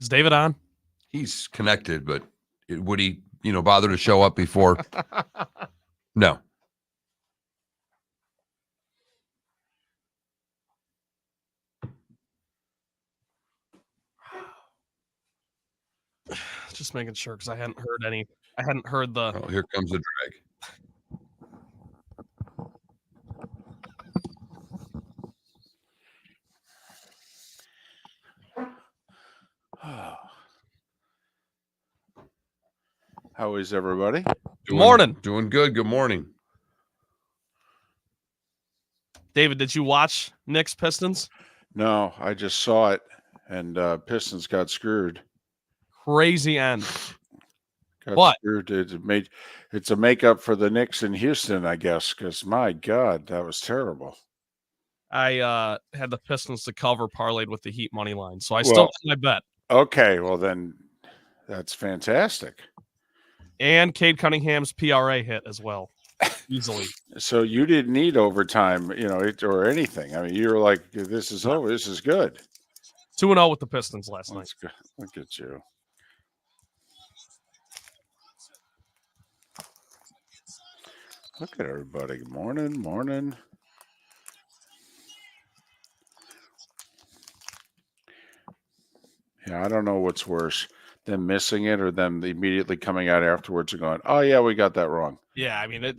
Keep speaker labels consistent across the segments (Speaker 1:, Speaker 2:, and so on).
Speaker 1: Is David on?
Speaker 2: He's connected, but would he, bother to show up before? No.
Speaker 1: Just making sure because I hadn't heard the.
Speaker 2: Oh, here comes the drag.
Speaker 3: How is everybody?
Speaker 1: Good morning.
Speaker 2: Doing good. Good morning.
Speaker 1: David, did you watch Knicks Pistons?
Speaker 3: No, I just saw it, and Pistons got screwed.
Speaker 1: Crazy end.
Speaker 3: Screwed. It's a makeup for the Knicks in Houston, I guess, because my God, that was terrible.
Speaker 1: I had the Pistons to cover parlayed with the Heat money line, so I still have my bet.
Speaker 3: Okay, well then that's fantastic.
Speaker 1: And Cade Cunningham's PRA hit as well, easily.
Speaker 3: So you didn't need overtime, or anything. I mean, you were like, "This is over. This is good."
Speaker 1: 2-0 with the Pistons last night.
Speaker 3: Good. Look at you. Look at everybody. Good morning. Morning. Yeah, I don't know what's worse, them missing it or them immediately coming out afterwards and going, "Oh yeah, we got that wrong."
Speaker 1: Yeah, I mean,
Speaker 3: God,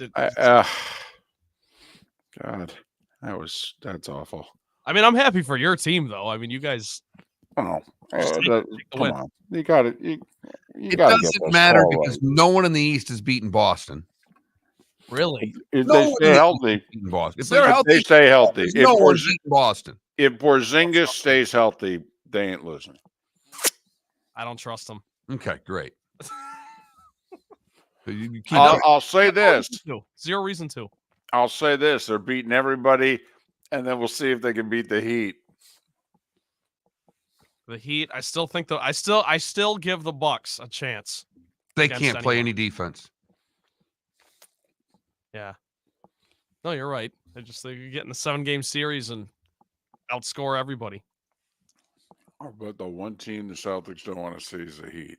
Speaker 3: that's awful.
Speaker 1: I mean, I'm happy for your team though. I mean, you guys.
Speaker 3: Oh, come on, you got it.
Speaker 2: It doesn't matter because no one in the East has beaten Boston.
Speaker 1: Really?
Speaker 3: If they stay healthy,
Speaker 2: Boston.
Speaker 3: If they're healthy, they stay healthy.
Speaker 2: No one's beaten Boston.
Speaker 3: If Porzingis stays healthy, they ain't losing.
Speaker 1: I don't trust them.
Speaker 2: Okay, great.
Speaker 3: I'll say this.
Speaker 1: Zero reason to.
Speaker 3: I'll say this. They're beating everybody, and then we'll see if they can beat the Heat.
Speaker 1: The Heat, I still think I still give the Bucks a chance.
Speaker 2: They can't play any defense.
Speaker 1: Yeah. No, you're right. They're getting a 7-game series and outscore everybody.
Speaker 3: But the one team the Celtics don't want to see is the Heat.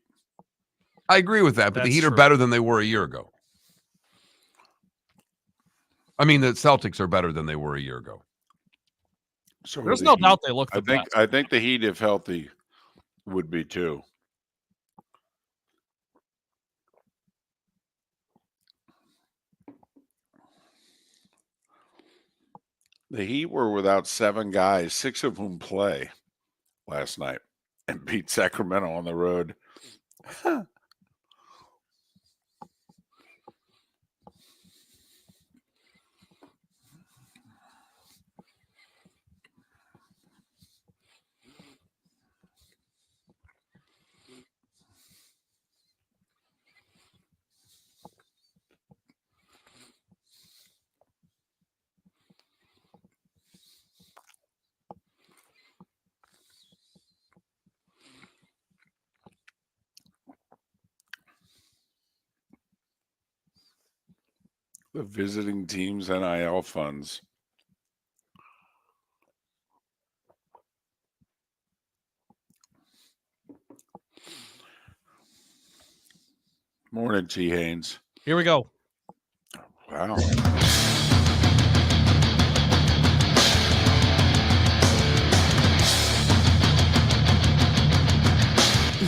Speaker 2: I agree with that, but the Heat are better than they were a year ago. I mean, the Celtics are better than they were a year ago.
Speaker 1: So there's no doubt they look the best.
Speaker 3: I think the Heat, if healthy, would be too. The Heat were without 7 guys, 6 of whom play last night, and beat Sacramento on the road. The visiting teams NIL funds. Morning, T. Haynes.
Speaker 1: Here we go.
Speaker 3: Wow.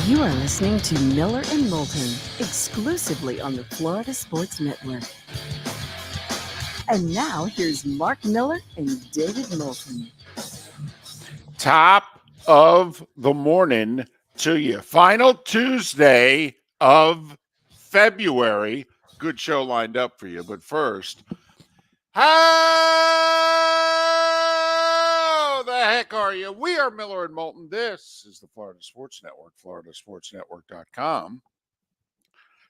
Speaker 4: You are listening to Miller and Moulton, exclusively on the Florida Sports Network. And now, here's Mark Miller and David Moulton.
Speaker 3: Top of the morning to you. Final Tuesday of February. Good show lined up for you. But first, how the heck are you? We are Miller and Moulton. This is the Florida Sports Network, floridasportsnetwork.com.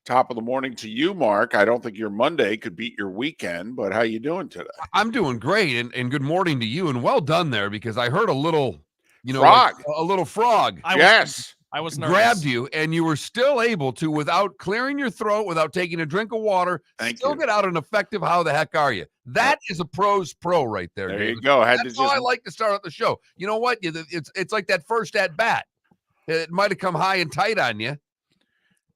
Speaker 3: Top of the morning to you, Mark. I don't think your Monday could beat your weekend, but how you doing today?
Speaker 2: I'm doing great, and good morning to you, and well done there, because I heard a little,
Speaker 3: frog.
Speaker 2: Like a little frog.
Speaker 1: I was nervous.
Speaker 2: Grabbed you, and you were still able to, without clearing your throat, without taking a drink of water, still get out an effective "How the heck are you?" That is a pro's pro right there.
Speaker 3: There
Speaker 2: David.
Speaker 3: you go.
Speaker 2: That's how I like to start out the show. You know what? It's like that first at bat. It might have come high and tight on you.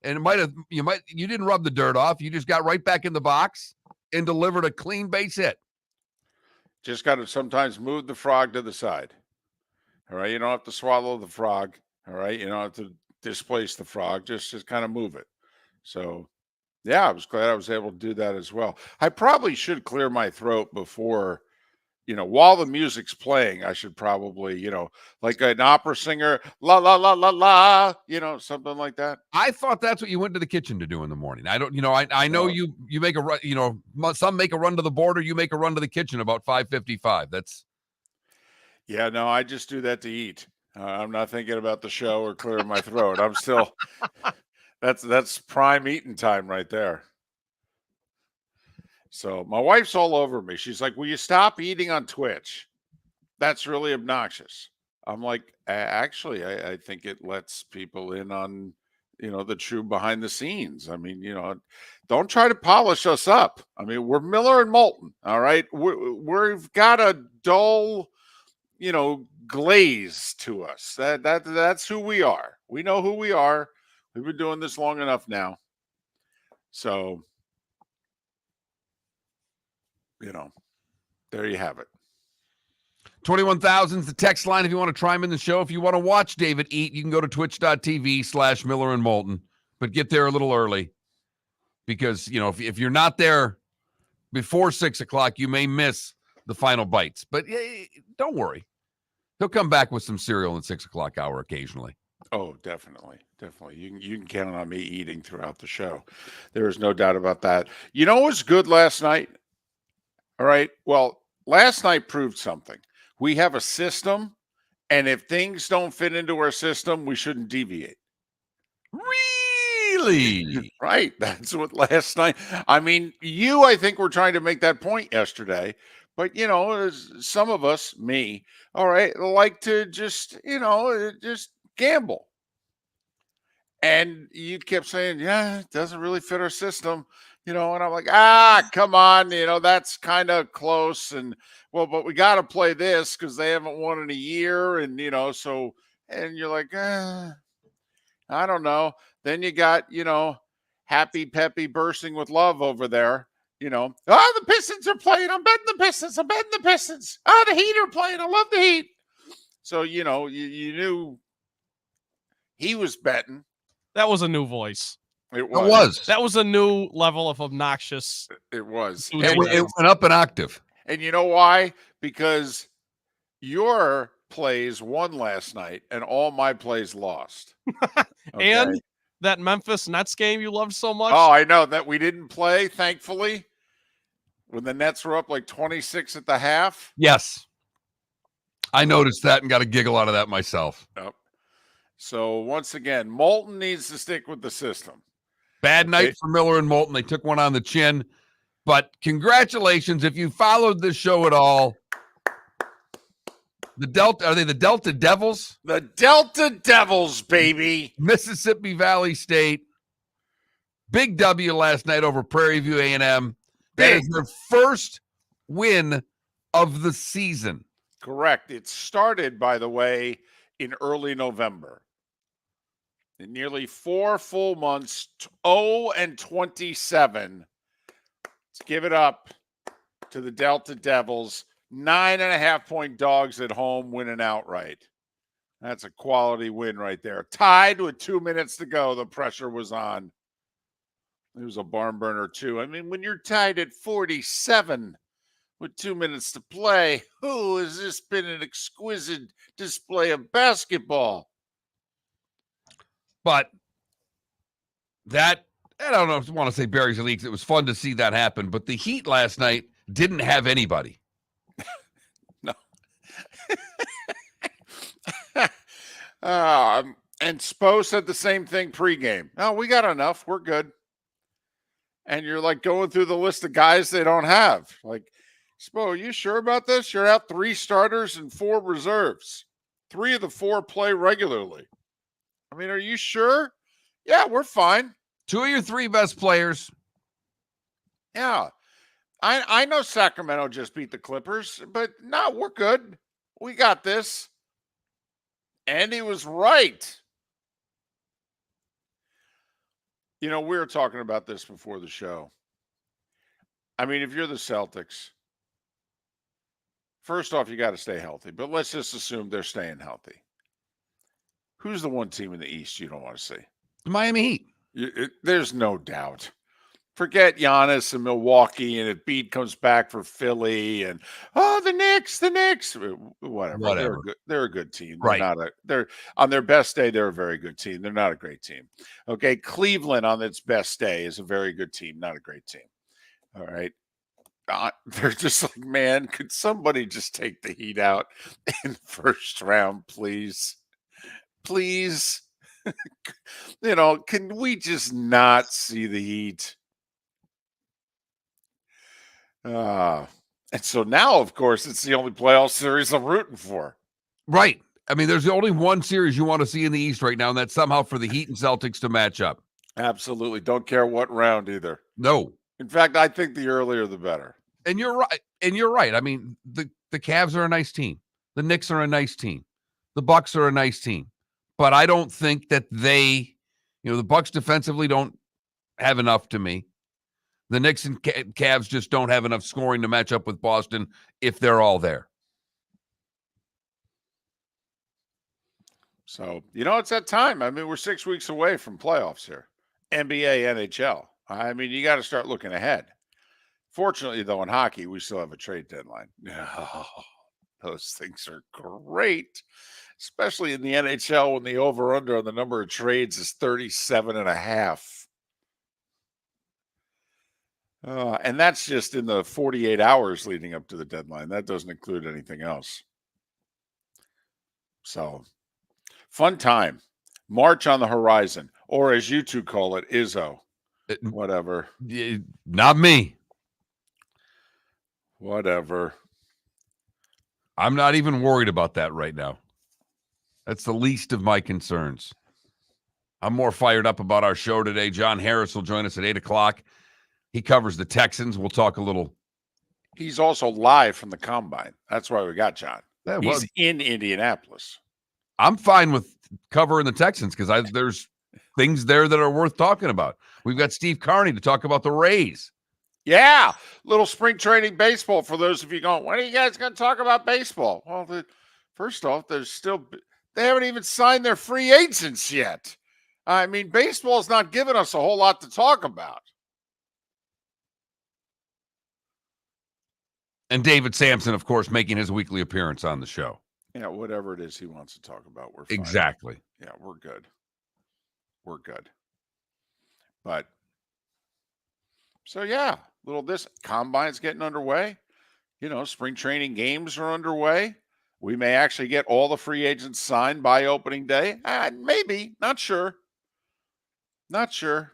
Speaker 2: And you didn't rub the dirt off. You just got right back in the box and delivered a clean base hit.
Speaker 3: Just got to sometimes move the frog to the side. All right. You don't have to swallow the frog. All right. You don't have to displace the frog. Just kind of move it. So, yeah, I was glad I was able to do that as well. I probably should clear my throat before, while the music's playing. I should probably, like an opera singer, la, la, la, la, la, something like that.
Speaker 2: I thought that's what you went to the kitchen to do in the morning. I don't, I know you make a run, some make a run to the border. You make a run to the kitchen about 5:55. That's.
Speaker 3: Yeah, no, I just do that to eat. I'm not thinking about the show or clearing my throat. I'm still, that's prime eating time right there. So my wife's all over me. She's like, will you stop eating on Twitch? That's really obnoxious. I'm like, actually, I think it lets people in on, the true behind the scenes. I mean, don't try to polish us up. I mean, we're Miller and Moulton. All right. We've got a dull, glaze to us. That's who we are. We know who we are. We've been doing this long enough now. So, there you have it.
Speaker 2: 21,000 is the text line if you want to chime in the show. If you want to watch David eat, you can go to twitch.tv/Miller and Moulton, but get there a little early because, if you're not there before 6 o'clock, you may miss the final bites, but don't worry. He'll come back with some cereal in the 6 o'clock hour occasionally.
Speaker 3: Oh, definitely. Definitely. You can count on me eating throughout the show. There is no doubt about that. You know what was good last night? All right. Well, last night proved something. We have a system, and if things don't fit into our system, we shouldn't deviate.
Speaker 2: Really?
Speaker 3: Right. That's what last night. I mean, I think were trying to make that point yesterday, but some of us, me, all right, like to just gamble. And you kept saying, yeah, it doesn't really fit our system, and I'm like, come on, that's kind of close. And but we got to play this because they haven't won in a year. And, so, and you're like, I don't know. Then you got, Happy Peppy bursting with love over there. The Pistons are playing. I'm betting the Pistons. The Heat are playing. I love the Heat. So, you knew he was betting.
Speaker 1: That was a new voice.
Speaker 3: It was.
Speaker 1: That was a new level of obnoxious.
Speaker 3: It was.
Speaker 2: It went up an octave.
Speaker 3: And you know why? Because your plays won last night and all my plays lost.
Speaker 1: Okay? And that Memphis Nets game you loved so much.
Speaker 3: Oh, I know that we didn't play, thankfully, when the Nets were up like 26 at the half.
Speaker 2: Yes. I noticed that and got a giggle out of that myself.
Speaker 3: Yep. So once again, Moulton needs to stick with the system.
Speaker 2: Bad night for Miller and Moulton. They took one on the chin. But congratulations if you followed this show at all. Are they the Delta Devils?
Speaker 3: The Delta Devils, baby.
Speaker 2: Mississippi Valley State. Big W last night over Prairie View A&M. That is their first win of the season.
Speaker 3: Correct. It started, by the way, in early November. In nearly 4 full months, 0-27. Let's give it up to the Delta Devils. 9.5-point dogs at home, winning outright. That's a quality win right there. Tied with 2 minutes to go. The pressure was on. It was a barn burner, too. I mean, when you're tied at 47 with 2 minutes to play, has this been an exquisite display of basketball?
Speaker 2: But that, I don't know if I want to say berries and leaks. It was fun to see that happen. But the Heat last night didn't have anybody.
Speaker 3: No. And Spo said the same thing pregame. No, we got enough. We're good. And you're like going through the list of guys they don't have. Like, Spo, are you sure about this? You're out 3 starters and 4 reserves. 3 of the 4 play regularly. I mean, are you sure? Yeah, we're fine.
Speaker 2: 2 of your 3 best players.
Speaker 3: Yeah. I know Sacramento just beat the Clippers, but no, we're good. We got this. And he was right. We were talking about this before the show. I mean, if you're the Celtics, first off, you got to stay healthy, but let's just assume they're staying healthy. Who's the one team in the East you don't want to see?
Speaker 2: The Miami Heat.
Speaker 3: There's no doubt. Forget Giannis and Milwaukee, and Embiid comes back for Philly, and the Knicks, whatever. They're a good team. They're on their best day. They're a very good team. They're not a great team. Okay, Cleveland on its best day is a very good team, not a great team. All right. They're just like, man, could somebody just take the Heat out in the first round, please? Please. Can we just not see the Heat? And so now, of course, it's the only playoff series I'm rooting for.
Speaker 2: Right. I mean, there's only one series you want to see in the East right now, and that's somehow for the Heat and Celtics to match up.
Speaker 3: Absolutely. Don't care what round either.
Speaker 2: No.
Speaker 3: In fact, I think the earlier the better.
Speaker 2: And you're right. I mean, the Cavs are a nice team. The Knicks are a nice team. The Bucks are a nice team. But I don't think that the Bucks defensively don't have enough to me. The Knicks and Cavs just don't have enough scoring to match up with Boston if they're all there.
Speaker 3: So, it's that time. I mean, we're 6 weeks away from playoffs here. NBA, NHL. I mean, you got to start looking ahead. Fortunately, though, in hockey, we still have a trade deadline. Oh, those things are great, especially in the NHL when the over-under on the number of trades is 37.5. And that's just in the 48 hours leading up to the deadline. That doesn't include anything else. So, fun time. March on the horizon, or as you two call it, Izzo. Whatever.
Speaker 2: Not me.
Speaker 3: Whatever.
Speaker 2: I'm not even worried about that right now. That's the least of my concerns. I'm more fired up about our show today. John Harris will join us at 8 o'clock. He covers the Texans. We'll talk a little.
Speaker 3: He's also live from the Combine. That's why we got John. He's in Indianapolis.
Speaker 2: I'm fine with covering the Texans because there's things there that are worth talking about. We've got Steve Carney to talk about the Rays.
Speaker 3: Yeah, little spring training baseball for those of you going, when are you guys going to talk about baseball? Well, first off, they haven't even signed their free agents yet. I mean, baseball's not giving us a whole lot to talk about.
Speaker 2: And David Samson, of course, making his weekly appearance on the show.
Speaker 3: Yeah, whatever it is he wants to talk about, we're fine.
Speaker 2: Exactly.
Speaker 3: Yeah, we're good. We're good. But, so yeah, this Combine's getting underway. Spring training games are underway. We may actually get all the free agents signed by opening day. Maybe. Not sure. Not sure.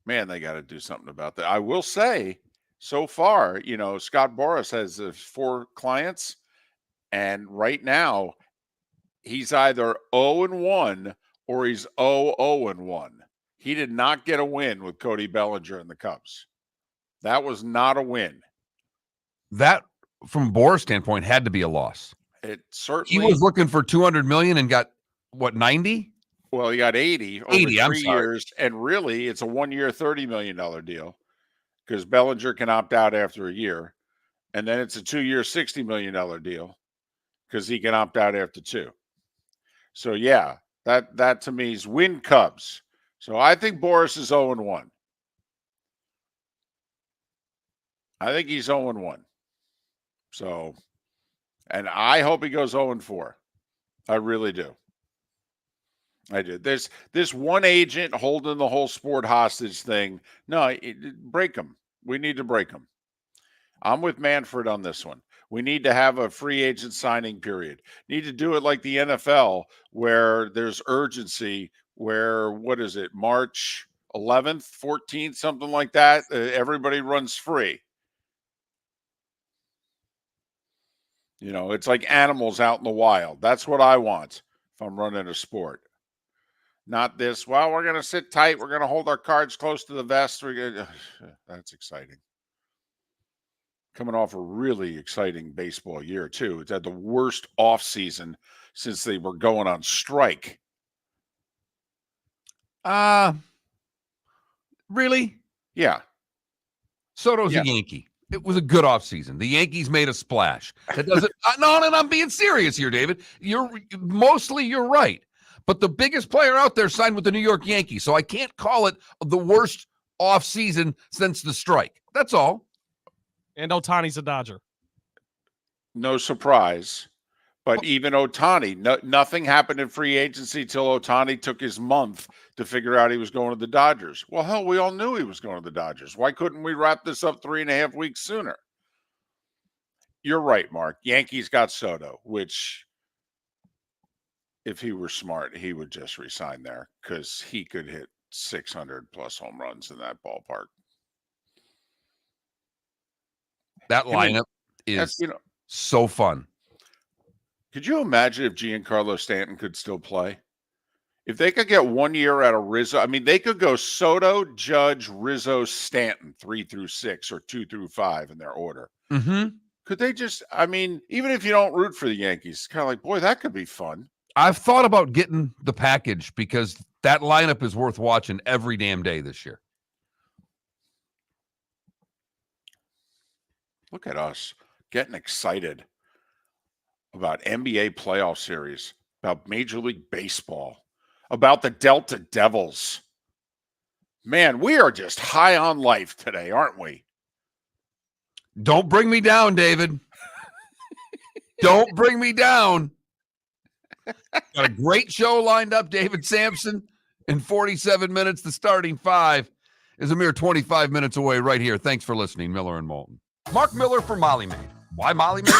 Speaker 3: Man, they got to do something about that. I will say, so far, Scott Boras has 4 clients, and right now he's either 0-1 or he's 0-0-1. He did not get a win with Cody Bellinger and the Cubs. That was not a win.
Speaker 2: That, from Boras' standpoint, had to be a loss.
Speaker 3: It certainly.
Speaker 2: He was looking for $200 million and got, what, 90?
Speaker 3: Well, he got 80 over 3 years, and really it's a 1-year, $30 million deal because Bellinger can opt out after a year, and then it's a 2-year, $60 million deal because he can opt out after 2. So yeah, that to me is win Cubs. So I think Boras is 0-1. I think he's 0-1. So, and I hope he goes 0-4. I really do. I do. There's this one agent holding the whole sport hostage thing. No, break him. We need to break him. I'm with Manfred on this one. We need to have a free agent signing period. Need to do it like the NFL where there's urgency where, what is it, March 11th, 14th, something like that. Everybody runs free. It's like animals out in the wild. That's what I want if I'm running a sport. Not this, well, we're going to sit tight. We're going to hold our cards close to the vest. That's exciting. Coming off a really exciting baseball year, too. It's had the worst offseason since they were going on strike.
Speaker 2: Really?
Speaker 3: Yeah.
Speaker 2: Soto's
Speaker 3: Yeah.
Speaker 2: a Yankee. It was a good offseason. The Yankees made a splash. That doesn't no, and I'm being serious here, David. You're right. But the biggest player out there signed with the New York Yankees, so I can't call it the worst offseason since the strike. That's all.
Speaker 1: And Otani's a Dodger.
Speaker 3: No surprise. But even Otani, nothing happened in free agency till Otani took his month to figure out he was going to the Dodgers. Well, hell, we all knew he was going to the Dodgers. Why couldn't we wrap this up 3.5 weeks sooner? You're right, Mark. Yankees got Soto, which, if he were smart, he would just resign there because he could hit 600 plus home runs in that ballpark.
Speaker 2: That lineup is so fun.
Speaker 3: Could you imagine if Giancarlo Stanton could still play? If they could get 1 year out of Rizzo, I mean, they could go Soto, Judge, Rizzo, Stanton, 3 through 6 or 2 through 5 in their order.
Speaker 2: Mm-hmm.
Speaker 3: Could they just, I mean, even if you don't root for the Yankees, it's kind of like, boy, that could be fun.
Speaker 2: I've thought about getting the package because that lineup is worth watching every damn day this year.
Speaker 3: Look at us getting excited about NBA playoff series, about Major League Baseball, about the Delta Devils. Man, we are just high on life today, aren't we?
Speaker 2: Don't bring me down, David. Don't bring me down. Got a great show lined up, David Samson. In 47 minutes, the starting five is a mere 25 minutes away right here. Thanks for listening, Miller and Moulton. Mark Miller for Molly Maid. Why Molly Maid?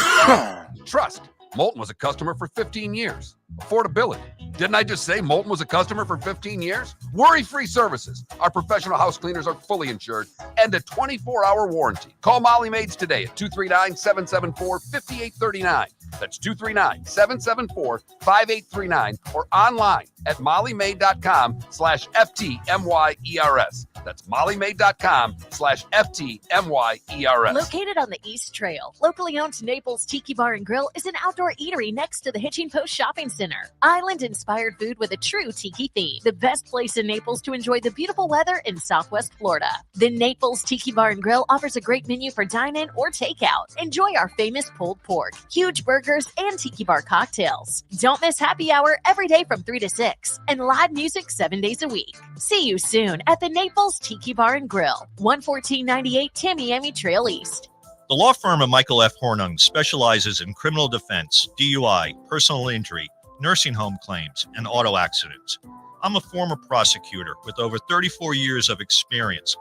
Speaker 2: Trust. Moulton was a customer for 15 years. Affordability. Didn't I just say Moulton was a customer for 15 years? Worry-free services. Our professional house cleaners are fully insured and a 24-hour warranty. Call Molly Maids today at 239-774-5839. That's 239-774-5839 or online at mollymaid.com/FTMYERS. That's mollymaid.com/FTMYERS.
Speaker 5: Located on the East Trail, locally owned Naples Tiki Bar and Grill is an outdoor eatery next to the Hitching Post Shopping Center. Island-inspired food with a true tiki theme. The best place in Naples to enjoy the beautiful weather in Southwest Florida. The Naples Tiki Bar and Grill offers a great menu for dine-in or takeout. Enjoy our famous pulled pork, huge burgers, and tiki bar cocktails. Don't miss happy hour every day from 3 to 6 and live music 7 days a week. See you soon at the Naples Tiki Bar and Grill, 11498 Tamiami Trail East.
Speaker 6: The law firm of Michael F. Hornung specializes in criminal defense, DUI, personal injury, nursing home claims, and auto accidents. I'm a former prosecutor with over 34 years of experience.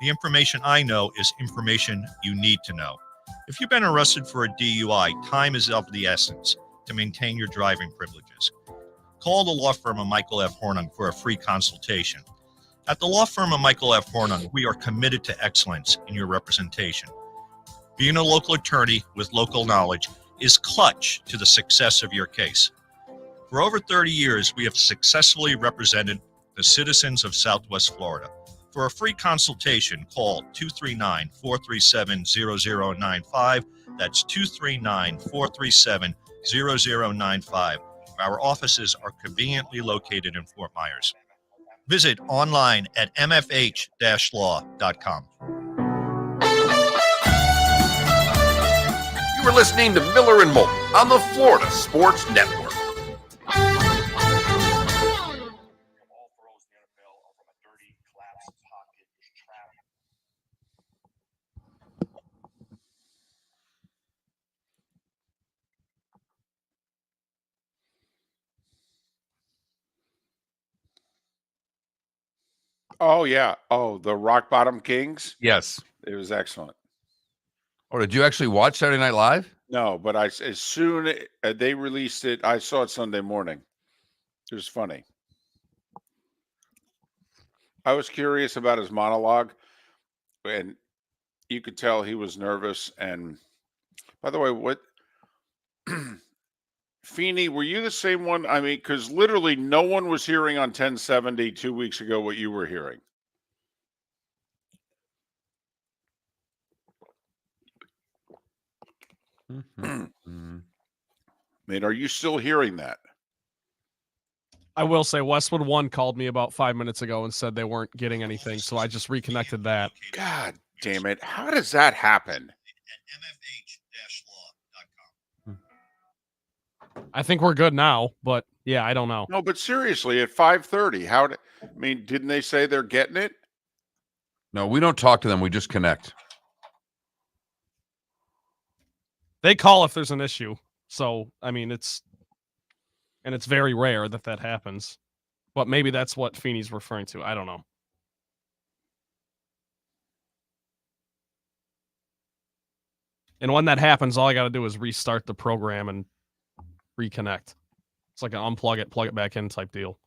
Speaker 6: The information I know is information you need to know. If you've been arrested for a DUI, time is of the essence to maintain your driving privileges. Call the law firm of Michael F. Hornung for a free consultation. At the law firm of Michael F. Hornung, we are committed to excellence in your representation. Being a local attorney with local knowledge is clutch to the success of your case. For over 30 years, we have successfully represented the citizens of Southwest Florida. For a free consultation, call 239-437-0095. That's 239-437-0095. Our offices are conveniently located in Fort Myers. Visit online at mfh-law.com.
Speaker 2: You were listening to Miller and Moulton on the Florida Sports Network.
Speaker 3: Oh, yeah. Oh, the Rock Bottom Kings?
Speaker 2: Yes.
Speaker 3: It was excellent.
Speaker 2: Or did you actually watch Saturday Night Live?
Speaker 3: No, but as soon as they released it, I saw it Sunday morning. It was funny. I was curious about his monologue, and you could tell he was nervous. And by the way, what Feeney, were you the same one? I mean, because literally no one was hearing on 1070 2 weeks ago what you were hearing.
Speaker 2: Mm-hmm.
Speaker 3: Mate, are you still hearing that?
Speaker 1: I will say Westwood One called me about 5 minutes ago and said they weren't getting anything, so I just reconnected that.
Speaker 3: God damn it. How does that happen?
Speaker 1: I think we're good now, but yeah, I don't know.
Speaker 3: No, but seriously, at 5:30, didn't they say they're getting it?
Speaker 2: No, we don't talk to them. We just connect.
Speaker 1: They call if there's an issue. So, I mean, it's very rare that happens. But maybe that's what Feeney's referring to. I don't know. And when that happens, all I got to do is restart the program and reconnect. It's like an unplug it, plug it back in type deal.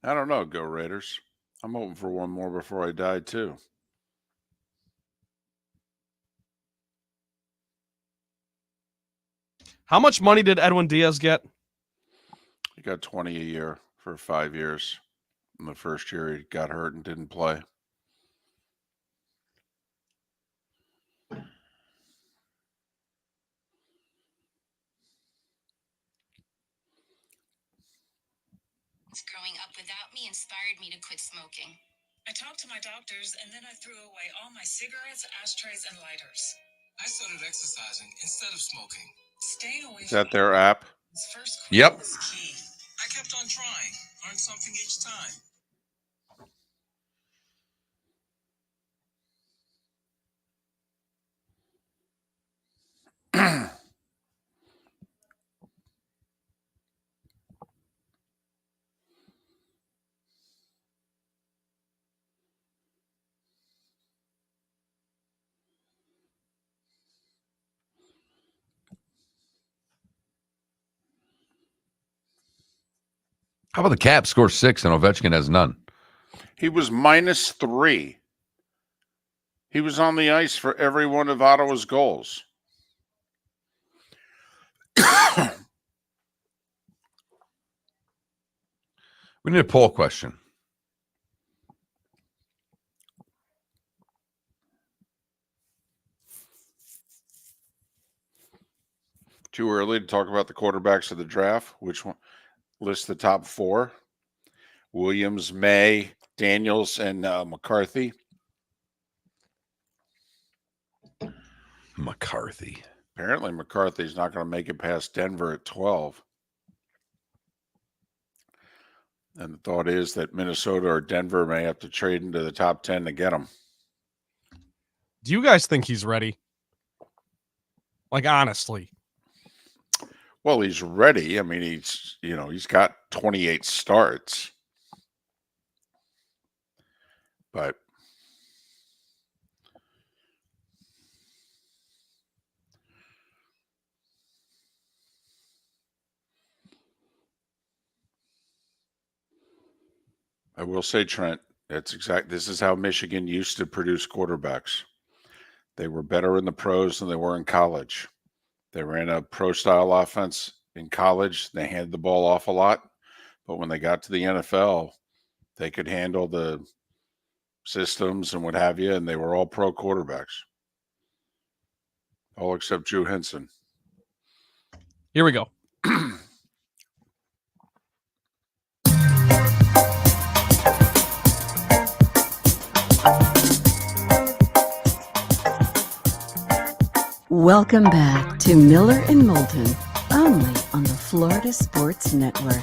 Speaker 3: I don't know. Go Raiders. I'm hoping for one more before I die, too.
Speaker 1: How much money did Edwin Diaz get?
Speaker 3: He got 20 a year for 5 years. In the first year, he got hurt and didn't play.
Speaker 7: Growing up without me inspired me to quit smoking.
Speaker 8: I talked to my doctors and then I threw away all my cigarettes, ashtrays, and lighters.
Speaker 9: I started exercising instead of smoking.
Speaker 8: Staying away
Speaker 3: Is that their app?
Speaker 8: his first
Speaker 2: Yep.
Speaker 8: was key.
Speaker 9: I kept on trying, learned something each time.
Speaker 2: How about the Caps score 6 and Ovechkin has none?
Speaker 3: He was -3. He was on the ice for every one of Ottawa's goals.
Speaker 2: We need a poll question.
Speaker 3: Too early to talk about the quarterbacks of the draft. Which one? List the top 4. Williams, May, Daniels, and McCarthy.
Speaker 2: McCarthy.
Speaker 3: Apparently, McCarthy's not going to make it past Denver at 12. And the thought is that Minnesota or Denver may have to trade into the top 10 to get him.
Speaker 1: Do you guys think he's ready? Like, honestly.
Speaker 3: Well, he's ready. I mean, he's got 28 starts. But I will say, Trent, this is how Michigan used to produce quarterbacks. They were better in the pros than they were in college. They ran a pro-style offense in college. They handed the ball off a lot. But when they got to the NFL, they could handle the systems and what have you, and they were all pro quarterbacks. All except Drew Henson.
Speaker 1: Here we go.
Speaker 4: Welcome back to Miller and Moulton, only on the Florida Sports Network.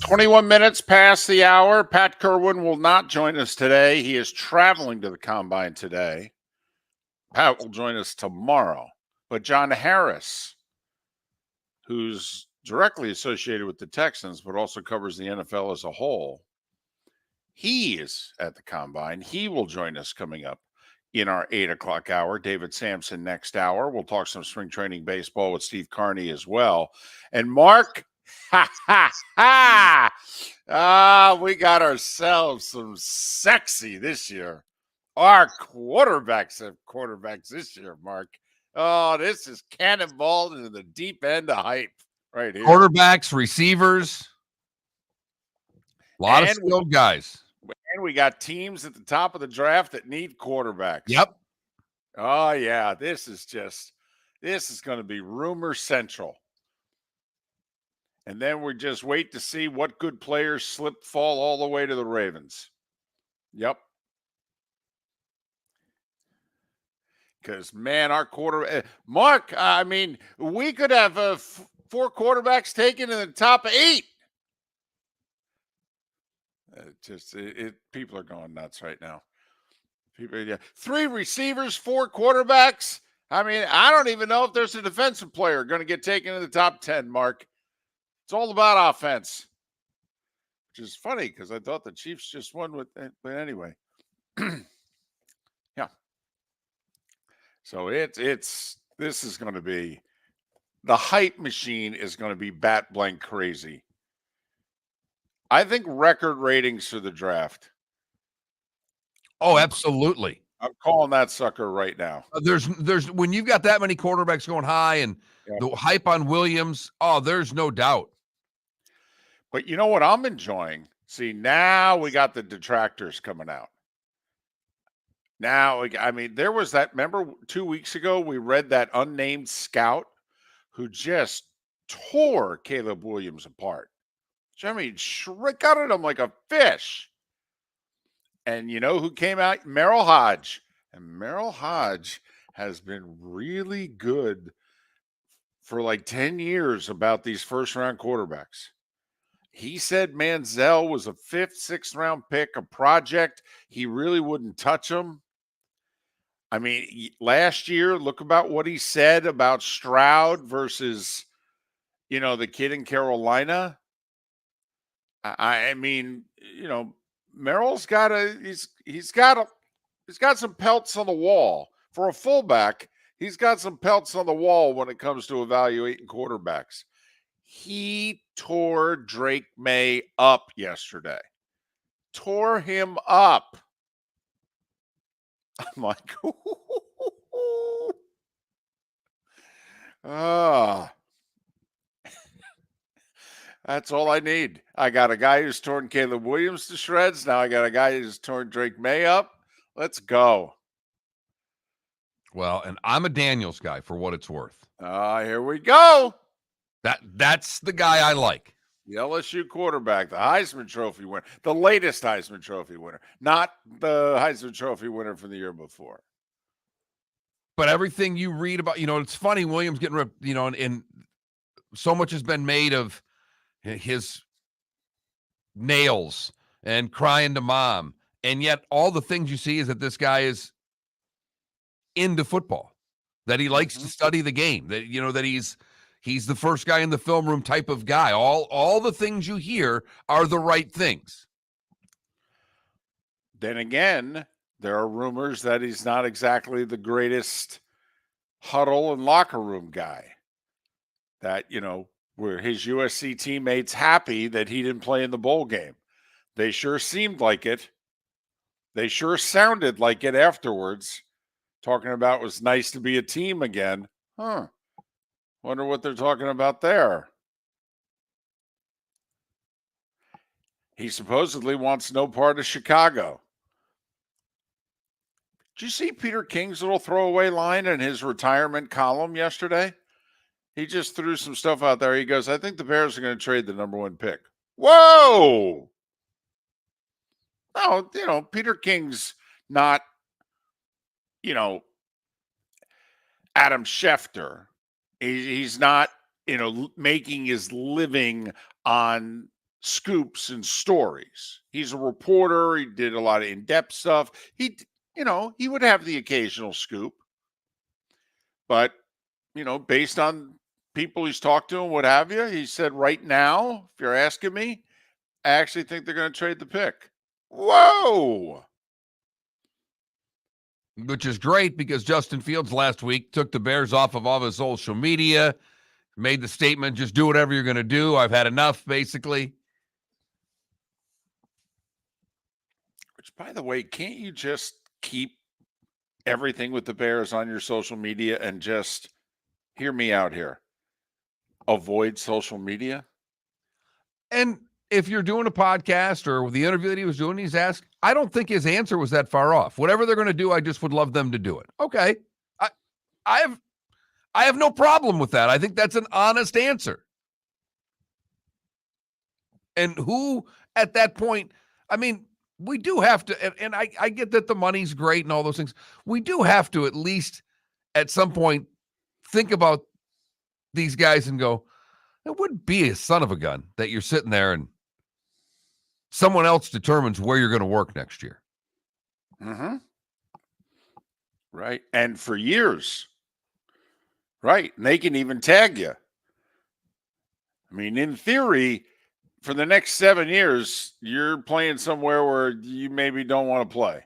Speaker 3: "21 minutes past the hour. Pat Kerwin will not join us today. He is traveling to the Combine today. Pat will join us tomorrow. But John Harris, who's directly associated with the Texans, but also covers the NFL as a whole, he is at the Combine. He will join us coming up in our 8 o'clock hour. David Samson next hour. We'll talk some spring training baseball with Steve Carney as well. And Mark, we got ourselves some sexy this year. Our quarterbacks have quarterbacks this year, Mark. Oh, this is cannonballed into the deep end of hype right here.
Speaker 2: Quarterbacks, receivers, a lot of
Speaker 3: And
Speaker 2: skilled guys.
Speaker 3: And we got teams at the top of the draft that need quarterbacks.
Speaker 2: Yep.
Speaker 3: Oh, yeah. This is going to be rumor central. And then we just wait to see what good players fall all the way to the Ravens. Yep. Because, man, our Mark, I mean, we could have 4 quarterbacks taken in the top 8. People are going nuts right now. 3 receivers, 4 quarterbacks. I mean, I don't even know if there's a defensive player going to get taken in the top 10, Mark. It's all about offense, which is funny because I thought the Chiefs just won with it. But anyway, yeah. So this is going to be, the hype machine is going to be bat blank crazy. I think record ratings for the draft.
Speaker 2: Oh, absolutely.
Speaker 3: I'm calling that sucker right now.
Speaker 2: There's when you've got that many quarterbacks going high and the hype on Williams, there's no doubt.
Speaker 3: But you know what I'm enjoying? See, now we got the detractors coming out. Now, I mean, there was that, remember 2 weeks ago, we read that unnamed scout who just tore Caleb Williams apart. I mean, gutted him like a fish. And you know who came out? Merrill Hodge. And Merrill Hodge has been really good for like 10 years about these first-round quarterbacks. He said Manziel was a 5th, 6th round pick, a project. He really wouldn't touch him. I mean, last year, look about what he said about Stroud versus, the kid in Carolina. I mean, Merrill's got he's got some pelts on the wall. For a fullback, he's got some pelts on the wall when it comes to evaluating quarterbacks. He tore Drake May up yesterday. Tore him up. I'm like, that's all I need. I got a guy who's torn Caleb Williams to shreds. Now I got a guy who's torn Drake May up. Let's go.
Speaker 2: Well, and I'm a Daniels guy for what it's worth.
Speaker 3: Here we go.
Speaker 2: That's the guy I like.
Speaker 3: The LSU quarterback, the Heisman Trophy winner, the latest Heisman Trophy winner, not the Heisman Trophy winner from the year before.
Speaker 2: But everything you read about, it's funny, Williams getting ripped, and so much has been made of his nails and crying to mom. And yet all the things you see is that this guy is into football, that he likes to study the game, that, that he's the first guy in the film room type of guy. All the things you hear are the right things.
Speaker 3: Then again, there are rumors that he's not exactly the greatest huddle and locker room guy. That, were his USC teammates happy that he didn't play in the bowl game? They sure seemed like it. They sure sounded like it afterwards, talking about it was nice to be a team again. Wonder what they're talking about there. He supposedly wants no part of Chicago. Did you see Peter King's little throwaway line in his retirement column yesterday? He just threw some stuff out there. He goes, I think the Bears are going to trade the number 1 pick. Whoa! No, Peter King's not, Adam Schefter. He's not, making his living on scoops and stories. He's a reporter. He did a lot of in-depth stuff. He would have the occasional scoop. But, based on people he's talked to and what have you, he said right now, if you're asking me, I actually think they're going to trade the pick. Whoa!
Speaker 2: Which is great because Justin Fields last week took the Bears off of all his social media, made the statement, just do whatever you're going to do. I've had enough, basically.
Speaker 3: Which, by the way, can't you just keep everything with the Bears on your social media and just hear me out here. Avoid social media.
Speaker 2: And if you're doing a podcast or the interview that he was doing, he's asked, I don't think his answer was that far off. Whatever they're going to do, I just would love them to do it. Okay. I have no problem with that. I think that's an honest answer. And who at that point, I mean, we do have to, and I get that the money's great and all those things. We do have to at least at some point think about these guys and go, it wouldn't be a son of a gun that you're sitting there and someone else determines where you're going to work next year.
Speaker 3: Mm-hmm. Right. And for years. Right. And they can even tag you. I mean, in theory, for the next 7 years, you're playing somewhere where you maybe don't want to play.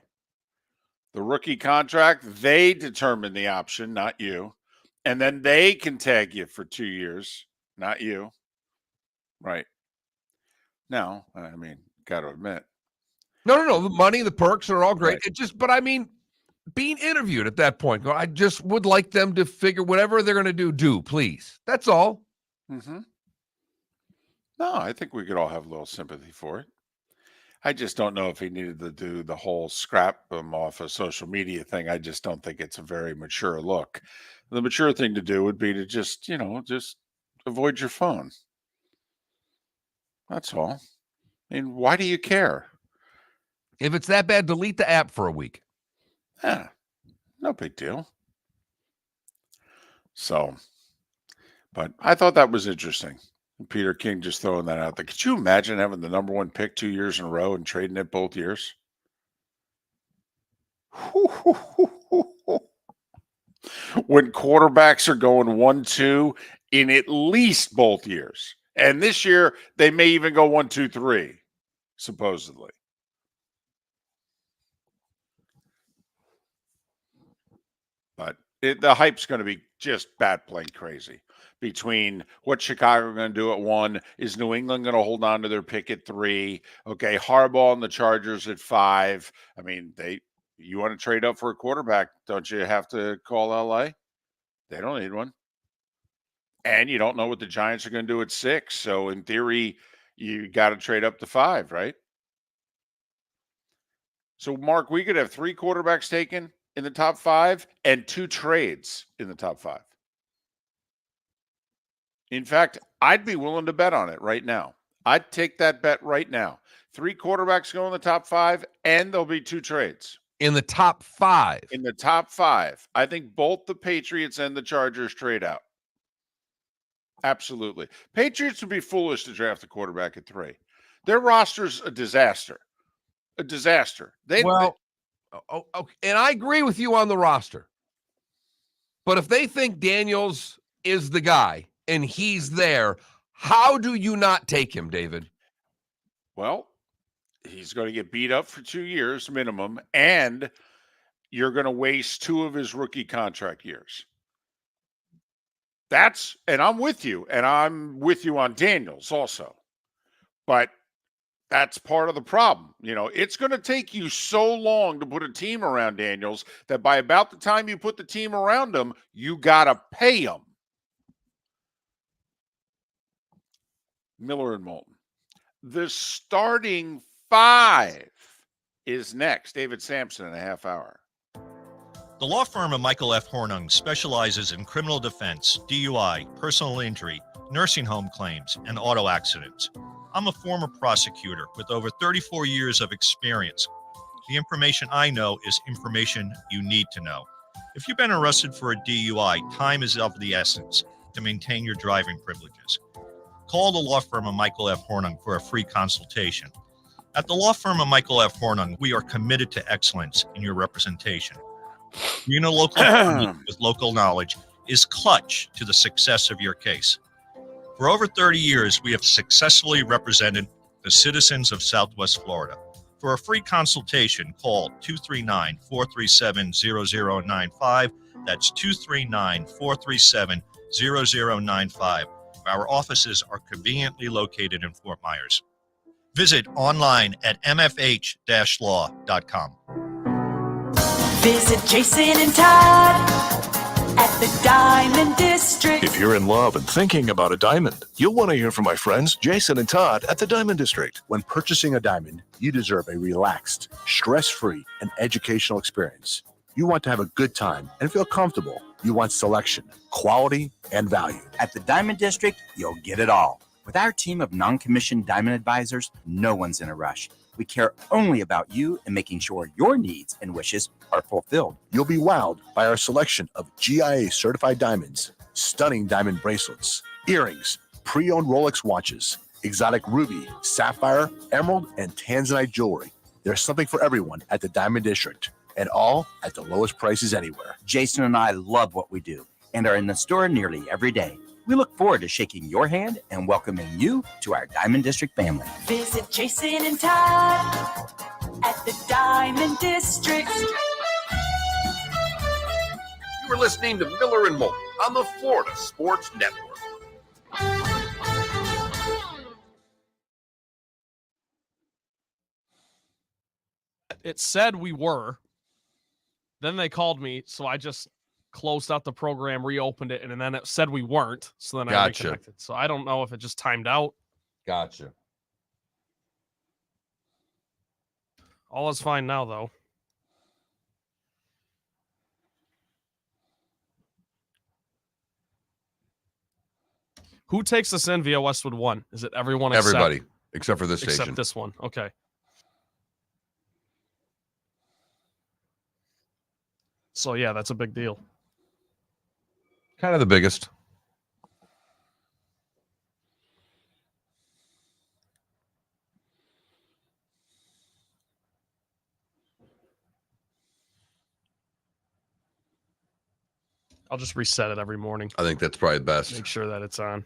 Speaker 3: The rookie contract, they determine the option, not you. And then they can tag you for 2 years, not you. Right. Now, I mean, got to admit.
Speaker 2: No. The money, the perks are all great.
Speaker 3: Right.
Speaker 2: It just, but I mean, being interviewed at that point, I just would like them to figure whatever they're going to do, please. That's all.
Speaker 3: Mm-hmm. No, I think we could all have a little sympathy for it. I just don't know if he needed to do the whole scrap them off of social media thing. I just don't think it's a very mature look. The mature thing to do would be to just, just avoid your phone. That's all. I mean, why do you care?
Speaker 2: If it's that bad, delete the app for a week.
Speaker 3: Yeah, no big deal. So, but I thought that was interesting. Peter King just throwing that out there. Could you imagine having the number 1 pick 2 years in a row and trading it both years? When quarterbacks are going 1-2 in at least both years. And this year, they may even go 1-2-3, supposedly. But the hype's going to be just bat blank crazy. Between what Chicago are going to do at 1, is New England going to hold on to their pick at 3? Okay, Harbaugh and the Chargers at 5. I mean, you want to trade up for a quarterback, don't you have to call LA? They don't need one. And you don't know what the Giants are going to do at 6. So in theory, you got to trade up to 5, right? So, Mark, we could have 3 quarterbacks taken in the top 5 and 2 trades in the top 5. In fact, I'd be willing to bet on it right now. I'd take that bet right now. 3 quarterbacks go in the top 5, and there'll be 2 trades.
Speaker 2: In the top 5?
Speaker 3: In the top 5. I think both the Patriots and the Chargers trade out. Absolutely. Patriots would be foolish to draft a quarterback at 3. Their roster's a disaster. A disaster.
Speaker 2: And I agree with you on the roster. But if they think Daniels is the guy and he's there, how do you not take him, David?
Speaker 3: Well, he's going to get beat up for 2 years minimum, and you're going to waste 2 of his rookie contract years. And I'm with you, and I'm with you on Daniels also. But that's part of the problem. It's going to take you so long to put a team around Daniels that by about the time you put the team around him, you got to pay him. Miller and Moulton. The starting 5 is next. David Samson in a half hour.
Speaker 6: The law firm of Michael F. Hornung specializes in criminal defense, DUI, personal injury, nursing home claims, and auto accidents. I'm a former prosecutor with over 34 years of experience. The information I know is information you need to know. If you've been arrested for a DUI, time is of the essence to maintain your driving privileges. Call the law firm of Michael F. Hornung for a free consultation. At the law firm of Michael F. Hornung, we are committed to excellence in your representation. Being a local attorney with local knowledge is clutch to the success of your case. For over 30 years, we have successfully represented the citizens of Southwest Florida. For a free consultation, call 239-437-0095. That's 239-437-0095. Our offices are conveniently located in Fort Myers. Visit online at mfh-law.com.
Speaker 10: Visit Jason and Todd at the Diamond District.
Speaker 11: If you're in love and thinking about a diamond, you'll want to hear from my friends Jason and Todd at the Diamond District.
Speaker 12: When purchasing a diamond, you deserve a relaxed, stress-free, and educational experience. You want to have a good time and feel comfortable. You want selection, quality, and value.
Speaker 13: At the Diamond District, you'll get it all. With our team of non-commissioned diamond advisors, no one's in a rush. We care only about you and making sure your needs and wishes are fulfilled.
Speaker 12: You'll be wowed by our selection of GIA certified diamonds, stunning diamond bracelets, earrings, pre-owned Rolex watches, exotic ruby, sapphire, emerald, and tanzanite jewelry. There's something for everyone at the Diamond District, and all at the lowest prices anywhere.
Speaker 13: Jason and I love what we do and are in the store nearly every day. We look forward to shaking your hand and welcoming you to our Diamond District family.
Speaker 10: Visit Jason and Todd at the Diamond District.
Speaker 2: You are listening to Miller and Moulton on the Florida Sports Network.
Speaker 1: It said we were. Then they called me, so I just closed out the program, reopened it, and then it said we weren't. So then I reconnected. So I don't know if it just timed out.
Speaker 2: Gotcha.
Speaker 1: All is fine now, though. Who takes us in via Westwood 1? Is it everyone?
Speaker 2: Everybody, except for this
Speaker 1: except
Speaker 2: station.
Speaker 1: this one. Okay. So, yeah, that's a big deal.
Speaker 2: Kind of the biggest.
Speaker 1: I'll just reset it every morning.
Speaker 2: I think that's probably best.
Speaker 1: Make sure that it's on.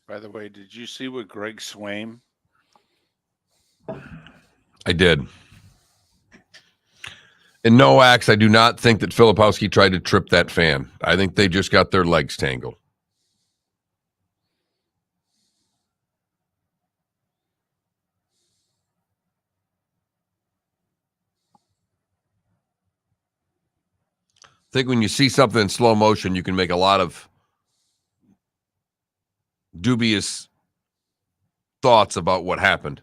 Speaker 3: By the way, did you see what Greg Swaim?
Speaker 2: I did. In no acts, I do not think that Filipowski tried to trip that fan. I think they just got their legs tangled. I think when you see something in slow motion, you can make a lot of dubious thoughts about what happened.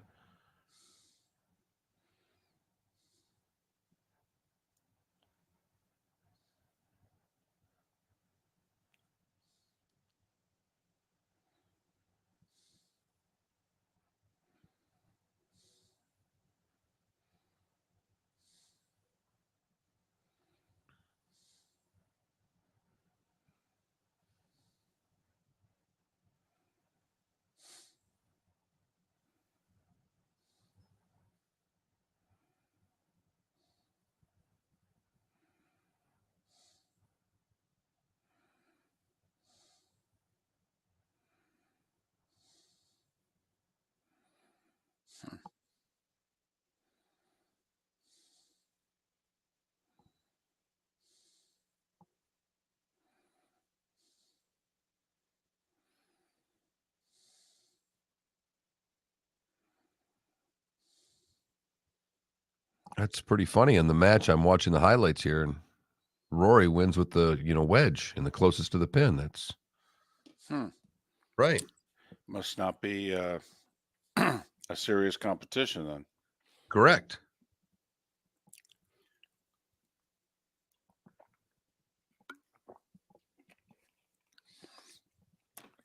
Speaker 2: That's pretty funny. In the match, I'm watching the highlights here, and Rory wins with the wedge and the closest to the pin. That's right.
Speaker 3: Must not be a serious competition then.
Speaker 2: Correct.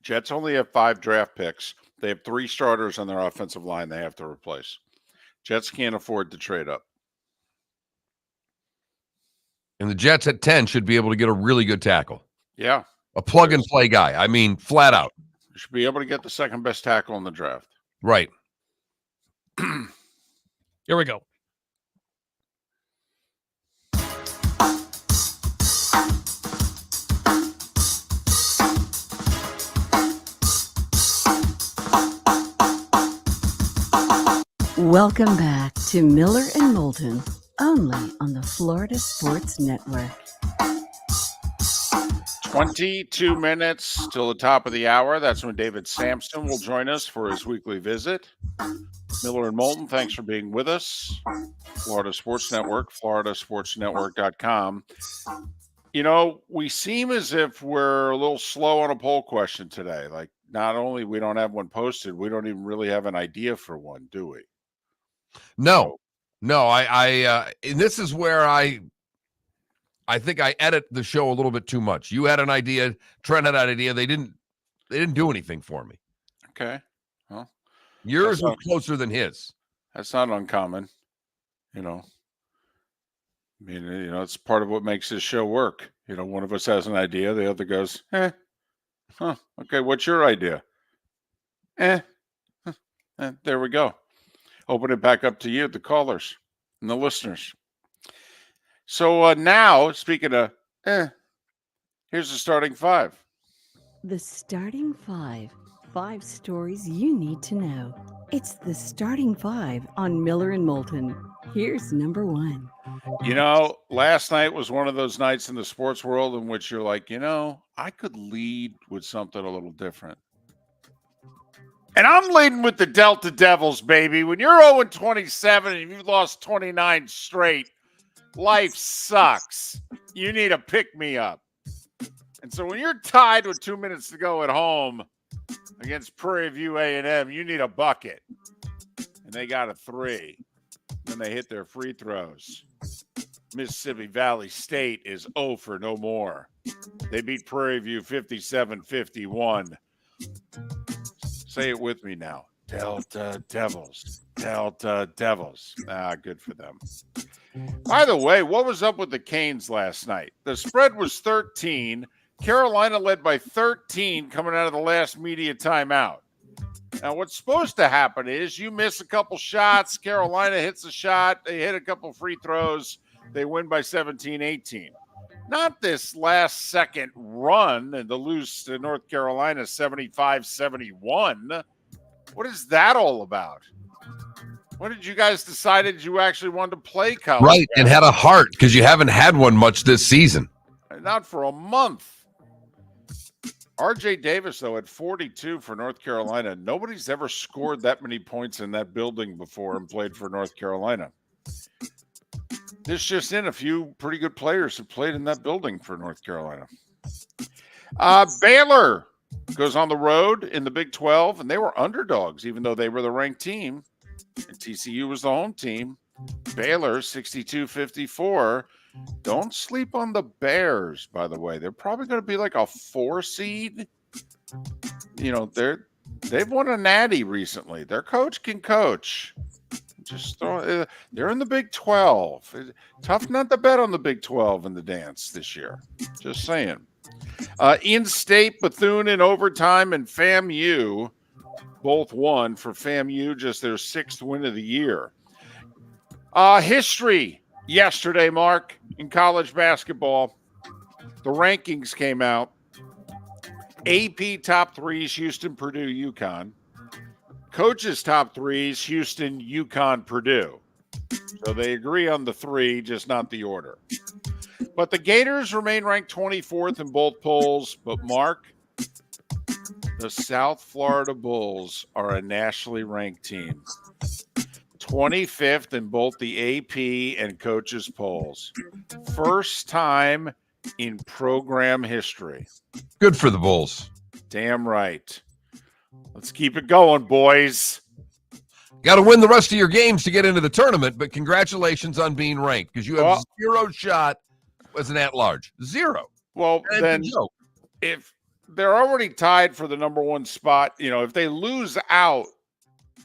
Speaker 3: Jets only have 5 draft picks. They have 3 starters on their offensive line they have to replace. Jets can't afford to trade up.
Speaker 2: And the Jets at 10 should be able to get a really good tackle.
Speaker 3: Yeah.
Speaker 2: A plug-and-play guy. I mean, flat out.
Speaker 3: You should be able to get the second best tackle in the draft.
Speaker 2: Right.
Speaker 1: Here we go.
Speaker 4: Welcome back to Miller and Moulton, only on the Florida Sports Network.
Speaker 3: 22 minutes till the top of the hour. That's when David Samson will join us for his weekly visit. Miller and Moulton, thanks for being with us. Florida Sports Network, floridasportsnetwork.com. We seem as if we're a little slow on a poll question today. Like, not only we don't have one posted, we don't even really have an idea for one, do we?
Speaker 2: No. I and this is where I think I edit the show a little bit too much. You had an idea, Trent had an idea. They didn't do anything for me.
Speaker 3: Okay. Well,
Speaker 2: yours was closer than his.
Speaker 3: That's not uncommon. It's part of what makes this show work. One of us has an idea, the other goes, okay, what's your idea? There we go. Open it back up to you, the callers and the listeners. So now, speaking of, here's the starting 5.
Speaker 4: The starting 5. 5 stories you need to know. It's the starting 5 on Miller and Moulton. Here's number 1.
Speaker 3: Last night was one of those nights in the sports world in which you're like, I could lead with something a little different. And I'm leading with the Delta Devils, baby. When you're 0-27 and you've lost 29 straight, life sucks. You need a pick-me-up. And so when you're tied with 2 minutes to go at home against Prairie View A&M, you need a bucket. And they got a 3. Then they hit their free throws. Mississippi Valley State is 0 for no more. They beat Prairie View 57-51. Say it with me now. Delta Devils. Delta Devils. Good for them. By the way, what was up with the Canes last night? The spread was 13. Carolina led by 13 coming out of the last media timeout. Now, what's supposed to happen is you miss a couple shots. Carolina hits a shot. They hit a couple free throws. They win by 17-18. Not this last second run and to lose to North Carolina 75-71. What is that all about? When did you guys decide you actually wanted to play college?
Speaker 2: Right, and had a heart because you haven't had one much this season.
Speaker 3: Not for a month. R.J. Davis, though, had 42 for North Carolina. Nobody's ever scored that many points in that building before and played for North Carolina. There's just a few pretty good players who played in that building for North Carolina. Baylor goes on the road in the Big 12, and they were underdogs, even though they were the ranked team. And TCU was the home team. Baylor, 62-54. Don't sleep on the Bears, by the way. They're probably going to be like a 4 seed. They've won a natty recently. Their coach can coach. They're in the Big 12. Tough not to bet on the Big 12 in the dance this year. Just saying. In-state, Bethune in overtime, and FAMU both won. For FAMU, just their 6th win of the year. History yesterday, Mark, in college basketball. The rankings came out. AP top 3s, Houston, Purdue, UConn. Coaches top 3s, Houston, UConn, Purdue. So they agree on the 3, just not the order. But the Gators remain ranked 24th in both polls. But Mark, the South Florida Bulls are a nationally ranked team. 25th in both the AP and coaches polls. First time in program history.
Speaker 2: Good for the Bulls.
Speaker 3: Damn right. Let's keep it going, boys.
Speaker 2: Got to win the rest of your games to get into the tournament, but congratulations on being ranked because you have zero shot as an at-large. Zero.
Speaker 3: Well, then if they're already tied for the number one spot, if they lose out,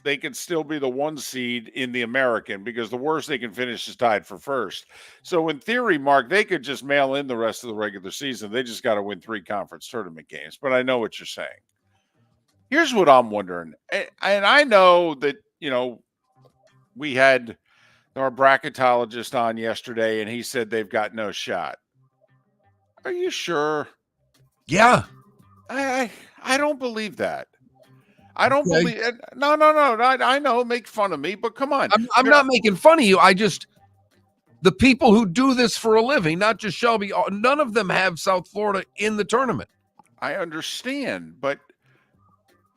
Speaker 3: they can still be the 1 seed in the American because the worst they can finish is tied for first. So in theory, Mark, they could just mail in the rest of the regular season. They just got to win 3 conference tournament games. But I know what you're saying. Here's what I'm wondering. And I know that, we had our bracketologist on yesterday and he said they've got no shot. Are you sure?
Speaker 2: Yeah.
Speaker 3: I don't believe that. I don't believe it. No. I know, make fun of me, but come on.
Speaker 2: I'm not making fun of you. The people who do this for a living, not just Shelby, none of them have South Florida in the tournament.
Speaker 3: I understand, but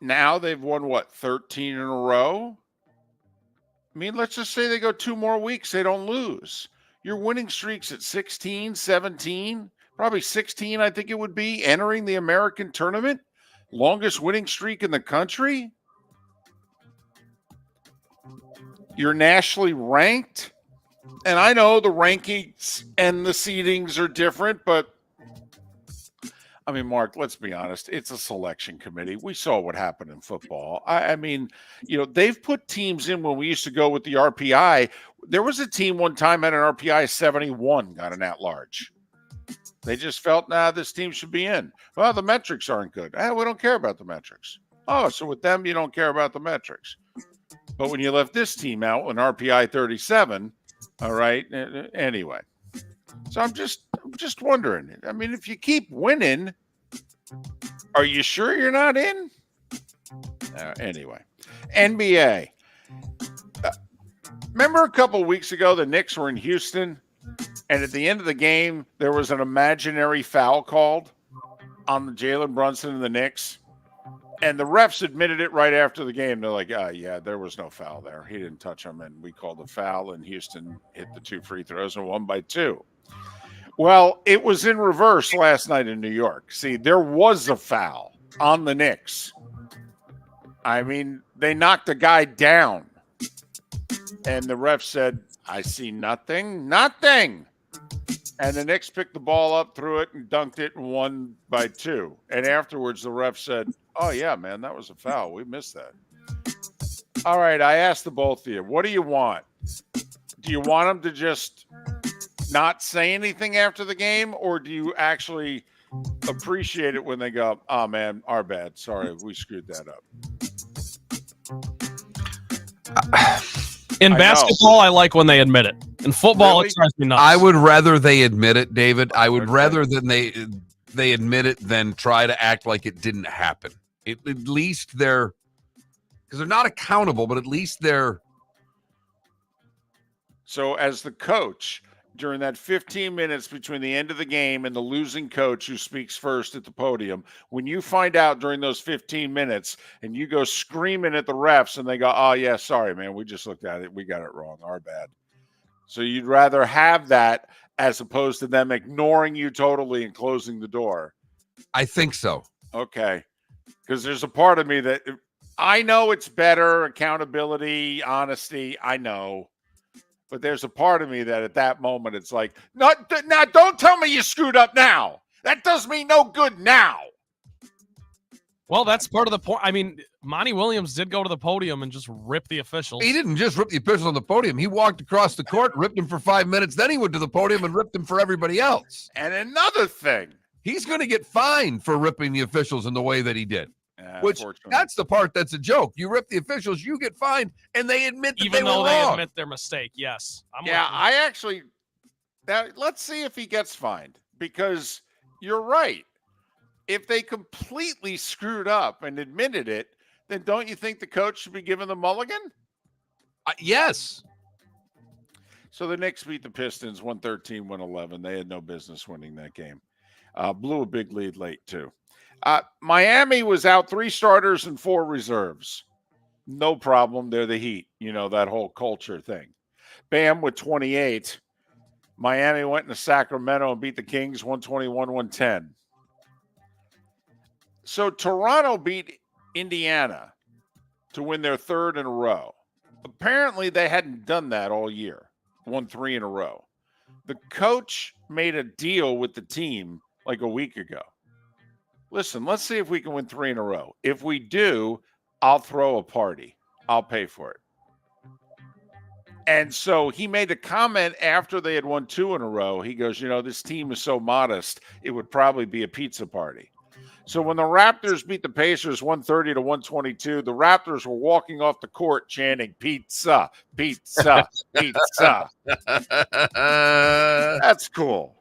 Speaker 3: now they've won, 13 in a row? I mean, let's just say they go 2 more weeks, they don't lose. Your winning streak's at 16, 17, probably 16, I think it would be, entering the American tournament. Longest winning streak in the country. You're nationally ranked. And I know the rankings and the seedings are different, but I mean, Mark, let's be honest. It's a selection committee. We saw what happened in football. I mean, they've put teams in when we used to go with the RPI. There was a team one time at an RPI 71 got an at-large. They just felt, this team should be in. Well, the metrics aren't good. We don't care about the metrics. Oh, so with them, you don't care about the metrics. But when you left this team out in RPI 37, all right, anyway. So I'm just wondering. I mean, if you keep winning, are you sure you're not in? Anyway, NBA. Remember a couple of weeks ago, the Knicks were in Houston, and at the end of the game, there was an imaginary foul called on the Jalen Brunson and the Knicks, and the refs admitted it right after the game. They're like, yeah, there was no foul there. He didn't touch him, and we called a foul, and Houston hit the 2 free throws and won by 2. Well, it was in reverse last night in New York. See, there was a foul on the Knicks. I mean, they knocked a guy down. And the ref said, I see nothing. And the Knicks picked the ball up, threw it, and dunked it and won by 2. And afterwards, the ref said, oh, yeah, man, that was a foul. We missed that. All right, I asked the both of you, what do you want? Do you want them to just not say anything after the game, or do you actually appreciate it when they go, oh, man, our bad. Sorry, we screwed that up.
Speaker 1: In basketball, I like when they admit it. In football, It drives me nuts.
Speaker 2: I would rather they admit it, David. I would rather than they admit it than try to act like it didn't happen. At least they're, because they're not accountable, but at least they're.
Speaker 3: So as the coach, during that 15 minutes between the end of the game and the losing coach who speaks first at the podium, when you find out during those 15 minutes and you go screaming at the refs and they go, oh, yeah, sorry, man, we just looked at it. We got it wrong. Our bad. So you'd rather have that as opposed to them ignoring you totally and closing the door.
Speaker 2: I think so.
Speaker 3: Okay. Because there's a part of me that I know it's better, accountability, honesty. I know. But there's a part of me that at that moment, it's like, now don't tell me you screwed up now. That does me no good now.
Speaker 1: Well, that's part of the point. I mean, Monty Williams did go to the podium and just rip the officials.
Speaker 2: He didn't just rip the officials on the podium. He walked across the court, ripped him for 5 minutes. Then he went to the podium and ripped him for everybody else.
Speaker 3: And another thing.
Speaker 2: He's going to get fined for ripping the officials in the way that he did. Which that's the part that's a joke. You rip the officials, you get fined, and they admit that
Speaker 1: even
Speaker 2: they were
Speaker 1: though
Speaker 2: wrong.
Speaker 1: they admit their mistake. Yes.
Speaker 3: Let's see if he gets fined, because you're right. If they completely screwed up and admitted it, then don't you think the coach should be given the mulligan?
Speaker 2: Yes.
Speaker 3: So the Knicks beat the Pistons 113-111. They had no business winning that game. Blew a big lead late too. Miami was out 3 starters and 4 reserves. No problem. They're the Heat. That whole culture thing. Bam with 28. Miami went into Sacramento and beat the Kings 121-110. So Toronto beat Indiana to win their third in a row. Apparently, they hadn't done that all year. Won 3 in a row. The coach made a deal with the team like a week ago. Listen, let's see if we can win 3 in a row. If we do, I'll throw a party. I'll pay for it. And so he made a comment after they had won 2 in a row. He goes, this team is so modest, it would probably be a pizza party. So when the Raptors beat the Pacers 130-122, the Raptors were walking off the court chanting, pizza, pizza, pizza. That's cool.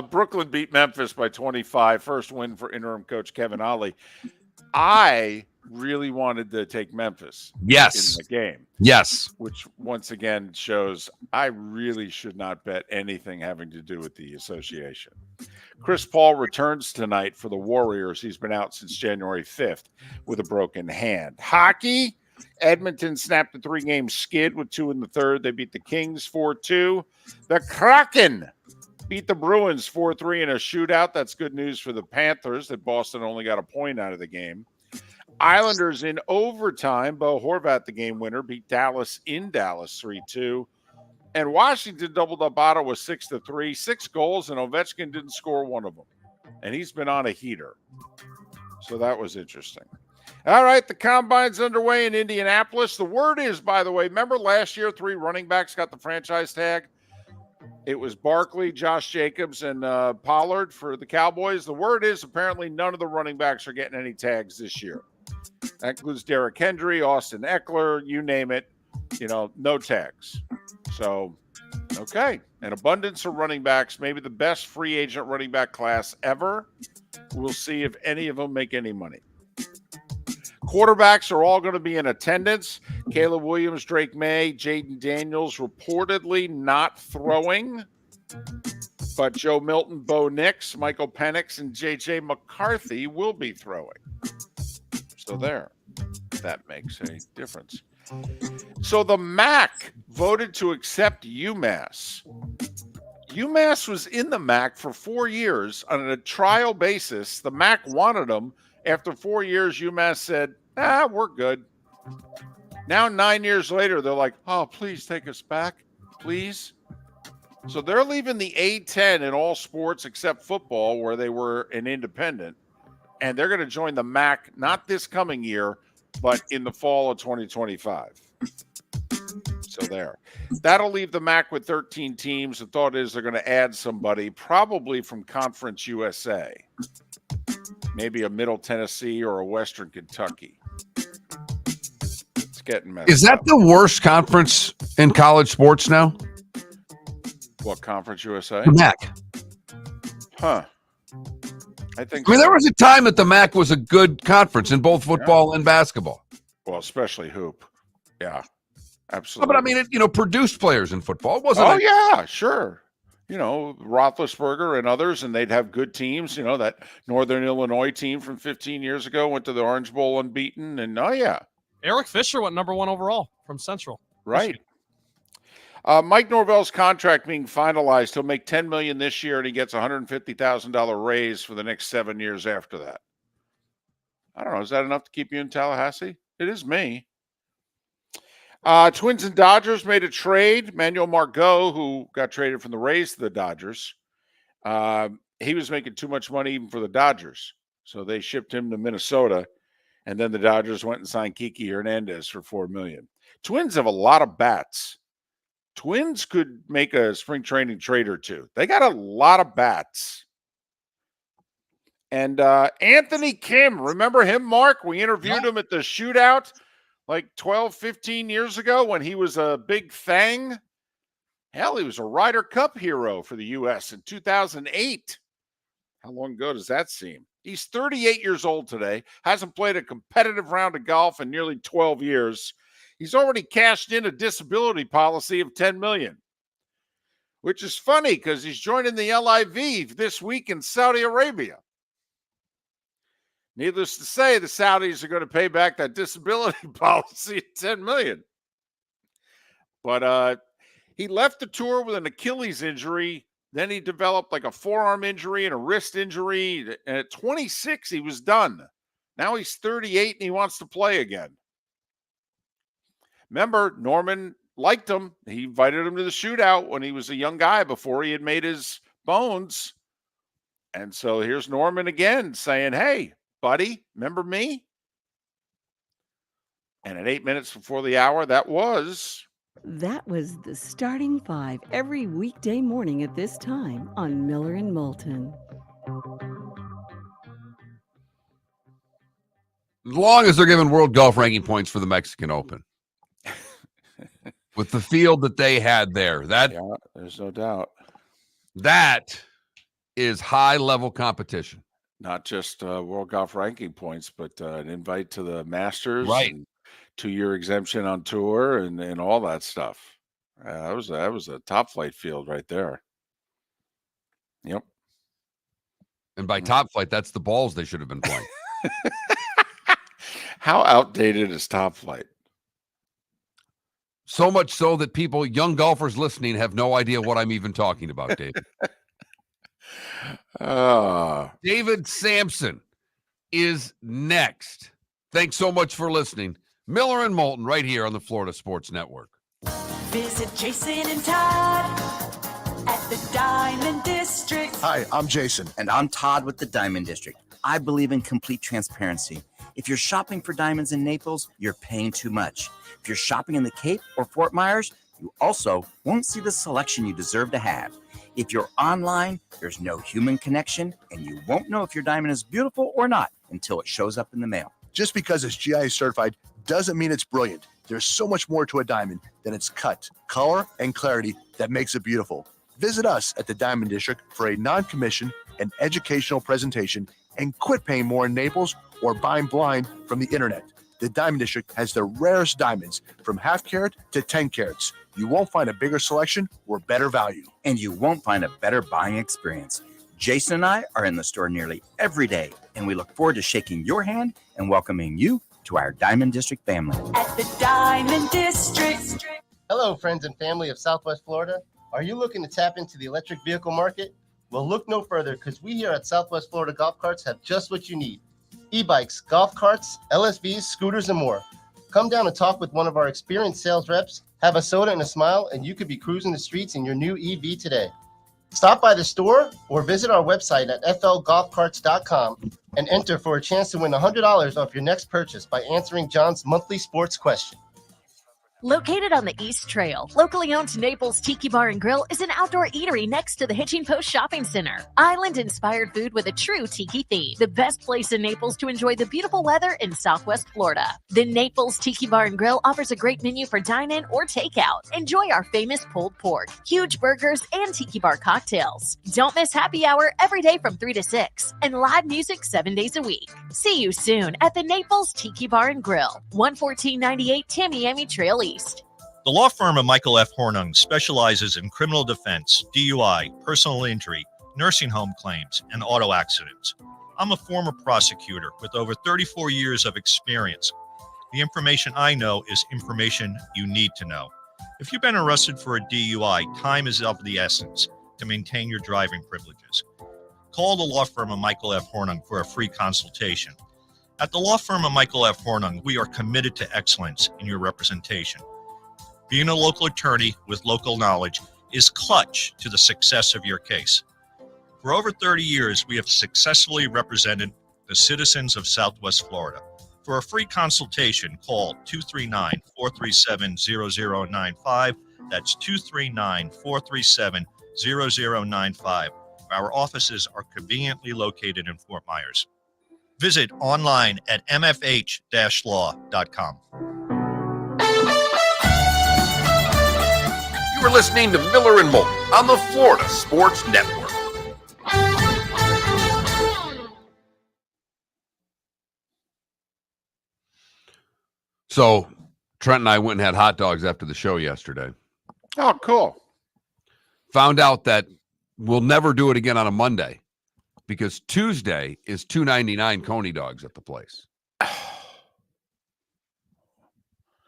Speaker 3: Brooklyn beat Memphis by 25. First win for interim coach Kevin Ollie. I really wanted to take Memphis in the game.
Speaker 2: Yes.
Speaker 3: Which once again shows I really should not bet anything having to do with the association. Chris Paul returns tonight for the Warriors. He's been out since January 5th with a broken hand. Hockey, Edmonton snapped a 3-game skid with 2 in the third. They beat the Kings 4-2. The Kraken beat the Bruins 4-3 in a shootout. That's good news for the Panthers that Boston only got a point out of the game. Islanders in overtime. Bo Horvat, the game winner, beat Dallas in Dallas 3-2. And Washington doubled up Ottawa 6-3. 6 goals, and Ovechkin didn't score one of them. And he's been on a heater. So that was interesting. All right, the Combine's underway in Indianapolis. The word is, by the way, remember last year 3 running backs got the franchise tag? It was Barkley, Josh Jacobs, and Pollard for the Cowboys. The word is apparently none of the running backs are getting any tags this year. That includes Derrick Henry, Austin Eckler, you name it, no tags. So, okay, an abundance of running backs, maybe the best free agent running back class ever. We'll see if any of them make any money. Quarterbacks are all going to be in attendance. Caleb Williams, Drake May, Jaden Daniels reportedly not throwing. But Joe Milton, Bo Nix, Michael Penix, and J.J. McCarthy will be throwing. So there. That makes a difference. So the MAC voted to accept UMass. UMass was in the MAC for 4 years on a trial basis. The MAC wanted them. After 4 years, UMass said, we're good. Now, 9 years later, they're like, oh, please take us back, please. So they're leaving the A-10 in all sports except football, where they were an independent. And they're going to join the MAC, not this coming year, but in the fall of 2025. So there. That'll leave the MAC with 13 teams. The thought is they're going to add somebody, probably from Conference USA. Maybe a Middle Tennessee or a Western Kentucky. It's getting messed up.
Speaker 2: Is that the worst conference in college sports now?
Speaker 3: What, Conference USA?
Speaker 2: The MAC.
Speaker 3: Huh. I think
Speaker 2: there was a time that the MAC was a good conference in both football and basketball.
Speaker 3: Well, especially hoop. Yeah, absolutely.
Speaker 2: But I mean, it produced players in football, wasn't it?
Speaker 3: Oh, yeah, sure. Roethlisberger and others, and they'd have good teams. That Northern Illinois team from 15 years ago went to the Orange Bowl unbeaten, and
Speaker 1: Eric Fisher went number 1 overall from Central.
Speaker 3: Right. Mike Norvell's contract being finalized. He'll make $10 million this year, and he gets a $150,000 raise for the next 7 years after that. I don't know. Is that enough to keep you in Tallahassee? It is me. Twins and Dodgers made a trade. Manuel Margot, who got traded from the Rays to the Dodgers, he was making too much money even for the Dodgers. So they shipped him to Minnesota, and then the Dodgers went and signed Kiki Hernandez for $4 million. Twins have a lot of bats. Twins could make a spring training trade or two. They got a lot of bats. And Anthony Kim, remember him, Mark? We interviewed him at the shootout like 12, 15 years ago when he was a big thing. Hell, he was a Ryder Cup hero for the U.S. in 2008. How long ago does that seem? He's 38 years old today, hasn't played a competitive round of golf in nearly 12 years. He's already cashed in a disability policy of $10 million, which is funny because he's joining the LIV this week in Saudi Arabia. Needless to say, the Saudis are going to pay back that disability policy at $10 million. But he left the tour with an Achilles injury. Then he developed like a forearm injury and a wrist injury. And at 26, he was done. Now he's 38 and he wants to play again. Remember, Norman liked him. He invited him to the shootout when he was a young guy before he had made his bones. And so here's Norman again saying, hey, buddy, remember me? And at 8 minutes before the hour, that was
Speaker 4: the Starting Five every weekday morning at this time on Miller and Moulton.
Speaker 2: As long as they're giving world golf ranking points for the Mexican Open. With the field that they had there.
Speaker 3: There's no doubt.
Speaker 2: That is high-level competition.
Speaker 3: Not just world golf ranking points, but an invite to the Masters.
Speaker 2: Right.
Speaker 3: 2-year exemption on tour and all that stuff. That was a top flight field right there. Yep.
Speaker 2: And by top flight, that's the balls they should have been playing.
Speaker 3: How outdated is top flight?
Speaker 2: So much so that young golfers listening, have no idea what I'm even talking about, David. David Samson is next. Thanks so much for listening. Miller and Moulton right here on the Florida Sports Network.
Speaker 10: Visit Jason and Todd at the Diamond District.
Speaker 13: Hi, I'm Jason. And I'm Todd with the Diamond District. I believe in complete transparency. If you're shopping for diamonds in Naples, you're paying too much. If you're shopping in the Cape or Fort Myers, you also won't see the selection you deserve to have. If you're online, there's no human connection, and you won't know if your diamond is beautiful or not until it shows up in the mail.
Speaker 12: Just because it's GIA certified doesn't mean it's brilliant. There's so much more to a diamond than its cut, color, and clarity that makes it beautiful. Visit us at the Diamond District for a non-commissioned and educational presentation, and quit paying more in Naples or buying blind from the internet. The Diamond District has the rarest diamonds from 1/2 carat to 10 carats. You won't find a bigger selection or better value.
Speaker 13: And you won't find a better buying experience. Jason and I are in the store nearly every day, and we look forward to shaking your hand and welcoming you to our Diamond District family.
Speaker 10: At the Diamond District.
Speaker 14: Hello, friends and family of Southwest Florida. Are you looking to tap into the electric vehicle market? Well, look no further, because we here at Southwest Florida Golf Carts have just what you need. E-bikes, golf carts, LSVs, scooters, and more. Come down and talk with one of our experienced sales reps, have a soda and a smile, and you could be cruising the streets in your new EV today. Stop by the store or visit our website at flgolfcarts.com and enter for a chance to win $100 off your next purchase by answering John's monthly sports question.
Speaker 5: Located on the East Trail, locally owned Naples Tiki Bar and Grill is an outdoor eatery next to the Hitching Post Shopping Center. Island-inspired food with a true tiki theme. The best place in Naples to enjoy the beautiful weather in Southwest Florida. The Naples Tiki Bar and Grill offers a great menu for dine-in or takeout. Enjoy our famous pulled pork, huge burgers, and tiki bar cocktails. Don't miss happy hour every day from 3 to 6 and live music 7 days a week. See you soon at the Naples Tiki Bar and Grill, 11498 Tamiami Trail East.
Speaker 6: The law firm of Michael F. Hornung specializes in criminal defense, DUI, personal injury, nursing home claims, and auto accidents. I'm a former prosecutor with over 34 years of experience. The information I know is information you need to know. If you've been arrested for a DUI, time is of the essence to maintain your driving privileges. Call the law firm of Michael F. Hornung for a free consultation. At the law firm of Michael F. Hornung, we are committed to excellence in your representation. Being a local attorney with local knowledge is clutch to the success of your case. For over 30 years, we have successfully represented the citizens of Southwest Florida. For a free consultation, call 239-437-0095. That's 239-437-0095. Our offices are conveniently located in Fort Myers. Visit online at mfh-law.com.
Speaker 2: You are listening to Miller and Moulton on the Florida Sports Network. So Trent and I went and had hot dogs after the show yesterday.
Speaker 3: Oh, cool.
Speaker 2: Found out that we'll never do it again on a Monday because Tuesday is $2.99 Coney dogs at the place.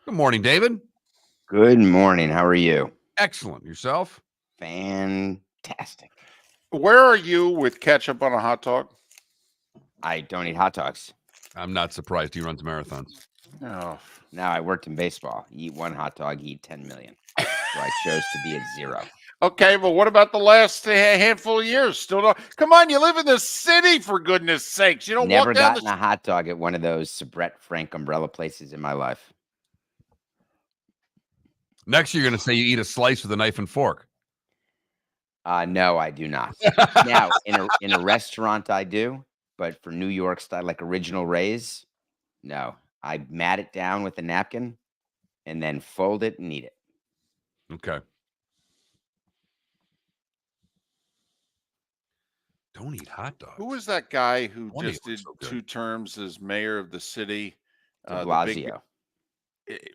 Speaker 2: Good morning, David.
Speaker 15: Good morning. How are you?
Speaker 2: Excellent. Yourself?
Speaker 15: Fantastic.
Speaker 3: Where are you with ketchup on a hot dog?
Speaker 15: I don't eat hot dogs.
Speaker 2: I'm not surprised he runs marathons.
Speaker 3: No.
Speaker 15: No, I worked in baseball. You eat one hot dog, you eat 10 million. So I chose to be at 0.
Speaker 3: Okay, but what about the last handful of years? Still don't. Come on, you live in the city, for goodness sakes. You don't
Speaker 15: Never
Speaker 3: walk down
Speaker 15: gotten a hot dog at one of those Sabrett Frank umbrella places in my life.
Speaker 2: Next, you're going to say you eat a slice with a knife and fork.
Speaker 15: No, I do not. Now, in a restaurant, I do, but for New York style, like original Ray's, no. I mat it down with a napkin and then fold it and eat it.
Speaker 2: Okay. Don't eat hot dogs.
Speaker 3: Who was that guy who
Speaker 2: One
Speaker 3: just did
Speaker 2: so
Speaker 3: 2 terms as mayor of the city?
Speaker 15: De Blasio.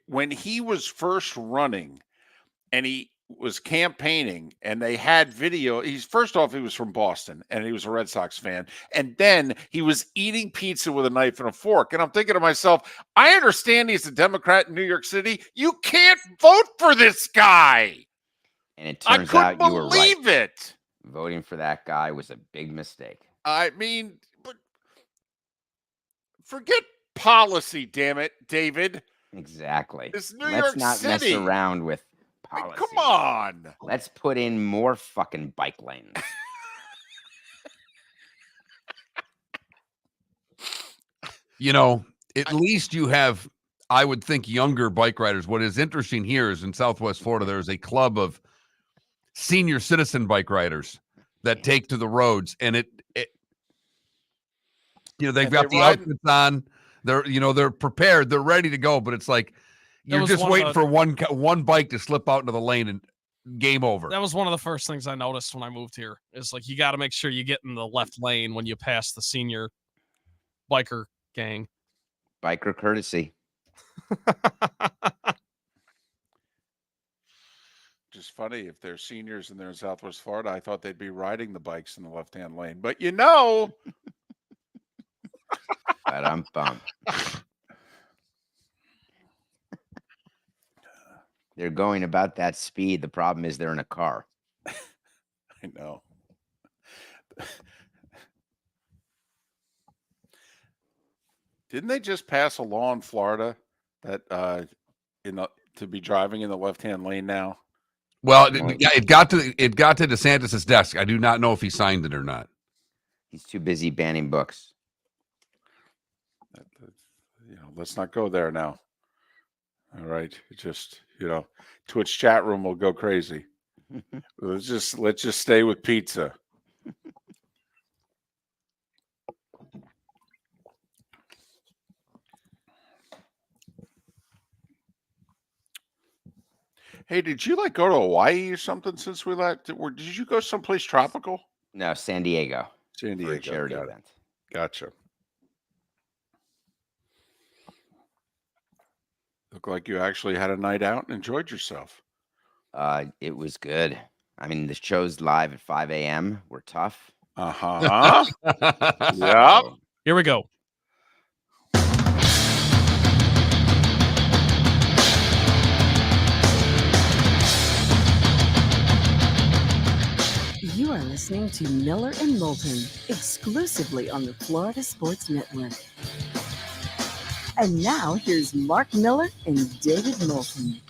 Speaker 3: When he was first running and he was campaigning and they had video, first off, he was from Boston and he was a Red Sox fan. And then he was eating pizza with a knife and a fork. And I'm thinking to myself, I understand he's a Democrat in New York City. You can't vote for this guy.
Speaker 15: And it turns out you were right.
Speaker 3: I couldn't believe it.
Speaker 15: Voting for that guy was a big mistake.
Speaker 3: I mean, but forget policy, damn it, David.
Speaker 15: Exactly.
Speaker 3: It's New
Speaker 15: Let's
Speaker 3: York
Speaker 15: not
Speaker 3: City.
Speaker 15: mess around with policy.
Speaker 3: Come on.
Speaker 15: Let's put in more fucking bike lanes.
Speaker 2: You know, at least you have, I would think, younger bike riders. What is interesting here is in Southwest Florida, there's a club of senior citizen bike riders that take to the roads, and it they've got the outfits on. They're prepared. They're ready to go, but it's like you're just waiting for one bike to slip out into the lane and game over.
Speaker 1: That was one of the first things I noticed when I moved here. Is like you got to make sure you get in the left lane when you pass the senior biker gang.
Speaker 15: Biker courtesy.
Speaker 3: Just funny, if they're seniors and they're in Southwest Florida, I thought they'd be riding the bikes in the left-hand lane. But
Speaker 15: But I'm bummed. They're going about that speed. The problem is they're in a car.
Speaker 3: I know. Didn't they just pass a law in Florida that to be driving in the left-hand lane now?
Speaker 2: Well, it got to DeSantis' desk. I do not know if he signed it or not.
Speaker 15: He's too busy banning books.
Speaker 3: Let's not go there now. All right, just Twitch chat room will go crazy. let's just stay with pizza. Hey, did you go to Hawaii or something since we left? Did you go someplace tropical?
Speaker 15: No, San Diego.
Speaker 3: San Diego.
Speaker 15: For a charity event.
Speaker 3: Gotcha. Looked like you actually had a night out and enjoyed yourself.
Speaker 15: It was good. I mean, the shows live at 5 a.m. were tough.
Speaker 3: Uh-huh. Yep.
Speaker 1: Here we go.
Speaker 4: You are listening to Miller and Moulton, exclusively on the Florida Sports Network. And now, here's Mark Miller and David Moulton.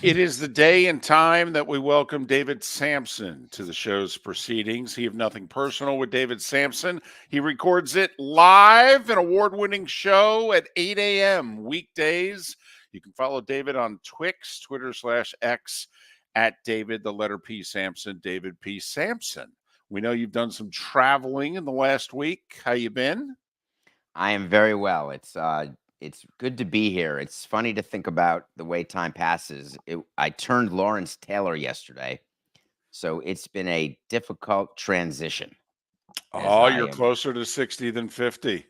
Speaker 3: It is the day and time that we welcome David Samson to the show's proceedings. He have nothing personal with David Samson. He records it live, an award-winning show at 8 a.m. weekdays. You can follow David on Twix, Twitter/X, at David, the letter P. Samson, David P. Samson. We know you've done some traveling in the last week. How you been?
Speaker 15: I am very well. It's good to be here. It's funny to think about the way time passes. I turned Lawrence Taylor yesterday, so it's been a difficult transition.
Speaker 3: Oh, you're closer to 60 than 50.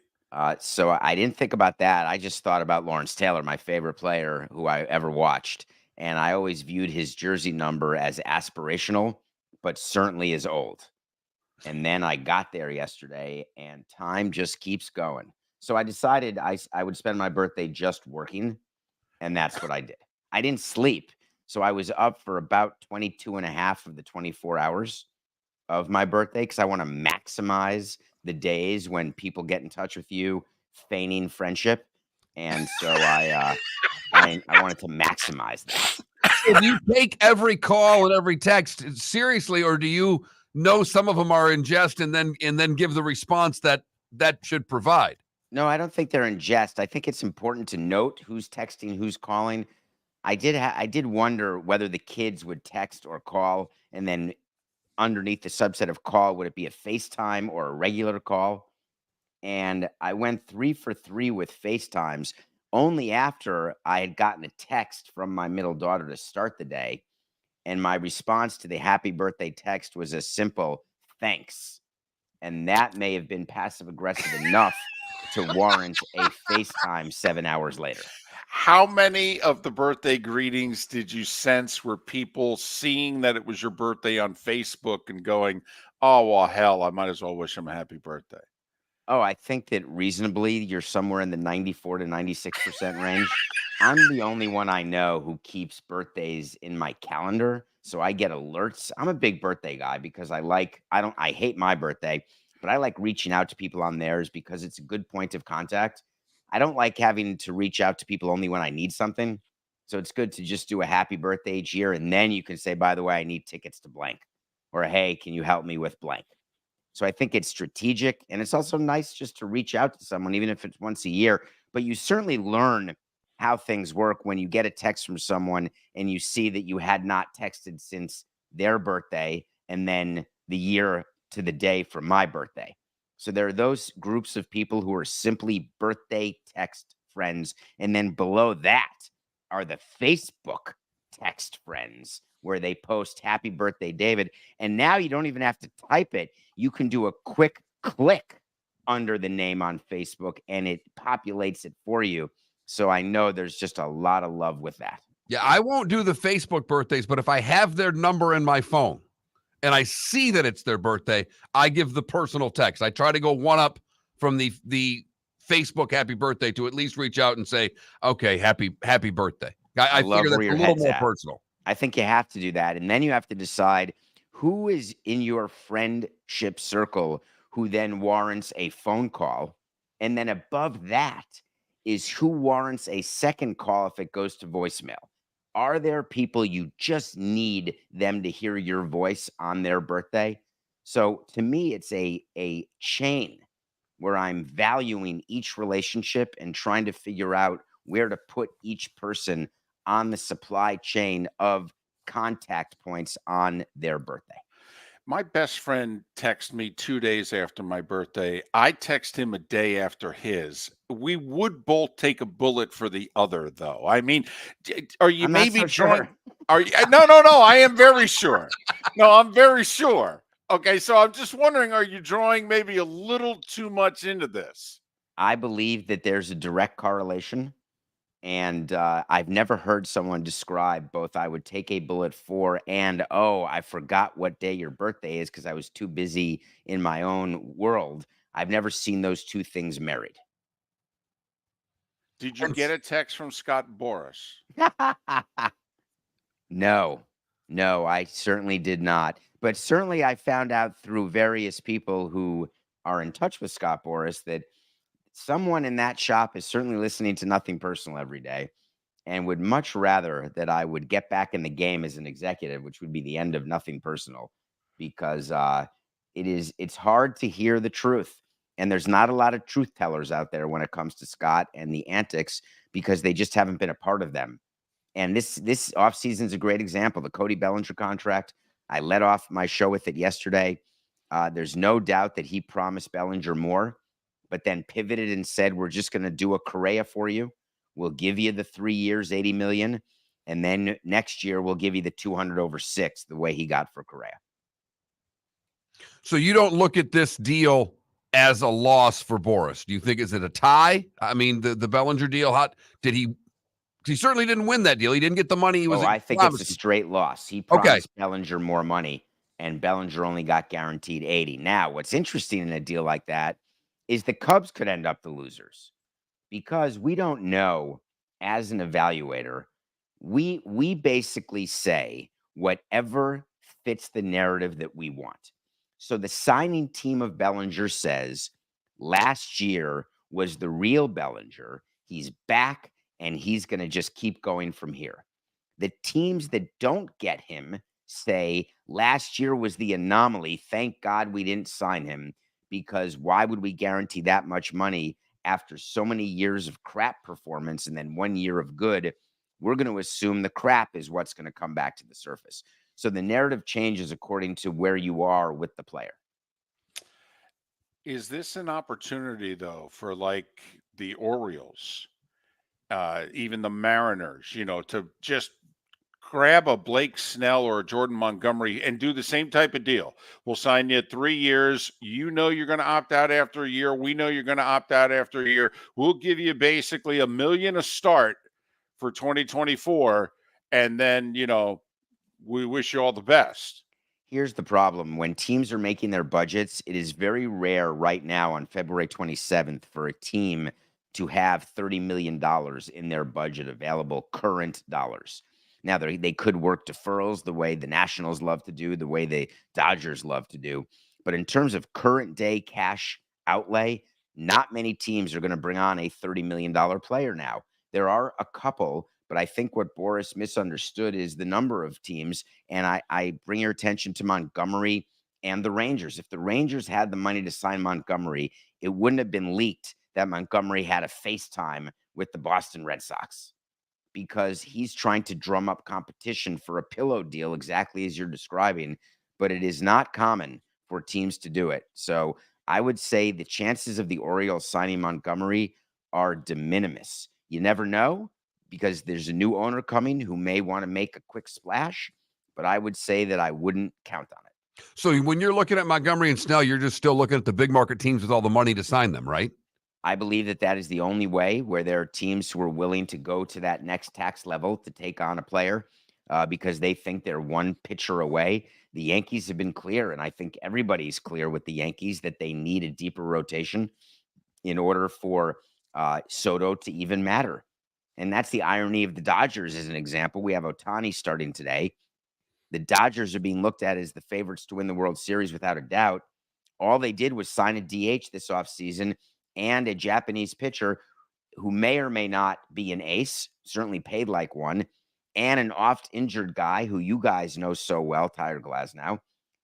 Speaker 15: So I didn't think about that. I just thought about Lawrence Taylor, my favorite player who I ever watched. And I always viewed his jersey number as aspirational, but certainly as old. And then I got there yesterday, and time just keeps going. So I decided I would spend my birthday just working, and that's what I did. I didn't sleep. So I was up for about 22 and a half of the 24 hours of my birthday because I want to maximize the days when people get in touch with you, feigning friendship. And so I wanted to maximize that.
Speaker 2: So do you take every call and every text seriously, or do you know some of them are in jest and then give the response that should provide?
Speaker 15: No, I don't think they're in jest. I think it's important to note who's texting, who's calling. I did wonder whether the kids would text or call, and then underneath the subset of call, would it be a FaceTime or a regular call? And I went 3 for 3 with FaceTimes only after I had gotten a text from my middle daughter to start the day. And my response to the happy birthday text was a simple thanks. And that may have been passive aggressive enough to warrant a FaceTime 7 hours later.
Speaker 3: How many of the birthday greetings did you sense were people seeing that it was your birthday on Facebook and going, oh, well, hell, I might as well wish him a happy birthday?
Speaker 15: Oh, I think that reasonably you're somewhere in the 94 to 96% range. I'm the only one I know who keeps birthdays in my calendar, so I get alerts. I'm a big birthday guy because I hate my birthday, but I like reaching out to people on theirs because it's a good point of contact. I don't like having to reach out to people only when I need something. So it's good to just do a happy birthday each year, and then you can say, by the way, I need tickets to blank, or hey, can you help me with blank? So I think it's strategic, and it's also nice just to reach out to someone, even if it's once a year. But you certainly learn how things work when you get a text from someone and you see that you had not texted since their birthday, and then the year to the day for my birthday. So there are those groups of people who are simply birthday text friends. And then below that are the Facebook text friends, where they post happy birthday, David. And now you don't even have to type it. You can do a quick click under the name on Facebook and it populates it for you. So I know there's just a lot of love with that.
Speaker 2: Yeah, I won't do the Facebook birthdays, but if I have their number in my phone and I see that it's their birthday, I give the personal text. I try to go one up from the Facebook happy birthday to at least reach out and say, okay, happy birthday. I figure that's a little more personal.
Speaker 15: I think you have to do that. And then you have to decide who is in your friendship circle who then warrants a phone call. And then above that is who warrants a second call if it goes to voicemail. Are there people you just need them to hear your voice on their birthday? So to me, it's a chain where I'm valuing each relationship and trying to figure out where to put each person on the supply chain of contact points on their birthday.
Speaker 3: My best friend texted me 2 days after my birthday. I text him a day after his. We would both take a bullet for the other, though. I mean, are you
Speaker 15: I'm
Speaker 3: maybe
Speaker 15: not so
Speaker 3: trying?
Speaker 15: sure.
Speaker 3: Are you? No. I am very sure. No, I'm very sure. Okay, so I'm just wondering, are you drawing maybe a little too much into this?
Speaker 15: I believe that there's a direct correlation. And I've never heard someone describe both I would take a bullet for and, oh, I forgot what day your birthday is because I was too busy in my own world. I've never seen those two things married.
Speaker 3: Did you get a text from Scott Boras?
Speaker 15: No, I certainly did not. But certainly I found out through various people who are in touch with Scott Boras that someone in that shop is certainly listening to Nothing Personal every day and would much rather that I would get back in the game as an executive, which would be the end of Nothing Personal, because it's hard to hear the truth. And there's not a lot of truth tellers out there when it comes to Scott and the antics because they just haven't been a part of them. And this offseason is a great example. The Cody Bellinger contract, I led off my show with it yesterday. There's no doubt that he promised Bellinger more, but then pivoted and said, we're just going to do a Correa for you. We'll give you the 3 years, $80 million. And then next year, we'll give you the 200 over 6, the way he got for Correa.
Speaker 2: So you don't look at this deal as a loss for Boras. Do you think, is it a tie? I mean, the Bellinger deal, he certainly didn't win that deal. He didn't get the money he was
Speaker 15: I think
Speaker 2: promised.
Speaker 15: it's a straight loss. He promised Bellinger more money. and Bellinger only got guaranteed 80. Now, what's interesting in a deal like that is the Cubs could end up the losers because we don't know as an evaluator. We basically say whatever fits the narrative that we want. So the signing team of Bellinger says last year was the real Bellinger. He's back and he's going to just keep going from here. The teams that don't get him say last year was the anomaly. Thank God we didn't sign him, because why would we guarantee that much money after so many years of crap performance and then 1 year of good? We're going to assume the crap is what's going to come back to the surface. So the narrative changes according to where you are with the player.
Speaker 3: Is this an opportunity, though, for like the Orioles, even the Mariners, to just grab a Blake Snell or a Jordan Montgomery and do the same type of deal? We'll sign you 3 years. You're going to opt out after a year. We know you're going to opt out after a year. We'll give you basically $1 million a start for 2024. And then, we wish you all the best.
Speaker 15: Here's the problem. When teams are making their budgets, it is very rare right now on February 27th for a team to have $30 million in their budget available, current dollars. Now, they could work deferrals the way the Nationals love to do, the way the Dodgers love to do. But in terms of current day cash outlay, not many teams are going to bring on a $30 million player now. There are a couple, but I think what Boris misunderstood is the number of teams. And I bring your attention to Montgomery and the Rangers. If the Rangers had the money to sign Montgomery, it wouldn't have been leaked that Montgomery had a FaceTime with the Boston Red Sox, because he's trying to drum up competition for a pillow deal, exactly as you're describing. But it is not common for teams to do it. So I would say the chances of the Orioles signing Montgomery are de minimis. You never know, because there's a new owner coming who may want to make a quick splash, but I would say that I wouldn't count on it.
Speaker 2: So when you're looking at Montgomery and Snell, you're just still looking at the big market teams with all the money to sign them, right?
Speaker 15: I believe that that is the only way, where there are teams who are willing to go to that next tax level to take on a player because they think they're one pitcher away. The Yankees have been clear, and I think everybody's clear with the Yankees, that they need a deeper rotation in order for Soto to even matter. And that's the irony of the Dodgers as an example. We have Ohtani starting today. The Dodgers are being looked at as the favorites to win the World Series without a doubt. All they did was sign a DH this offseason and a Japanese pitcher who may or may not be an ace, certainly paid like one, and an oft-injured guy who you guys know so well, Tyler Glasnow.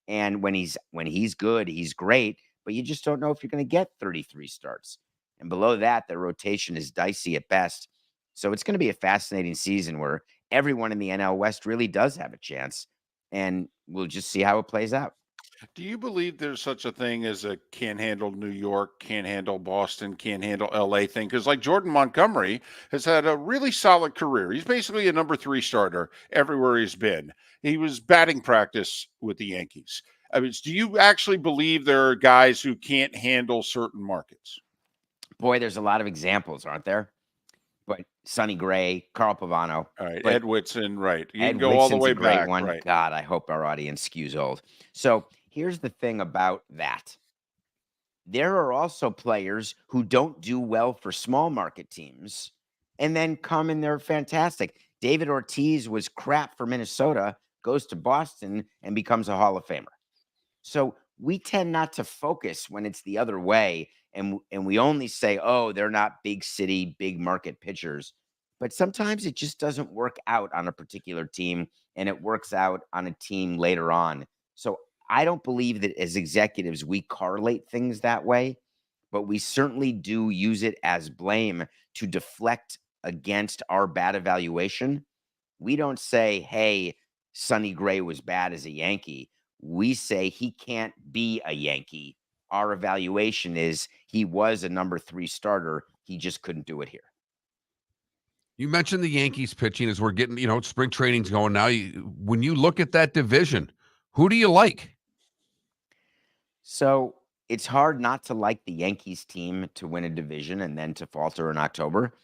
Speaker 15: And when he's good, he's great, but you just don't know if you're going to get 33 starts. And below that, their rotation is dicey at best. So it's going to be a fascinating season where everyone in the NL West really does have a chance, and we'll just see how it plays out.
Speaker 3: Do you believe there's such a thing as a can't handle New York, can't handle Boston, can't handle LA thing? Because like Jordan Montgomery has had a really solid career. He's basically a number 3 starter everywhere he's been. He was batting practice with the Yankees. I mean, do you actually believe there are guys who can't handle certain markets?
Speaker 15: Boy, there's a lot of examples, aren't there? But Sonny Gray, Carl Pavano.
Speaker 3: All right, Ed Whitson, right. You
Speaker 15: Ed
Speaker 3: can go all the
Speaker 15: Whitson's
Speaker 3: way
Speaker 15: a great
Speaker 3: back.
Speaker 15: one.
Speaker 3: Right.
Speaker 15: God, I hope our audience skews old. So here's the thing about that. There are also players who don't do well for small market teams and then come and they're fantastic. David Ortiz was crap for Minnesota, goes to Boston and becomes a Hall of Famer. So we tend not to focus when it's the other way. And we only say, oh, they're not big city, big market pitchers. But sometimes it just doesn't work out on a particular team, and it works out on a team later on. So I don't believe that as executives, we correlate things that way, but we certainly do use it as blame to deflect against our bad evaluation. We don't say, hey, Sonny Gray was bad as a Yankee. We say he can't be a Yankee. Our evaluation is he was a number 3 starter. He just couldn't do it here.
Speaker 2: You mentioned the Yankees pitching as we're getting, spring training's going now. When you look at that division, who do you like?
Speaker 15: So it's hard not to like the Yankees team to win a division and then to falter in October,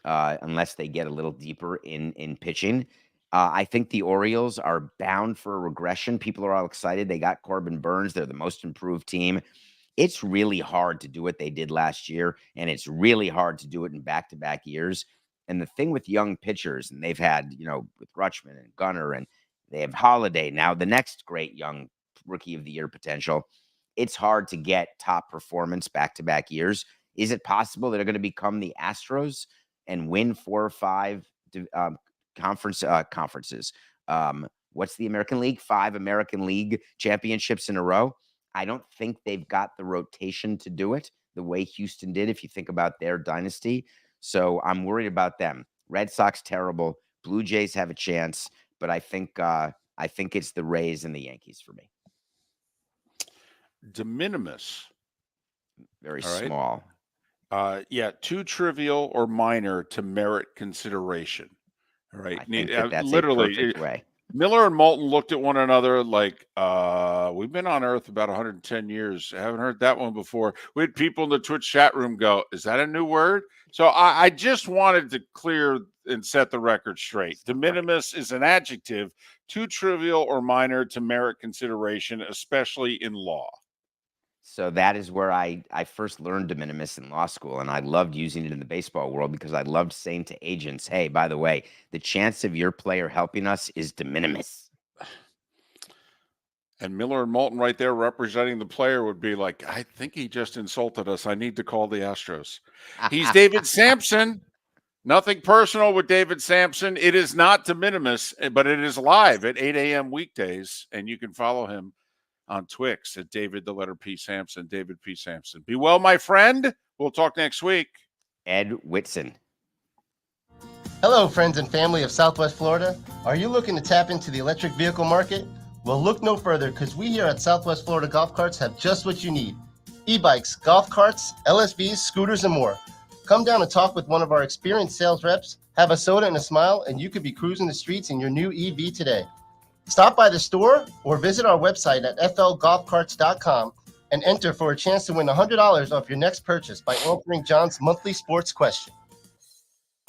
Speaker 15: unless they get a little deeper in pitching. I think the Orioles are bound for a regression. People are all excited. They got Corbin Burns. They're the most improved team. It's really hard to do what they did last year, and it's really hard to do it in back-to-back years. And the thing with young pitchers, and they've had, with Rutschman and Gunnar, and they have Holiday, now the next great young rookie of the year potential, it's hard to get top performance back-to-back years. Is it possible that they're going to become the Astros and win 4 or 5 conferences? What's the American League? 5 American League championships in a row. I don't think they've got the rotation to do it the way Houston did, if you think about their dynasty. So I'm worried about them. Red Sox, terrible. Blue Jays have a chance, but I think it's the Rays and the Yankees for me.
Speaker 3: De minimis.
Speaker 15: Very small.
Speaker 3: Too trivial or minor to merit consideration. All right.
Speaker 15: I think that's
Speaker 3: literally
Speaker 15: a perfect way.
Speaker 3: Miller and Moulton looked at one another like, we've been on Earth about 110 years. I haven't heard that one before. We had people in the Twitch chat room go, is that a new word? So I just wanted to clear and set the record straight. De minimis is an adjective, too trivial or minor to merit consideration, especially in law.
Speaker 15: So that is where I first learned de minimis in law school, and I loved using it in the baseball world because I loved saying to agents, hey, by the way, the chance of your player helping us is de minimis.
Speaker 3: And Miller and Moulton right there representing the player would be like, I think he just insulted us. I need to call the Astros. He's David Samson. Nothing personal with David Samson. It is not de minimis, but it is live at 8 a.m. weekdays, and you can follow him on Twix at David, the letter P. Samson, David P. Samson. Be well, my friend. We'll talk next week.
Speaker 15: Ed Whitson.
Speaker 14: Hello, friends and family of Southwest Florida. Are you looking to tap into the electric vehicle market? Well, look no further, because we here at Southwest Florida Golf Carts have just what you need. E-bikes, golf carts, LSVs, scooters, and more. Come down and talk with one of our experienced sales reps, have a soda and a smile, and you could be cruising the streets in your new EV today. Stop by the store or visit our website at flgolfcarts.com and enter for a chance to win $100 off your next purchase by answering John's monthly sports question.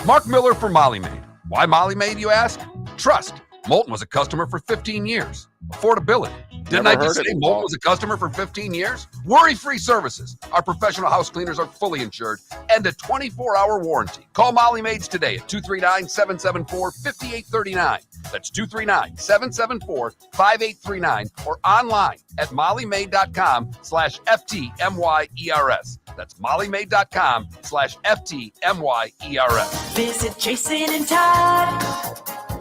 Speaker 2: Mark Miller for Molly Maid. Why Molly Maid, you ask? Trust. Moulton was a customer for 15 years. Affordability. Didn't I just say Moulton was a customer for 15 years? Worry-free services. Our professional house cleaners are fully insured and a 24-hour warranty. Call Molly Maids today at 239-774-5839. That's 239-774-5839 or online at mollymaid.com/FTMYERS. That's mollymaid.com/FTMYERS.
Speaker 10: Visit Jason and Todd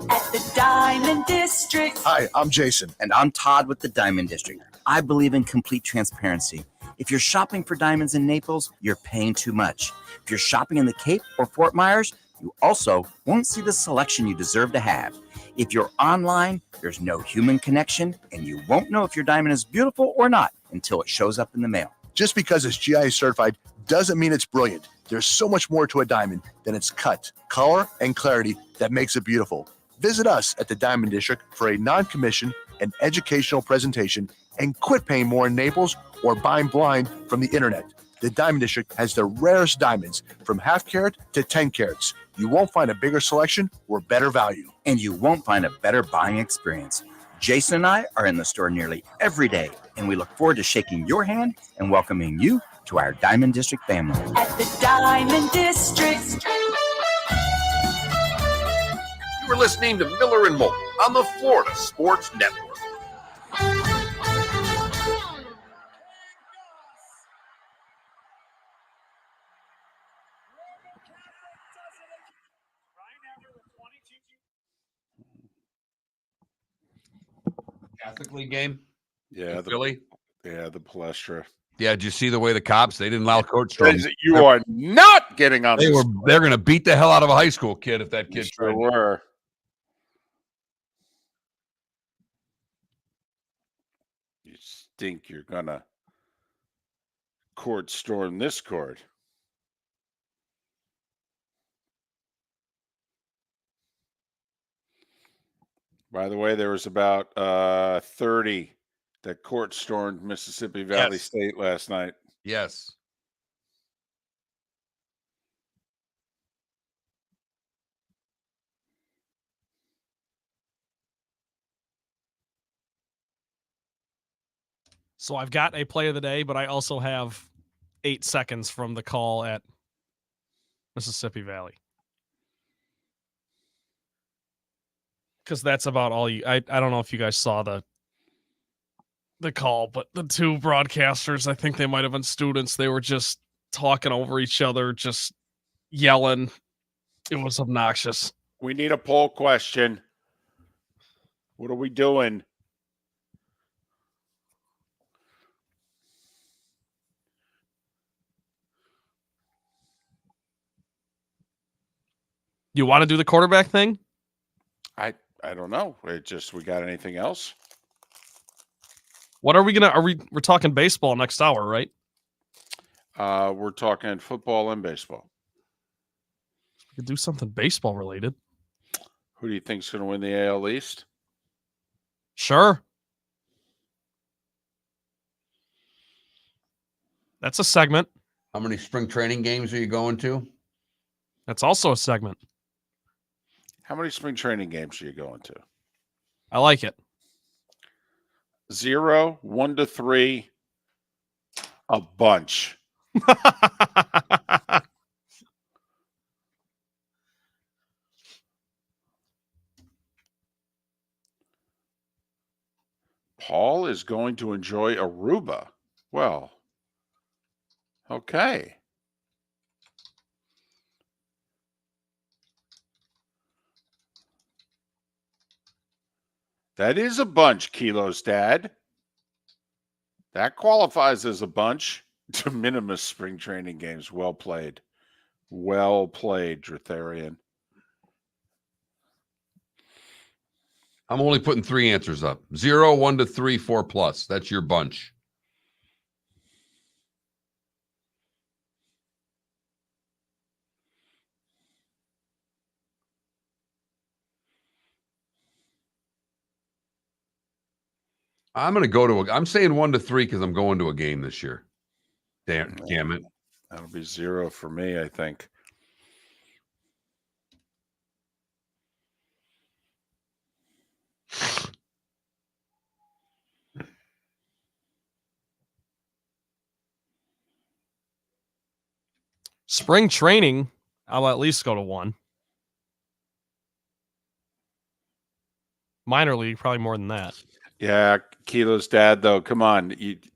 Speaker 10: at the Diamond District.
Speaker 12: Hi, I'm Jason.
Speaker 13: And I'm Todd with the Diamond District. I believe in complete transparency. If you're shopping for diamonds in Naples, you're paying too much. If you're shopping in the Cape or Fort Myers, you also won't see the selection you deserve to have. If you're online, there's no human connection, and you won't know if your diamond is beautiful or not until it shows up in the mail.
Speaker 12: Just because it's GIA certified doesn't mean it's brilliant. There's so much more to a diamond than its cut, color, and clarity that makes it beautiful. Visit us at the Diamond District for a non-commissioned and educational presentation and quit paying more in Naples or buying blind from the internet. The Diamond District has the rarest diamonds from half carat to 10 carats. You won't find a bigger selection or better value.
Speaker 13: And you won't find a better buying experience. Jason and I are in the store nearly every day, and we look forward to shaking your hand and welcoming you to our Diamond District family.
Speaker 10: At the Diamond District.
Speaker 2: You were listening to Miller and Moulton on the Florida Sports Network. Catholic League game?
Speaker 3: Yeah,
Speaker 2: Philly?
Speaker 3: Yeah, the Palestra.
Speaker 2: Yeah, did you see the way the cops, they didn't allow Coach Strom.
Speaker 3: You are not getting on this.
Speaker 2: They're going to beat the hell out of a high school kid if that kid
Speaker 3: sure were. You think you're going to court storm this court. By the way, there was about 30 that court stormed Mississippi Valley State last night.
Speaker 2: Yes.
Speaker 1: So I've got a play of the day, but I also have 8 seconds from the call at Mississippi Valley. Because that's about all you. I don't know if you guys saw the call, but the two broadcasters, I think they might have been students. They were just talking over each other, just yelling. It was obnoxious.
Speaker 3: We need a poll question. What are we doing?
Speaker 1: You want to do the quarterback thing?
Speaker 3: I don't know. We got anything else?
Speaker 1: What are we gonna? We're talking baseball next hour, right?
Speaker 3: We're talking football and baseball.
Speaker 1: We could do something baseball related.
Speaker 3: Who do you think's going to win the AL East?
Speaker 1: Sure. That's a segment.
Speaker 2: How many spring training games are you going to?
Speaker 1: That's also a segment.
Speaker 3: How many spring training games are you going to?
Speaker 1: I like it.
Speaker 3: 0, 1 to 3, a bunch. Paul is going to enjoy Aruba. Well, okay. That is a bunch, Kilo's dad. That qualifies as a bunch. De minimis spring training games. Well played. Well played, Dratharian.
Speaker 2: I'm only putting 3 answers up. 0, 1 to 3, 4 plus. That's your bunch. I'm going to go to I'm saying 1 to 3 because I'm going to a game this year. Damn it.
Speaker 3: That'll be 0 for me, I think.
Speaker 1: Spring training, I'll at least go to 1. Minor league, probably more than that.
Speaker 3: Yeah, Kilo's dad, though. Come on.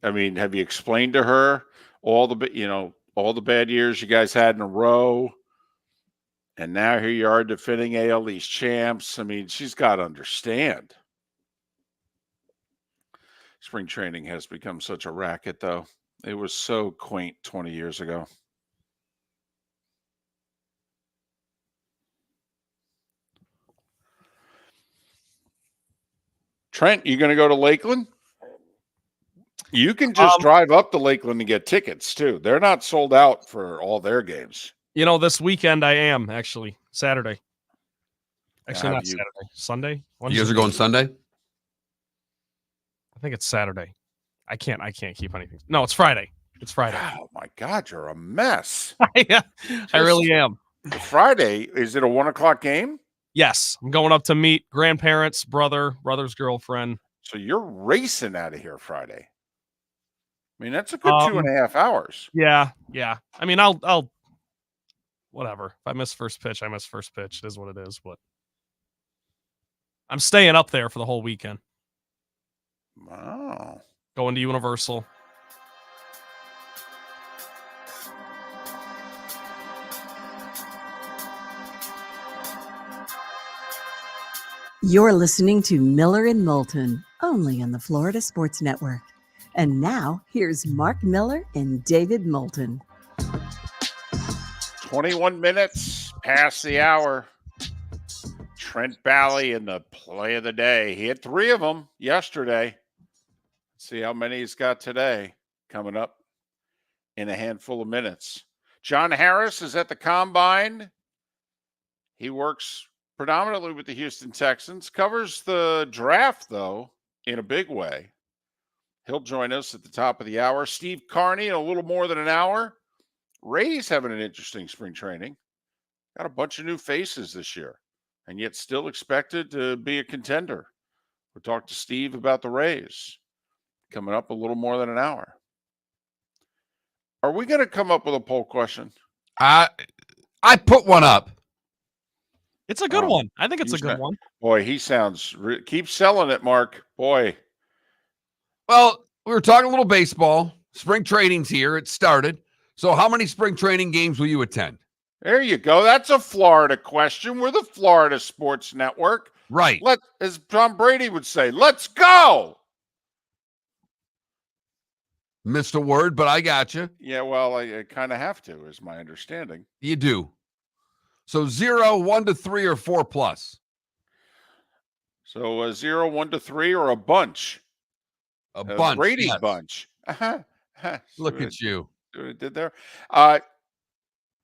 Speaker 3: Have you explained to her all the bad years you guys had in a row? And now here you are defending AL East champs. She's got to understand. Spring training has become such a racket, though. It was so quaint 20 years ago. Trent, you going to go to Lakeland? You can just drive up to Lakeland and get tickets, too. They're not sold out for all their games.
Speaker 1: This weekend I am, actually. Saturday. Actually, not Saturday. Sunday?
Speaker 2: You guys are going Sunday?
Speaker 1: I think it's Saturday. I can't keep anything. No, it's Friday. It's Friday.
Speaker 3: Oh, my God. You're a mess.
Speaker 1: Yeah, I really am.
Speaker 3: Friday, is it a 1 o'clock game?
Speaker 1: Yes. I'm going up to meet grandparents, brother's girlfriend.
Speaker 3: So you're racing out of here Friday. That's a good 2.5 hours.
Speaker 1: Yeah. I'll whatever. If I miss first pitch, I miss first pitch. It is what it is, but I'm staying up there for the whole weekend.
Speaker 3: Wow.
Speaker 1: Going to Universal.
Speaker 4: You're listening to Miller and Moulton, only on the Florida Sports Network. And now, here's Mark Miller and David Moulton.
Speaker 3: 21 minutes past the hour. Trent Bally in the play of the day. He had 3 of them yesterday. See how many he's got today coming up in a handful of minutes. John Harris is at the Combine. He works predominantly with the Houston Texans, covers the draft, though, in a big way. He'll join us at the top of the hour. Steve Carney in a little more than an hour. Rays having an interesting spring training. Got a bunch of new faces this year, and yet still expected to be a contender. We'll talk to Steve about the Rays. Coming up a little more than an hour. Are we going to come up with a poll question?
Speaker 2: I put one up.
Speaker 1: It's a good one. I think it's a good one.
Speaker 3: Boy, he sounds. Keep selling it, Mark. Boy.
Speaker 2: Well, we were talking a little baseball. Spring training's here. It started. So how many spring training games will you attend?
Speaker 3: There you go. That's a Florida question. We're the Florida Sports Network.
Speaker 2: Right.
Speaker 3: As Tom Brady would say, let's go.
Speaker 2: Missed a word, but I got you.
Speaker 3: Yeah, well, I kind of have to, is my understanding.
Speaker 2: You do. So 0, 1 to 3, or 4 plus.
Speaker 3: So a 0, 1 to 3, or a bunch.
Speaker 2: A bunch.
Speaker 3: Brady
Speaker 2: yes.
Speaker 3: bunch.
Speaker 2: Look at you.
Speaker 3: See what I did there?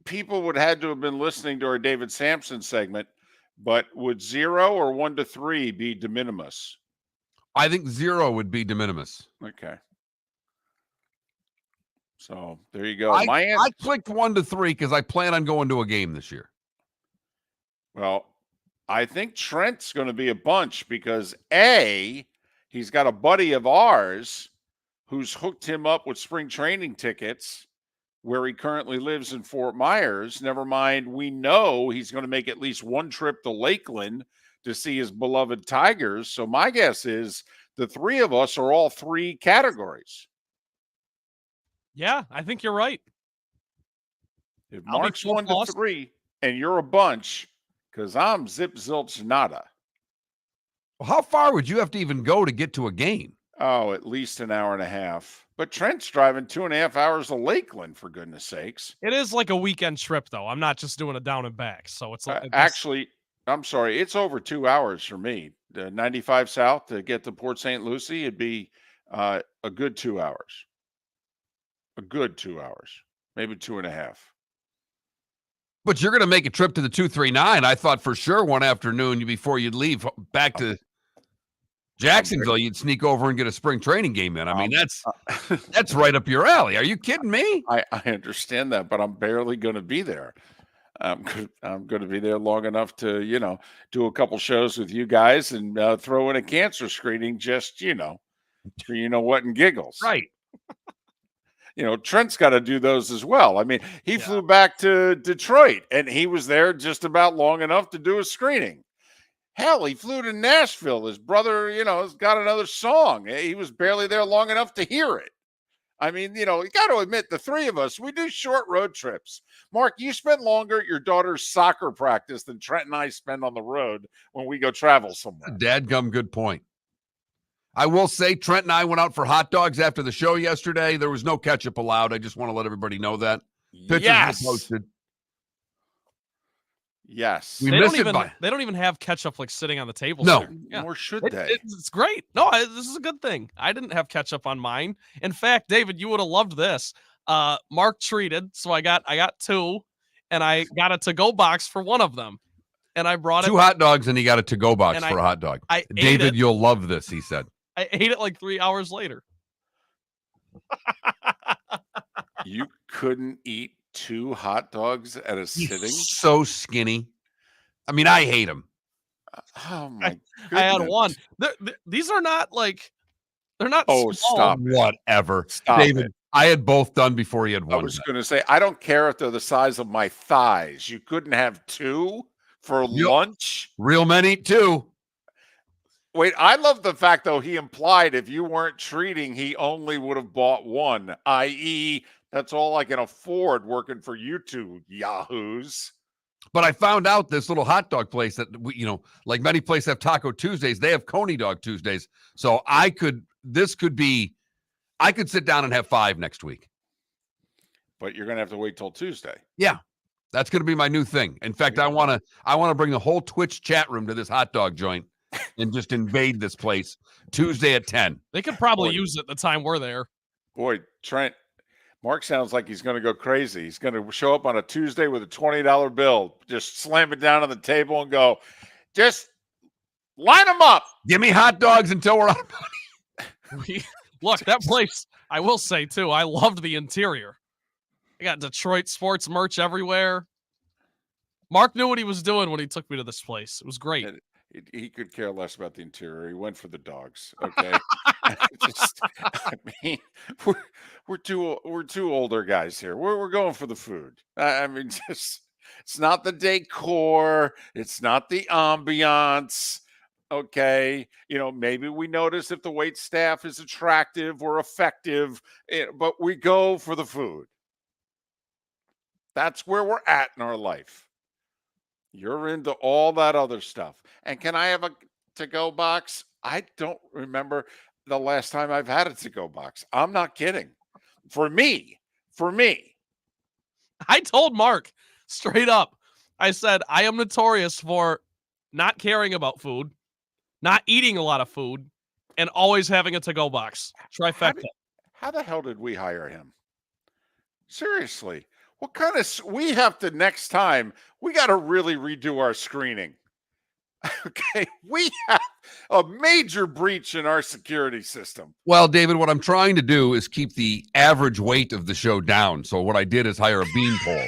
Speaker 3: People would have had to have been listening to our David Samson segment, but would 0 or 1 to 3 be de minimis?
Speaker 2: I think 0 would be de minimis.
Speaker 3: Okay. So there you go.
Speaker 2: I clicked 1 to 3 because I plan on going to a game this year.
Speaker 3: Well, I think Trent's going to be a bunch because he's got a buddy of ours who's hooked him up with spring training tickets where he currently lives in Fort Myers. Never mind, we know he's going to make at least one trip to Lakeland to see his beloved Tigers. So my guess is the three of us are all three categories.
Speaker 1: Yeah, I think you're right.
Speaker 3: If Mark's 1 to 3 and you're a bunch, because I'm zip zilch nada.
Speaker 2: Well, how far would you have to even go to get to a game?
Speaker 3: Oh, at least an hour and a half. But Trent's driving 2.5 hours to Lakeland, for goodness sakes.
Speaker 1: It is like a weekend trip, though. I'm not just doing it down and back. So it's
Speaker 3: actually, I'm sorry, it's over 2 hours for me. The 95 South to get to Port St. Lucie, it'd be a good 2 hours. A good 2 hours, maybe 2.5.
Speaker 2: But you're going to make a trip to the 239. I thought for sure one afternoon before you'd leave back to Jacksonville, you'd sneak over and get a spring training game in. I mean, that's right up your alley. Are you kidding me?
Speaker 3: I understand that, but I'm barely going to be there. I'm going to be there long enough to, do a couple shows with you guys and throw in a cancer screening just, for what and giggles.
Speaker 2: Right.
Speaker 3: Trent's got to do those as well. I mean, he flew back to Detroit and he was there just about long enough to do a screening. Hell, he flew to Nashville. His brother, has got another song. He was barely there long enough to hear it. I mean, you got to admit, the three of us, we do short road trips. Mark, you spend longer at your daughter's soccer practice than Trent and I spend on the road when we go travel somewhere.
Speaker 2: Dadgum, good point. I will say Trent and I went out for hot dogs after the show yesterday. There was no ketchup allowed. I just want to let everybody know that. Pictures were posted.
Speaker 3: Yes.
Speaker 2: They
Speaker 1: don't even have ketchup like sitting on the table.
Speaker 2: No.
Speaker 3: Nor should they.
Speaker 1: It's great. No, this is a good thing. I didn't have ketchup on mine. In fact, David, you would have loved this. Mark treated, so I got 2, and I got a to-go box for one of them. And I brought
Speaker 2: 2 hot dogs, and he got a to-go box for a hot dog. David, you'll love this, he said.
Speaker 1: I ate it like 3 hours later.
Speaker 3: You couldn't eat 2 hot dogs at a sitting?
Speaker 2: He's so skinny. I mean, I hate him.
Speaker 3: Oh my goodness.
Speaker 1: I had one. These are not like they're not.
Speaker 3: Oh,
Speaker 1: small.
Speaker 3: stop!
Speaker 2: Whatever,
Speaker 3: Stop
Speaker 2: David.
Speaker 3: it.
Speaker 2: I had both done before he had one.
Speaker 3: I was going to say, I don't care if they're the size of my thighs. You couldn't have 2 for lunch.
Speaker 2: Real men eat 2.
Speaker 3: Wait, I love the fact, though, he implied if you weren't treating, he only would have bought 1, i.e., that's all I can afford working for you two yahoos.
Speaker 2: But I found out this little hot dog place that, like many places have Taco Tuesdays, they have Coney Dog Tuesdays. So I could sit down and have 5 next week.
Speaker 3: But you're going to have to wait till Tuesday.
Speaker 2: Yeah. That's going to be my new thing. In fact, I want to bring the whole Twitch chat room to this hot dog joint and just invade this place Tuesday at 10.
Speaker 1: They could probably use it the time we're there.
Speaker 3: Boy, Trent, Mark sounds like he's going to go crazy. He's going to show up on a Tuesday with a $20 bill, just slam it down on the table and go, just line them up.
Speaker 2: Give me hot dogs until we're out of
Speaker 1: money. Look, that place, I will say, too, I loved the interior. I got Detroit sports merch everywhere. Mark knew what he was doing when he took me to this place. It was great.
Speaker 3: He could care less about the interior. He went for the dogs. Okay. I mean, we're two older guys here. We're going for the food. I mean, just it's not the decor, it's not the ambiance. Okay, maybe we notice if the wait staff is attractive or effective, but we go for the food. That's where we're at in our life. You're into all that other stuff. And can I have a to-go box? I don't remember the last time I've had a to-go box. I'm not kidding. For me,
Speaker 1: I told Mark straight up, I said, I am notorious for not caring about food, not eating a lot of food, and always having a to-go box. Trifecta.
Speaker 3: How the hell did we hire him? Seriously. What kind of, we have to next time, we got to really redo our screening. Okay. We have a major breach in our security system.
Speaker 2: Well, David, what I'm trying to do is keep the average weight of the show down. So what I did is hire a beanpole.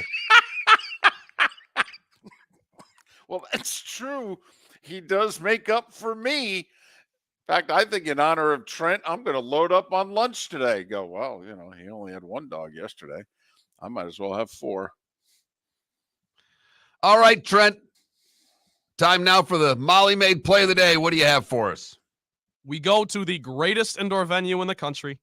Speaker 3: Well, that's true. He does make up for me. In fact, I think in honor of Trent, I'm going to load up on lunch today. Go, well, he only had one dog yesterday. I might as well have 4.
Speaker 2: All right, Trent. Time now for the Molly Maid play of the day. What do you have for us?
Speaker 1: We go to the greatest indoor venue in the country,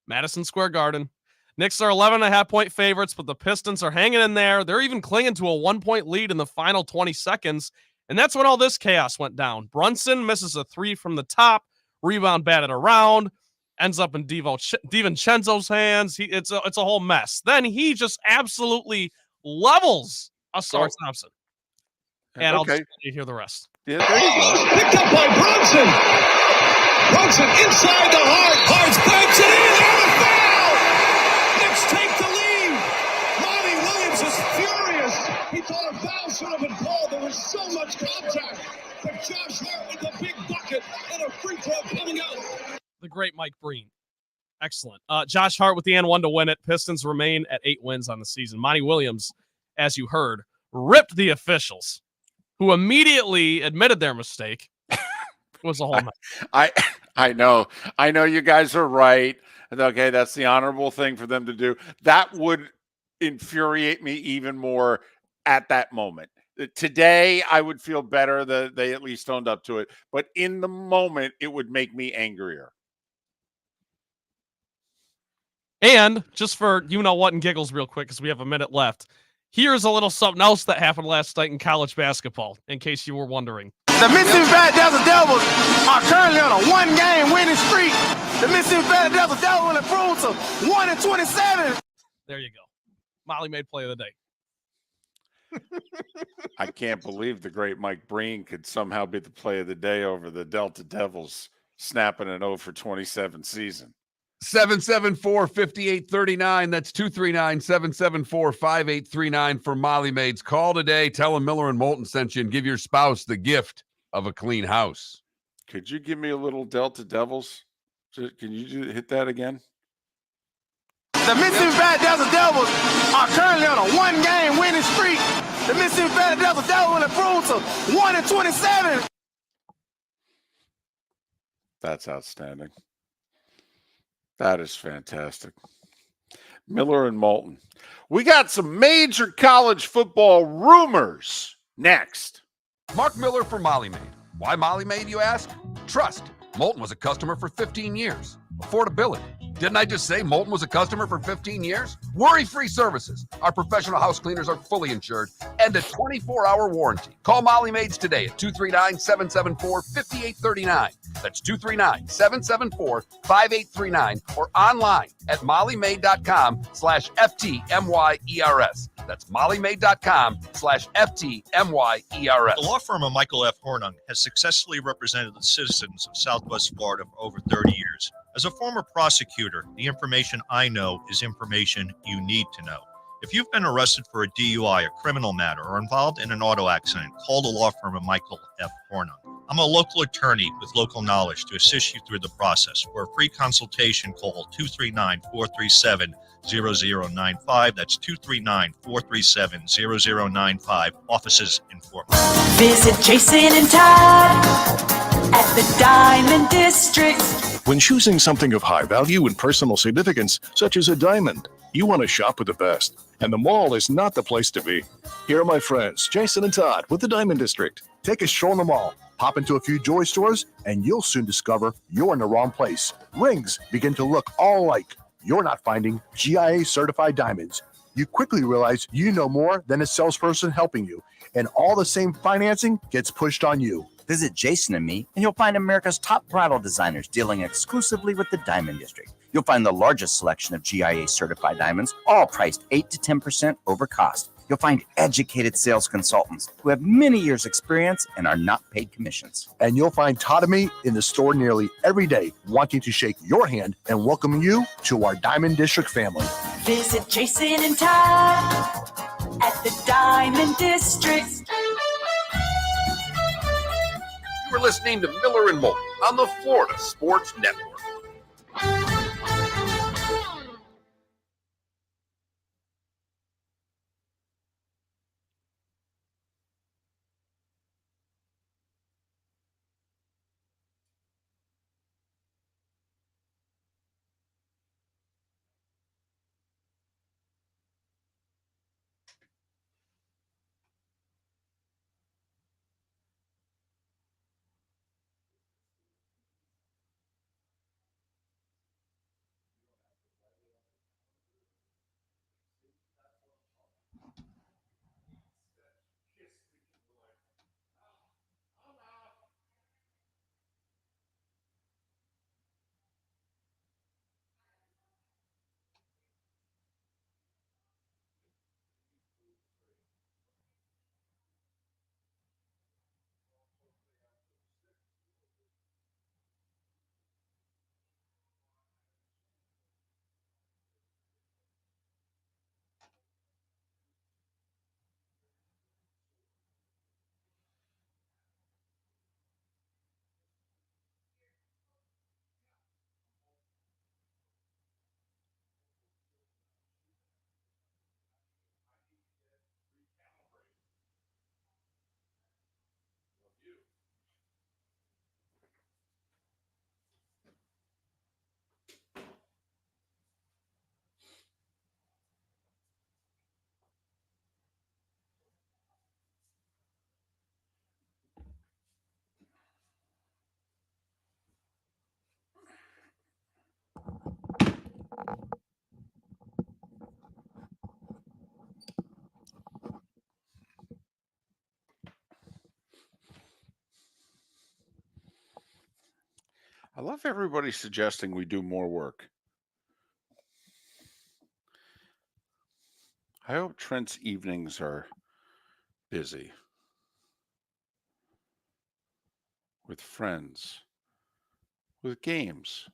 Speaker 1: Madison Square Garden. Knicks are 11.5-point favorites, but the Pistons are hanging in there. They're even clinging to a 1-point lead in the final 20 seconds. And that's when all this chaos went down. Brunson misses a 3 from the top, rebound batted around, ends up in DiVincenzo's hands. It's a whole mess. Then he just absolutely levels Asar Thompson. And I'll just let you hear the rest.
Speaker 3: Yeah, there you go.
Speaker 16: Picked up by Brunson. Brunson inside the heart. Hart's banks it in. And a foul. Knicks take the lead. Monty Williams is furious. He thought a foul should have been called. There was so much contact. But Josh Hart with a big bucket and a free throw coming out.
Speaker 1: The great Mike Breen. Excellent. Josh Hart with the and 1 to win it. Pistons remain at 8 wins on the season. Monty Williams, as you heard, ripped the officials, who immediately admitted their mistake. It was a whole mess.
Speaker 3: I know you guys are right. Okay, that's the honorable thing for them to do. That would infuriate me even more at that moment. Today, I would feel better that they at least owned up to it. But in the moment, it would make me angrier.
Speaker 1: And just for you-know-what and giggles real quick, because we have a minute left, here's a little something else that happened last night in college basketball, in case you were wondering.
Speaker 16: The Mississippi Valley Delta Devils are currently on a 1-game winning streak. The Mississippi Valley Delta Devils improved to 1-27.
Speaker 1: There you go. Molly Maid play of the day.
Speaker 3: I can't believe the great Mike Breen could somehow be the play of the day over the Delta Devils snapping an 0-for-27 season.
Speaker 2: 774-5839. That's 239-774-5839 for Molly Maids. Call today. Tell them Miller and Moulton sent you and give your spouse the gift of a clean house.
Speaker 3: Could you give me a little Delta Devils? Can you hit that again?
Speaker 16: The Mississippi Valley Delta Devils are currently on a 1-game winning streak. The Mississippi Valley Delta Devils improved to 1-27.
Speaker 3: That's outstanding. That is fantastic. Miller and Moulton. We got some major college football rumors next.
Speaker 2: Mark Miller for Molly Maid. Why Molly Maid, you ask? Trust. Moulton was a customer for 15 years. Affordability. Didn't I just say Moulton was a customer for 15 years? Worry-free services. Our professional house cleaners are fully insured and a 24-hour warranty. Call Molly Maids today at 239-774-5839. That's 239-774-5839 or online at mollymaid.com/FTMYERS. That's mollymaid.com/FTMYERS.
Speaker 6: The law firm of Michael F. Hornung has successfully represented the citizens of Southwest Florida for over 30 years. As a former prosecutor, the information I know is information you need to know. If you've been arrested for a DUI, a criminal matter, or involved in an auto accident, call the law firm of Michael F. Hornung. I'm a local attorney with local knowledge to assist you through the process. For a free consultation, call 239-437-0095. That's 239-437-0095. Offices in Fort Worth.
Speaker 10: Visit Jason and Todd at the Diamond District.
Speaker 11: When choosing something of high value and personal significance, such as a diamond, you want to shop with the best, and the mall is not the place to be. Here are my friends, Jason and Todd with the Diamond District.
Speaker 12: Take a stroll in the mall, hop into a few jewelry stores, and you'll soon discover you're in the wrong place. Rings begin to look all alike. You're not finding GIA certified diamonds. You quickly realize you know more than a salesperson helping you, and all the same financing gets pushed on you.
Speaker 13: Visit Jason and me, and you'll find America's top bridal designers dealing exclusively with the Diamond District. You'll find the largest selection of GIA certified diamonds, all priced 8 to 10% over cost. You'll find educated sales consultants who have many years' experience and are not paid commissions.
Speaker 12: And you'll find Todd and me in the store nearly every day, wanting to shake your hand and welcome you to our Diamond District family.
Speaker 10: Visit Jason and Todd at the Diamond District.
Speaker 2: You're listening to Miller and Moulton on the Florida Sports Network.
Speaker 3: I love everybody suggesting we do more work. I hope Trent's evenings are busy with friends, with games,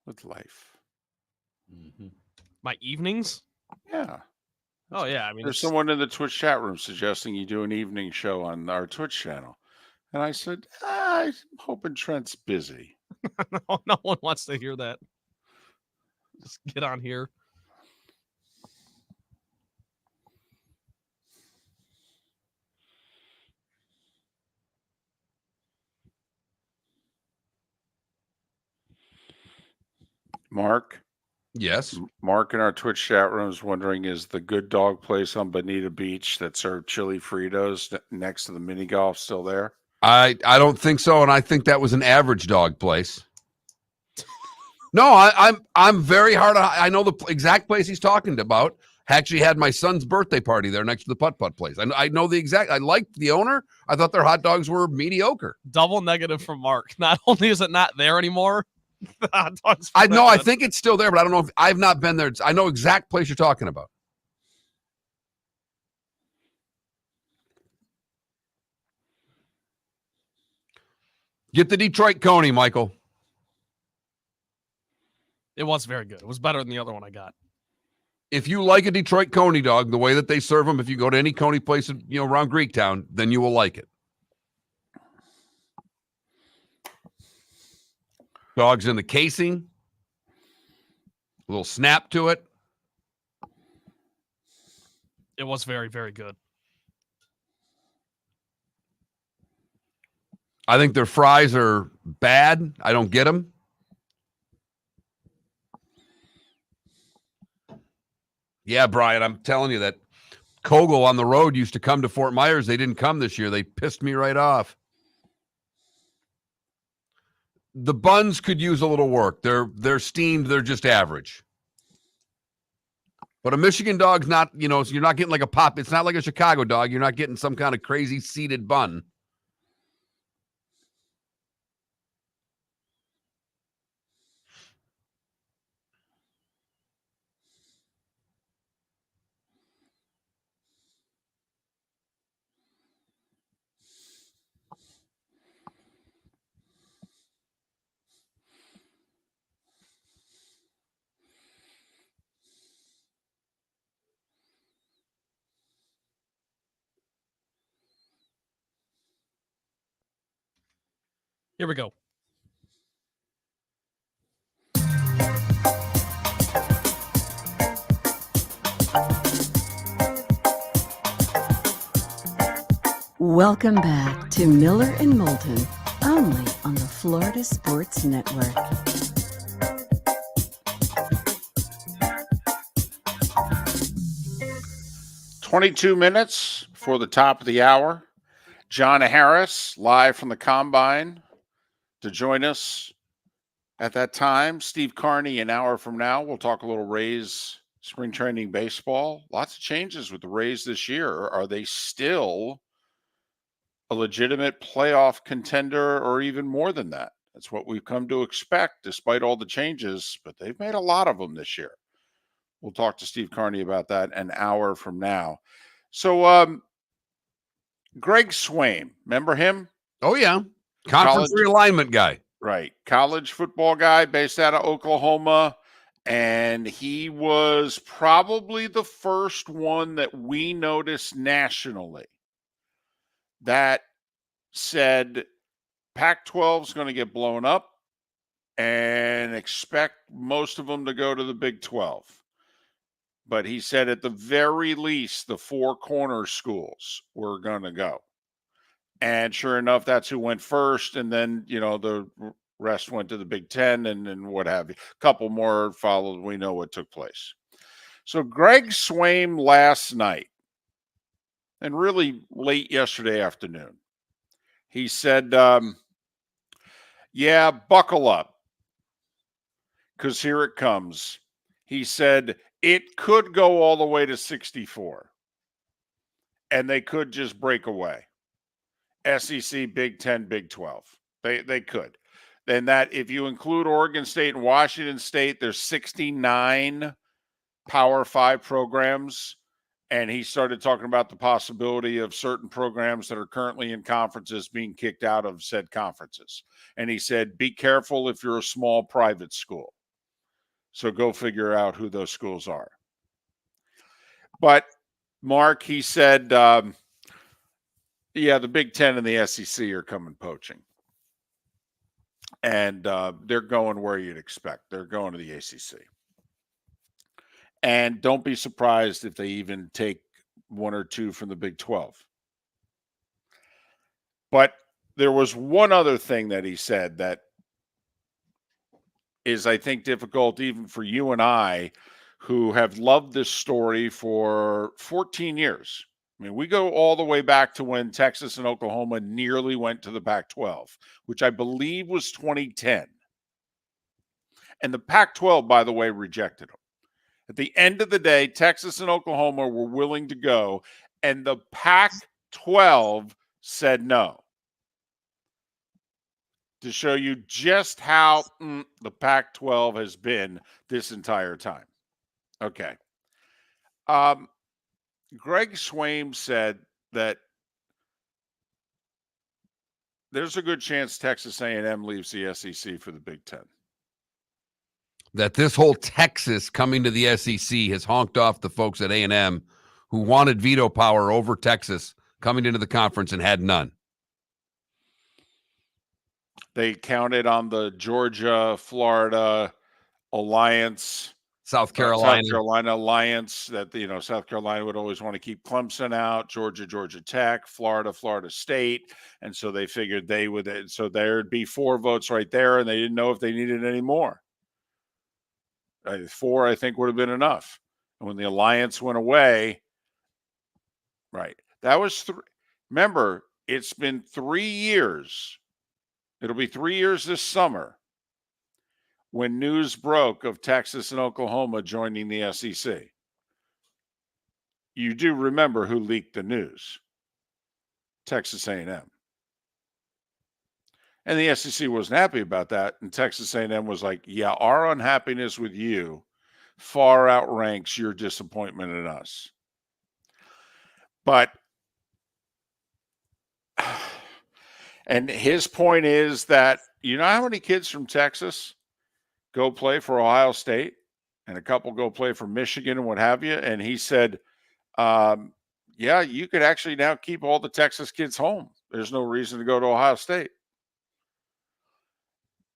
Speaker 3: with life.
Speaker 1: My evenings?
Speaker 3: Yeah.
Speaker 1: Oh, yeah. I mean,
Speaker 3: There's someone in the Twitch chat room suggesting you do an evening show on our Twitch channel. And I said, I'm hoping Trent's busy.
Speaker 1: no one wants to hear that. Just get on here.
Speaker 3: Mark?
Speaker 2: Yes.
Speaker 3: Mark in our Twitch chat room is wondering, is the Good Dog place on Bonita Beach that served chili Fritos next to the mini golf still there?
Speaker 2: I don't think so, and I think that was an average dog place. No, I'm very hard. I know the exact place he's talking about. Actually had my son's birthday party there next to the putt-putt place. I know the exact. I liked the owner. I thought their hot dogs were mediocre.
Speaker 1: Double negative from Mark. Not only is it not there anymore, the hot dogs.
Speaker 2: I know. I think it's still there, but I don't know if I've not been there. I know exact place you're talking about. Get the Detroit Coney, Michael.
Speaker 1: It was very good. It was better than the other one I got.
Speaker 2: If you like a Detroit Coney dog, the way that they serve them, if you go to any Coney place, around Greektown, then you will like it. Dog's in the casing. A little snap to it.
Speaker 1: It was very, very good.
Speaker 2: I think their fries are bad. I don't get them. Yeah, Brian, I'm telling you that Kogel on the road used to come to Fort Myers. They didn't come this year. They pissed me right off. The buns could use a little work. They're steamed. They're just average. But a Michigan dog's not, you're not getting like a pop. It's not like a Chicago dog. You're not getting some kind of crazy seeded bun.
Speaker 1: Here we go.
Speaker 4: Welcome back to Miller and Moulton, only on the Florida Sports Network.
Speaker 3: "22 minutes before the top of the hour. John Harris, live from the Combine, to join us at that time. Steve Carney, an hour from now. We'll talk a little Rays spring training baseball. Lots of changes with the Rays this year. Are they still a legitimate playoff contender or even more than that? That's what we've come to expect despite all the changes, but they've made a lot of them this year. We'll talk to Steve Carney about that an hour from now. So, Greg Swaim, remember him?
Speaker 2: Oh, yeah. Conference realignment guy.
Speaker 3: Right. College football guy based out of Oklahoma. And he was probably the first one that we noticed nationally that said Pac-12 is going to get blown up and expect most of them to go to the Big 12. But he said at the very least, the four corner schools were going to go. And sure enough, that's who went first. And then, the rest went to the Big Ten and what have you. A couple more followed. We know what took place. So Greg Swaim last night, and really late yesterday afternoon, he said, yeah, buckle up, because here it comes. He said it could go all the way to 64, and they could just break away. SEC, Big 10, Big 12. They could. And that if you include Oregon State and Washington State, there's 69 Power 5 programs. And he started talking about the possibility of certain programs that are currently in conferences being kicked out of said conferences. And he said, be careful if you're a small private school. So go figure out who those schools are. But Mark, he said, yeah, the Big Ten and the SEC are coming poaching. And they're going where you'd expect. They're going to the ACC. And don't be surprised if they even take one or two from the Big 12. But there was one other thing that he said that is, I think, difficult even for you and I, who have loved this story for 14 years. I mean, we go all the way back to when Texas and Oklahoma nearly went to the Pac-12, which I believe was 2010. And the Pac-12, by the way, rejected them. At the end of the day, Texas and Oklahoma were willing to go, and the Pac-12 said no. To show you just how the Pac-12 has been this entire time. Okay. Greg Swaim said that there's a good chance Texas A&M leaves the SEC for the Big Ten.
Speaker 2: That this whole Texas coming to the SEC has honked off the folks at A&M who wanted veto power over Texas coming into the conference and had none.
Speaker 3: They counted on the Georgia-Florida alliance
Speaker 2: South Carolina
Speaker 3: alliance that, South Carolina would always want to keep Clemson out, Georgia Tech, Florida State. And so they figured they would, so there'd be 4 votes right there, and they didn't know if they needed any more. 4, I think, would have been enough. And when the alliance went away, right, that was remember, it's been 3 years. It'll be 3 years this summer when news broke of Texas and Oklahoma joining the SEC. You do remember who leaked the news? Texas A&M. And the SEC wasn't happy about that. And Texas A&M was like, yeah, our unhappiness with you far outranks your disappointment in us. But, and his point is that, you know how many kids from Texas go play for Ohio State and a couple go play for Michigan and what have you? And he said, yeah, you could actually now keep all the Texas kids home. There's no reason to go to Ohio State.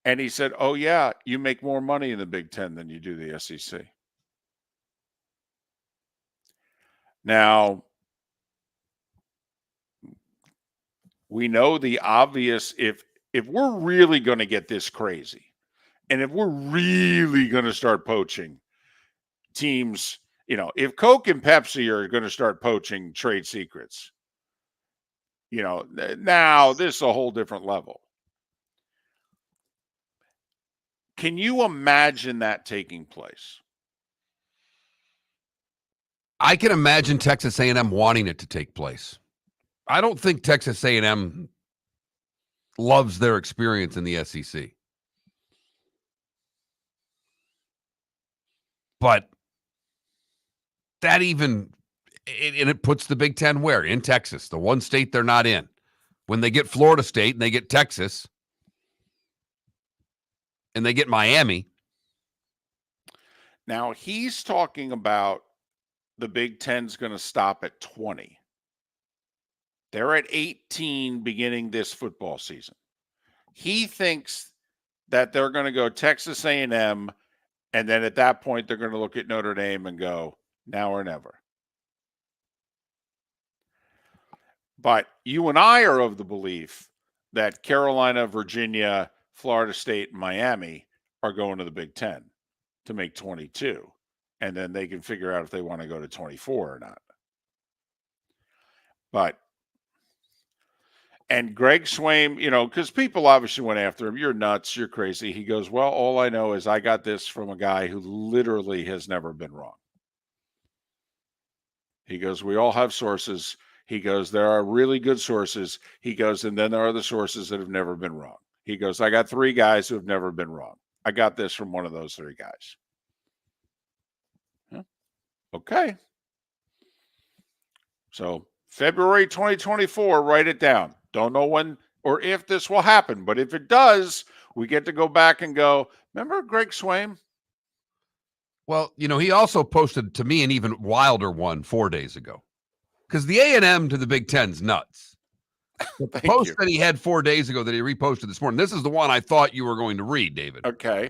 Speaker 3: And he said, oh, yeah, you make more money in the Big Ten than you do the SEC. Now, we know the obvious, if we're really going to get this crazy, and if we're really going to start poaching teams, if Coke and Pepsi are going to start poaching trade secrets, now this is a whole different level. Can you imagine that taking place?
Speaker 2: I can imagine Texas A&M wanting it to take place. I don't think Texas A&M loves their experience in the SEC. But that it puts the Big Ten where? In Texas, the one state they're not in. When they get Florida State and they get Texas and they get Miami.
Speaker 3: Now, he's talking about the Big Ten's going to stop at 20. They're at 18 beginning this football season. He thinks that they're going to go Texas A&M, and then at that point they're going to look at Notre Dame and go, now or never. But you and I are of the belief that Carolina, Virginia, Florida State, and Miami are going to the Big Ten to make 22. And then they can figure out if they want to go to 24 or not. And Greg Swaim, because people obviously went after him. You're nuts. You're crazy. He goes, well, all I know is I got this from a guy who literally has never been wrong. He goes, we all have sources. He goes, there are really good sources. He goes, and then there are the sources that have never been wrong. He goes, I got 3 guys who have never been wrong. I got this from one of those 3 guys. Okay. So February 2024, write it down. Don't know when or if this will happen, but if it does, we get to go back and go, remember Greg Swaim?
Speaker 2: Well, he also posted to me an even wilder one 4 days ago. Because the A&M to the Big Ten's nuts. The post that he had 4 days ago that he reposted this morning, this is the one I thought you were going to read, David.
Speaker 3: Okay.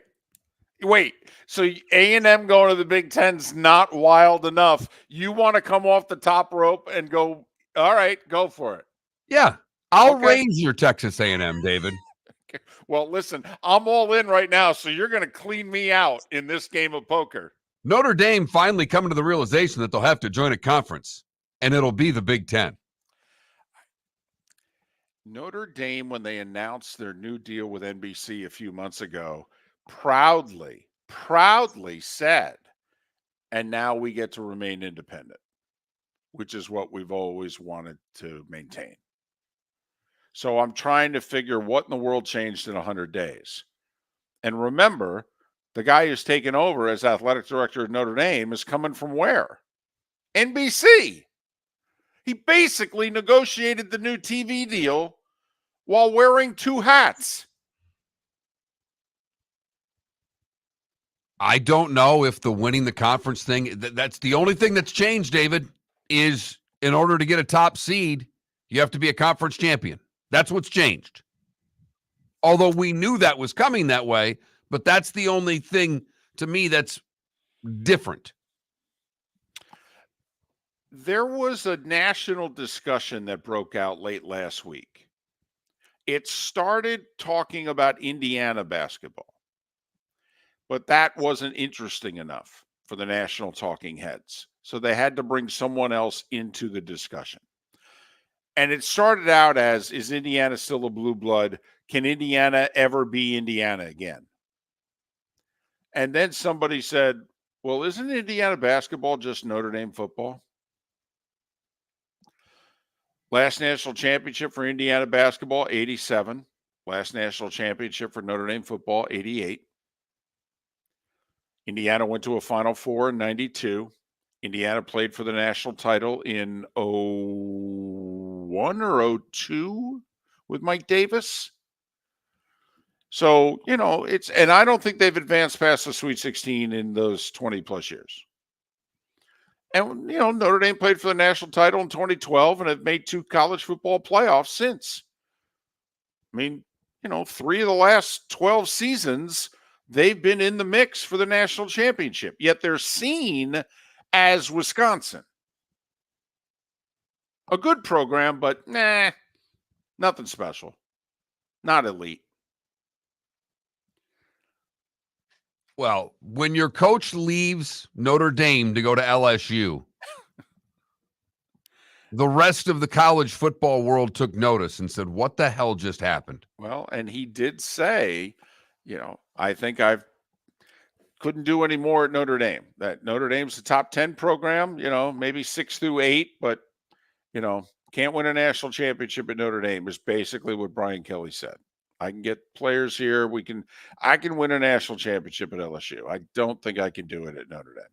Speaker 3: Wait, so A&M going to the Big Ten's not wild enough. You want to come off the top rope and go, all right, go for it.
Speaker 2: Yeah, I'll raise your Texas A&M, David.
Speaker 3: Okay. Well, listen, I'm all in right now, so you're going to clean me out in this game of poker.
Speaker 2: Notre Dame finally coming to the realization that they'll have to join a conference, and it'll be the Big Ten.
Speaker 3: Notre Dame, when they announced their new deal with NBC a few months ago, proudly said, and now we get to remain independent, which is what we've always wanted to maintain. So I'm trying to figure what in the world changed in 100 days. And remember, the guy who's taken over as athletic director of Notre Dame is coming from where? NBC. He basically negotiated the new TV deal while wearing 2 hats.
Speaker 2: I don't know if the winning the conference thing, that's the only thing that's changed, David, is in order to get a top seed, you have to be a conference champion. That's what's changed. Although we knew that was coming that way, but that's the only thing to me that's different?
Speaker 3: There was a national discussion that broke out late last week. It started talking about Indiana basketball, but that wasn't interesting enough for the national talking heads. So they had to bring someone else into the discussion. And it started out as, is Indiana still a blue blood? Can Indiana ever be Indiana again? And then somebody said, well, isn't Indiana basketball just Notre Dame football? Last national championship for Indiana basketball, 87. Last national championship for Notre Dame football, 88. Indiana went to a Final Four in 92. Indiana played for the national title in 01 or 02 with Mike Davis. So, and I don't think they've advanced past the Sweet 16 in those 20 plus years. And, Notre Dame played for the national title in 2012 and have made 2 college football playoffs since. I mean, 3 of the last 12 seasons, they've been in the mix for the national championship, yet they're seen as Wisconsin. A good program, but nothing special. Not elite.
Speaker 2: Well, when your coach leaves Notre Dame to go to LSU, the rest of the college football world took notice and said, what the hell just happened?
Speaker 3: Well, and he did say, I think I couldn't do any more at Notre Dame. That Notre Dame's the top 10 program, maybe 6 through 8, but, can't win a national championship at Notre Dame is basically what Brian Kelly said. I can get players here. I can win a national championship at LSU. I don't think I can do it at Notre Dame.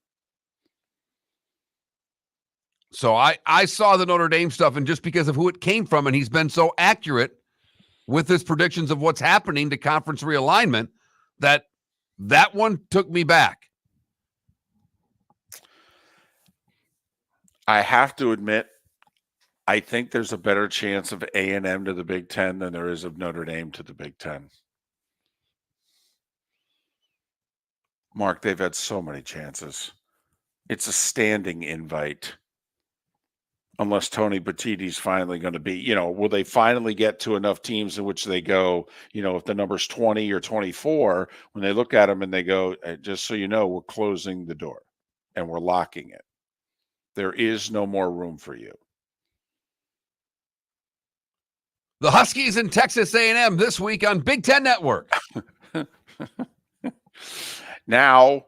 Speaker 2: So I saw the Notre Dame stuff, and just because of who it came from, and he's been so accurate with his predictions of what's happening to conference realignment, that one took me back.
Speaker 3: I have to admit, I think there's a better chance of A&M to the Big Ten than there is of Notre Dame to the Big Ten. Mark, they've had so many chances. It's a standing invite. Unless Tony Batiti's finally going to be, will they finally get to enough teams in which they go, if the number's 20 or 24, when they look at them and they go, just so you know, we're closing the door and we're locking it. There is no more room for you.
Speaker 2: The Huskies in Texas A&M this week on Big Ten Network.
Speaker 3: Now,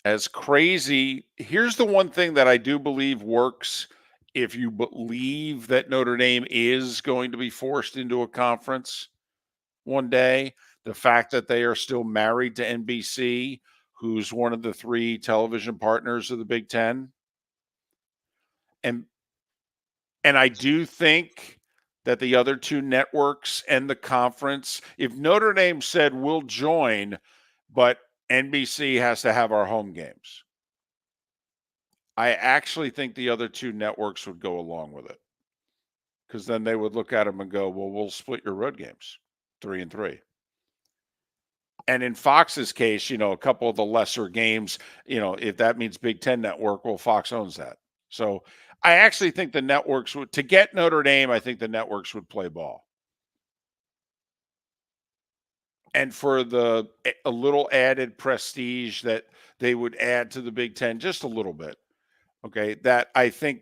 Speaker 3: as crazy, here's the one thing that I do believe works if you believe that Notre Dame is going to be forced into a conference one day. The fact that they are still married to NBC, who's one of the 3 television partners of the Big Ten. And I do think that the other 2 networks and the conference, if Notre Dame said we'll join, but NBC has to have our home games, I actually think the other 2 networks would go along with it, because then they would look at them and go, well, we'll split your road games 3 and 3. And in Fox's case, a couple of the lesser games, if that means Big Ten Network, well, Fox owns that. So I actually think the networks would, to get Notre Dame, I think the networks would play ball. And for a little added prestige that they would add to the Big Ten, just a little bit, okay, that I think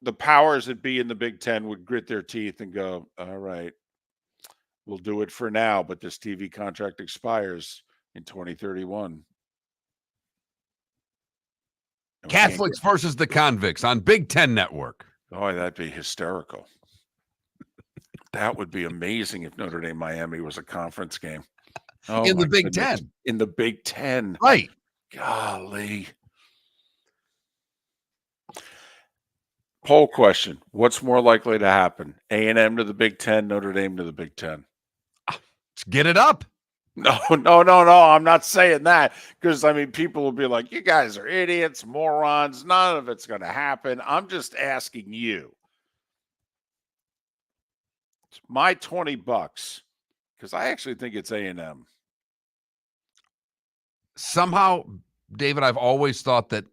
Speaker 3: the powers that be in the Big Ten would grit their teeth and go, all right, we'll do it for now, but this TV contract expires in 2031.
Speaker 2: Catholics versus the convicts on Big Ten Network.
Speaker 3: Oh, that'd be hysterical. That would be amazing if Notre Dame Miami was a conference game. Oh,
Speaker 2: in the Big Ten.
Speaker 3: In the Big Ten.
Speaker 2: Right.
Speaker 3: Golly. Poll question. What's more likely to happen? A&M to the Big Ten, Notre Dame to the Big Ten?
Speaker 2: Let's get it up.
Speaker 3: No. I'm not saying that, because, people will be like, you guys are idiots, morons. None of it's going to happen. I'm just asking you. It's my $20, because I actually think it's A&M.
Speaker 2: Somehow David, I've always thought that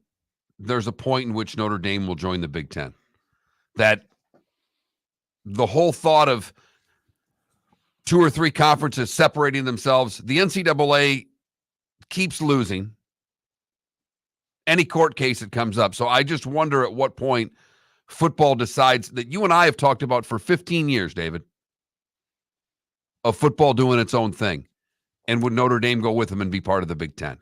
Speaker 2: there's a point in which Notre Dame will join the Big Ten. That the whole thought of 2 or 3 conferences separating themselves, the NCAA keeps losing any court case that comes up. So I just wonder at what point football decides that you and I have talked about for 15 years, David, of football doing its own thing. And would Notre Dame go with them and be part of the Big Ten?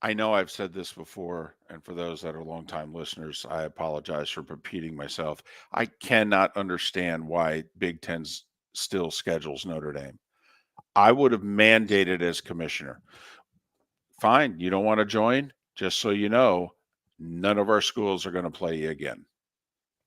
Speaker 3: I know I've said this before, and for those that are longtime listeners, I apologize for repeating myself. I cannot understand why Big Ten still schedules Notre Dame. I would have mandated as commissioner. Fine, you don't want to join? Just so you know, none of our schools are going to play you again.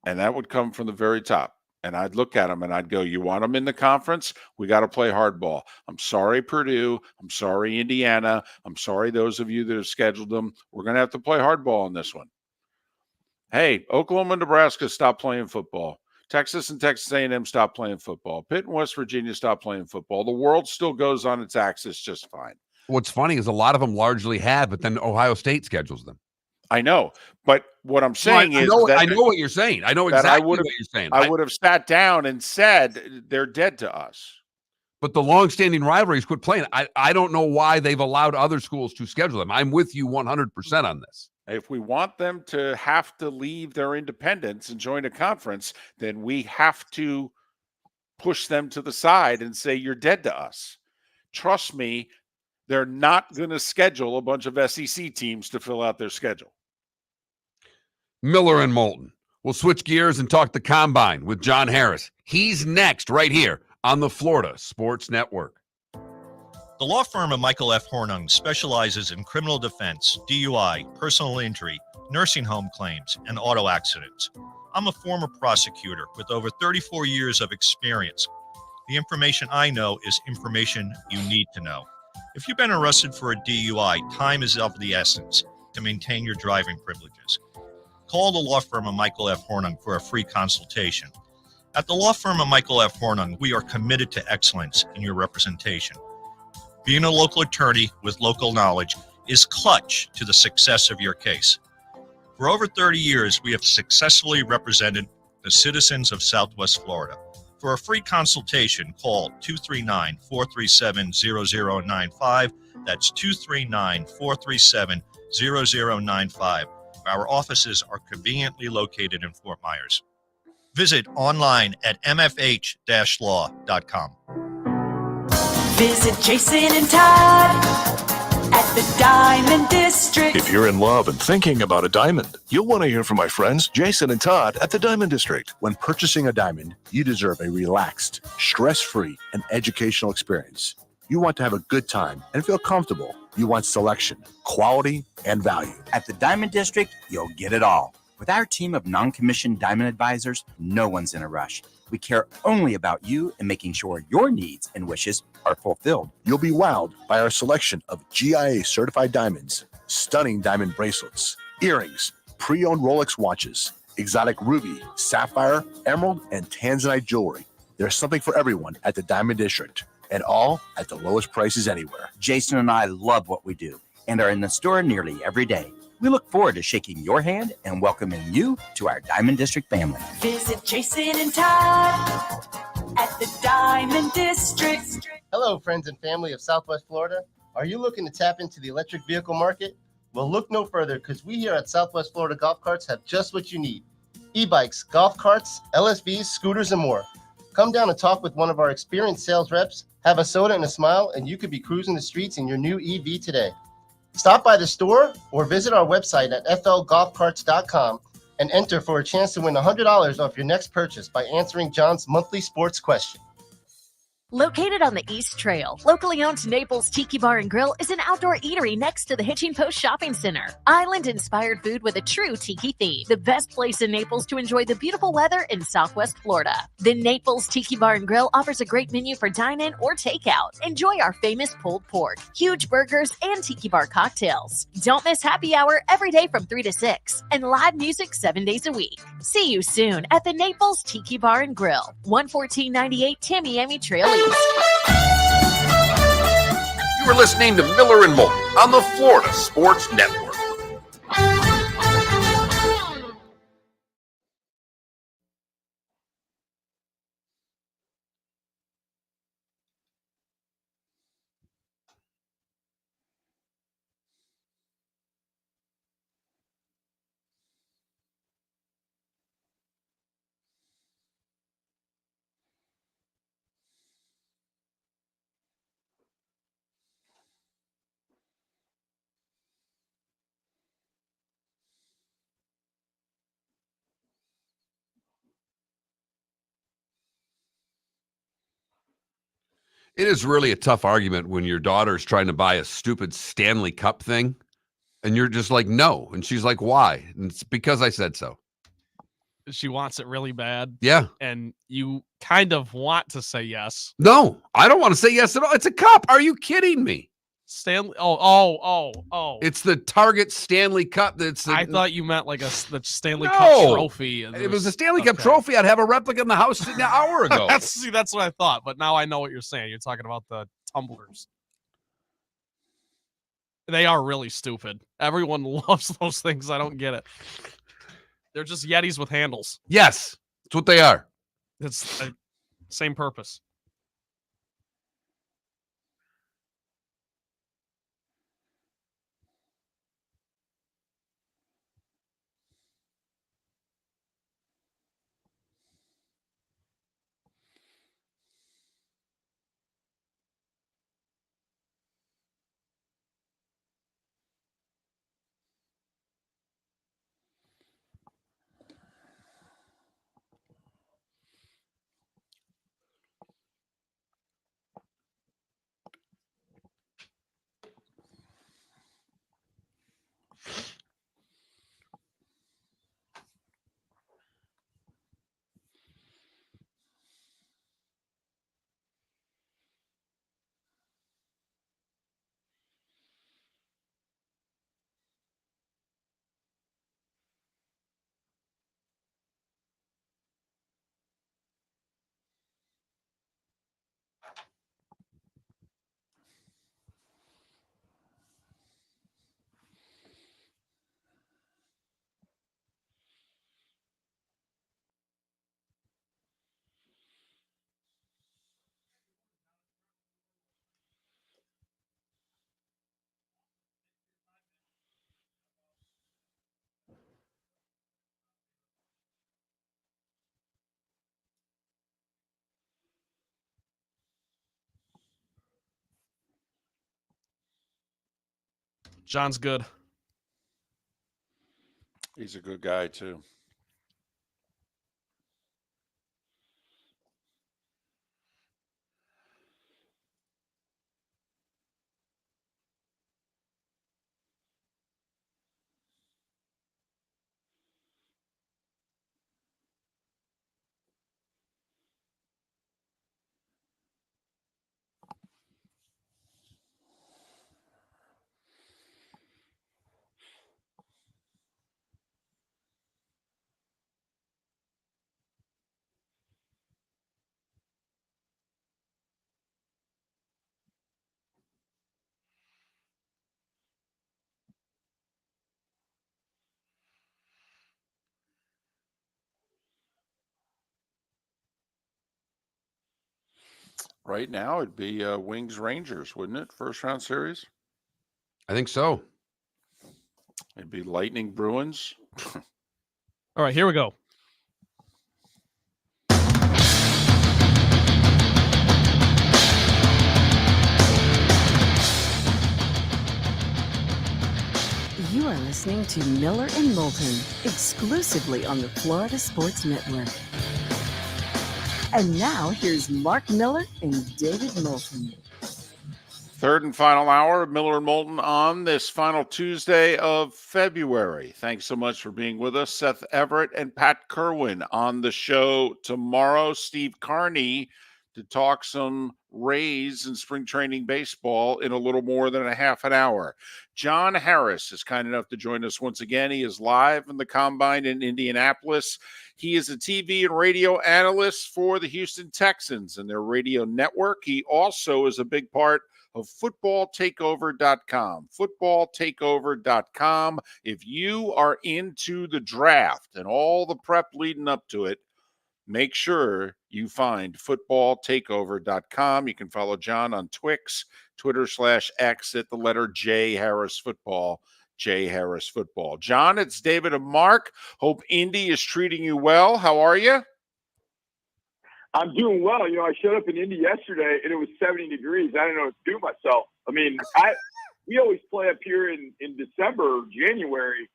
Speaker 3: And that would come from the very top. And I'd look at them and I'd go, you want them in the conference? We got to play hardball. I'm sorry, Purdue. I'm sorry, Indiana. I'm sorry, those of you that have scheduled them. We're going to have to play hardball on this one. Hey, Oklahoma and Nebraska stop playing football. Texas and Texas A&M stop playing football. Pitt and West Virginia stop playing football. The world still goes on its axis just fine.
Speaker 2: What's funny is a lot of them largely have, but then Ohio State schedules them.
Speaker 3: I know, but what I'm saying
Speaker 2: I know what you're saying. I know exactly what you're saying.
Speaker 3: I would have sat down and said they're dead to us.
Speaker 2: But the long-standing rivalries quit playing. I don't know why they've allowed other schools to schedule them. I'm with you 100% on this.
Speaker 3: If we want them to have to leave their independence and join a conference, then we have to push them to the side and say, you're dead to us. Trust me, they're not going to schedule a bunch of SEC teams to fill out their schedule.
Speaker 2: Miller and Moulton. We'll switch gears and talk the Combine with John Harris. He's next right here on the Florida Sports Network.
Speaker 6: The law firm of Michael F. Hornung specializes in criminal defense, DUI, personal injury, nursing home claims, and auto accidents. I'm a former prosecutor with over 34 years of experience. The information I know is information you need to know. If you've been arrested for a DUI, time is of the essence to maintain your driving privileges. Call the law firm of Michael F. Hornung for a free consultation. At the law firm of Michael F. Hornung, we are committed to excellence in your representation. Being a local attorney with local knowledge is clutch to the success of your case. For over 30 years, we have successfully represented the citizens of Southwest Florida. For a free consultation, call 239-437-0095. That's 239-437-0095. Our offices are conveniently located in Fort Myers. Visit online at mfh-law.com.
Speaker 10: Visit Jason and Todd at the Diamond District.
Speaker 11: If you're in love and thinking about a diamond, you'll want to hear from my friends Jason and Todd at the Diamond District.
Speaker 12: When purchasing a diamond, you deserve a relaxed, stress-free, and educational experience. You want to have a good time and feel comfortable. You want selection, quality, and value.
Speaker 13: At the Diamond District, you'll get it all. With our team of non-commissioned diamond advisors, no one's in a rush. We care only about you and making sure your needs and wishes are fulfilled.
Speaker 12: You'll be wowed by our selection of GIA-certified diamonds, stunning diamond bracelets, earrings, pre-owned Rolex watches, exotic ruby, sapphire, emerald, and tanzanite jewelry. There's something for everyone at the Diamond District, and all at the lowest prices anywhere.
Speaker 13: Jason and I love what we do and are in the store nearly every day. We look forward to shaking your hand and welcoming you to our Diamond District family.
Speaker 10: Visit Jason and Todd at the Diamond District.
Speaker 14: Hello, friends and family of Southwest Florida. Are you looking to tap into the electric vehicle market? Well, look no further because we here at Southwest Florida Golf Carts have just what you need. E-bikes, golf carts, LSVs, scooters, and more. Come down and talk with one of our experienced sales reps, have a soda and a smile, and you could be cruising the streets in your new EV today. Stop by the store or visit our website at flgolfcarts.com and enter for a chance to win $100 off your next purchase by answering John's monthly sports question.
Speaker 5: Located on the East Trail, locally owned Naples Tiki Bar and Grill is an outdoor eatery next to the Hitching Post Shopping Center. Island-inspired food with a true tiki theme. The best place in Naples to enjoy the beautiful weather in Southwest Florida. The Naples Tiki Bar and Grill offers a great menu for dine-in or takeout. Enjoy our famous pulled pork, huge burgers, and tiki bar cocktails. Don't miss happy hour every day from 3 to 6 and live music 7 days a week. See you soon at the Naples Tiki Bar and Grill, 11498 Tamiami Trail East.
Speaker 2: You You are listening to Miller and Moulton on the Florida Sports Network. It is really a tough argument when your daughter's trying to buy a stupid Stanley Cup thing and you're just like, no. And she's like, why? And it's because I said so.
Speaker 1: She wants it really bad.
Speaker 2: Yeah.
Speaker 1: And you kind of want to say yes.
Speaker 2: No, I don't want to say yes at all. It's a cup. Are you kidding me?
Speaker 1: Stanley. Oh.
Speaker 2: It's the Target Stanley Cup.
Speaker 1: I thought you meant like the Stanley Cup
Speaker 2: No.
Speaker 1: trophy.
Speaker 2: If it was a Stanley Cup trophy, I'd have a replica in the house an hour ago.
Speaker 1: That's what I thought. But now I know what you're saying. You're talking about the tumblers. They are really stupid. Everyone loves those things. I don't get it. They're just Yetis with handles.
Speaker 2: Yes, that's what they are.
Speaker 1: It's same purpose. John's good.
Speaker 3: He's a good guy, too. Right now, it'd be Wings Rangers, wouldn't it? First round series.
Speaker 2: I think so.
Speaker 3: It'd be Lightning Bruins.
Speaker 1: All right, here we go.
Speaker 4: You are listening to Miller and Moulton, exclusively on the Florida Sports Network. And now, here's Mark Miller and David Moulton.
Speaker 3: Third and final hour of Miller and Moulton on this final Tuesday of February. Thanks so much for being with us. Seth Everett and Pat Kerwin on the show tomorrow. Steve Carney to talk some Rays and spring training baseball in a little more than a half an hour. John Harris is kind enough to join us once again. He is live in the Combine in Indianapolis. He is a TV and radio analyst for the Houston Texans and their radio network. He also is a big part of footballtakeover.com. Footballtakeover.com. If you are into the draft and all the prep leading up to it, make sure you find footballtakeover.com. You can follow John on Twix, Twitter/X at the letter J Harris Football. J Harris Football. John, it's David and Mark. Hope Indy is treating you well. How are you?
Speaker 17: I'm doing well. I showed up in Indy yesterday and it was 70 degrees. I didn't know what to do myself. I mean, we always play up here in December, January,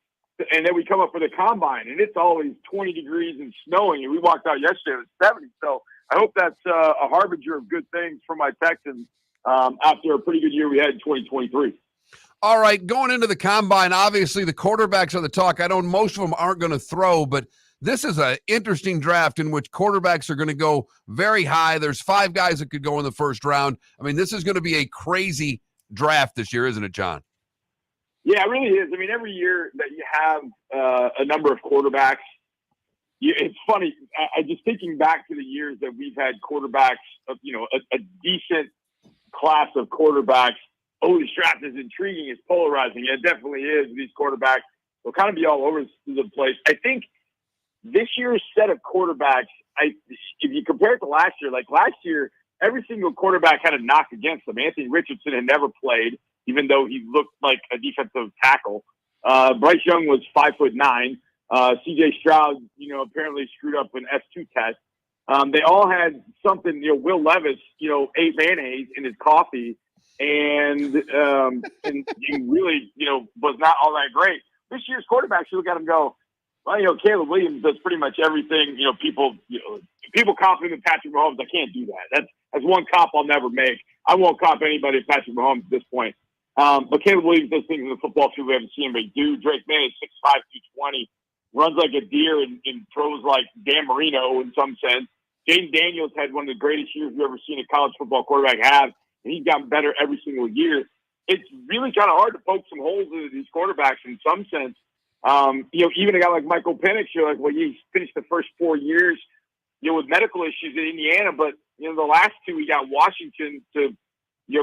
Speaker 17: and then we come up for the Combine, and it's always 20 degrees and snowing. And we walked out yesterday, it was 70. So I hope that's a harbinger of good things for my Texans after a pretty good year we had in 2023.
Speaker 2: All right, going into the Combine, obviously the quarterbacks are the talk. I know most of them aren't going to throw, but this is an interesting draft in which quarterbacks are going to go very high. There's 5 guys that could go in the first round. I mean, this is going to be a crazy draft this year, isn't it, John?
Speaker 17: Yeah, it really is. I mean, every year that you have a number of quarterbacks, it's funny. I just thinking back to the years that we've had quarterbacks, a decent class of quarterbacks. Oh, this draft is intriguing. It's polarizing. It definitely is. These quarterbacks will kind of be all over the place. I think this year's set of quarterbacks, if you compare it to last year, like last year, every single quarterback had a knock against them. Anthony Richardson had never played, even though he looked like a defensive tackle. Bryce Young was 5'9". C.J. Stroud, apparently screwed up an S2 test. They all had something. Will Levis, ate mayonnaise in his coffee, and he really, was not all that great. This year's quarterbacks, you look at him and go, well, Caleb Williams does pretty much everything. People compliment Patrick Mahomes. I can't do that. That's one comp I'll never make. I won't comp anybody at Patrick Mahomes at this point. But Caleb Williams does things in the football field we haven't seen anybody do. Drake May is 6'5", 220, runs like a deer and throws like Dan Marino in some sense. Jaden Daniels had one of the greatest years we've ever seen a college football quarterback have, and he's gotten better every single year. It's really kind of hard to poke some holes into these quarterbacks in some sense. Even a guy like Michael Penix, you're like, well, he's finished the first 4 years, with medical issues in Indiana, but the last 2 he got Washington to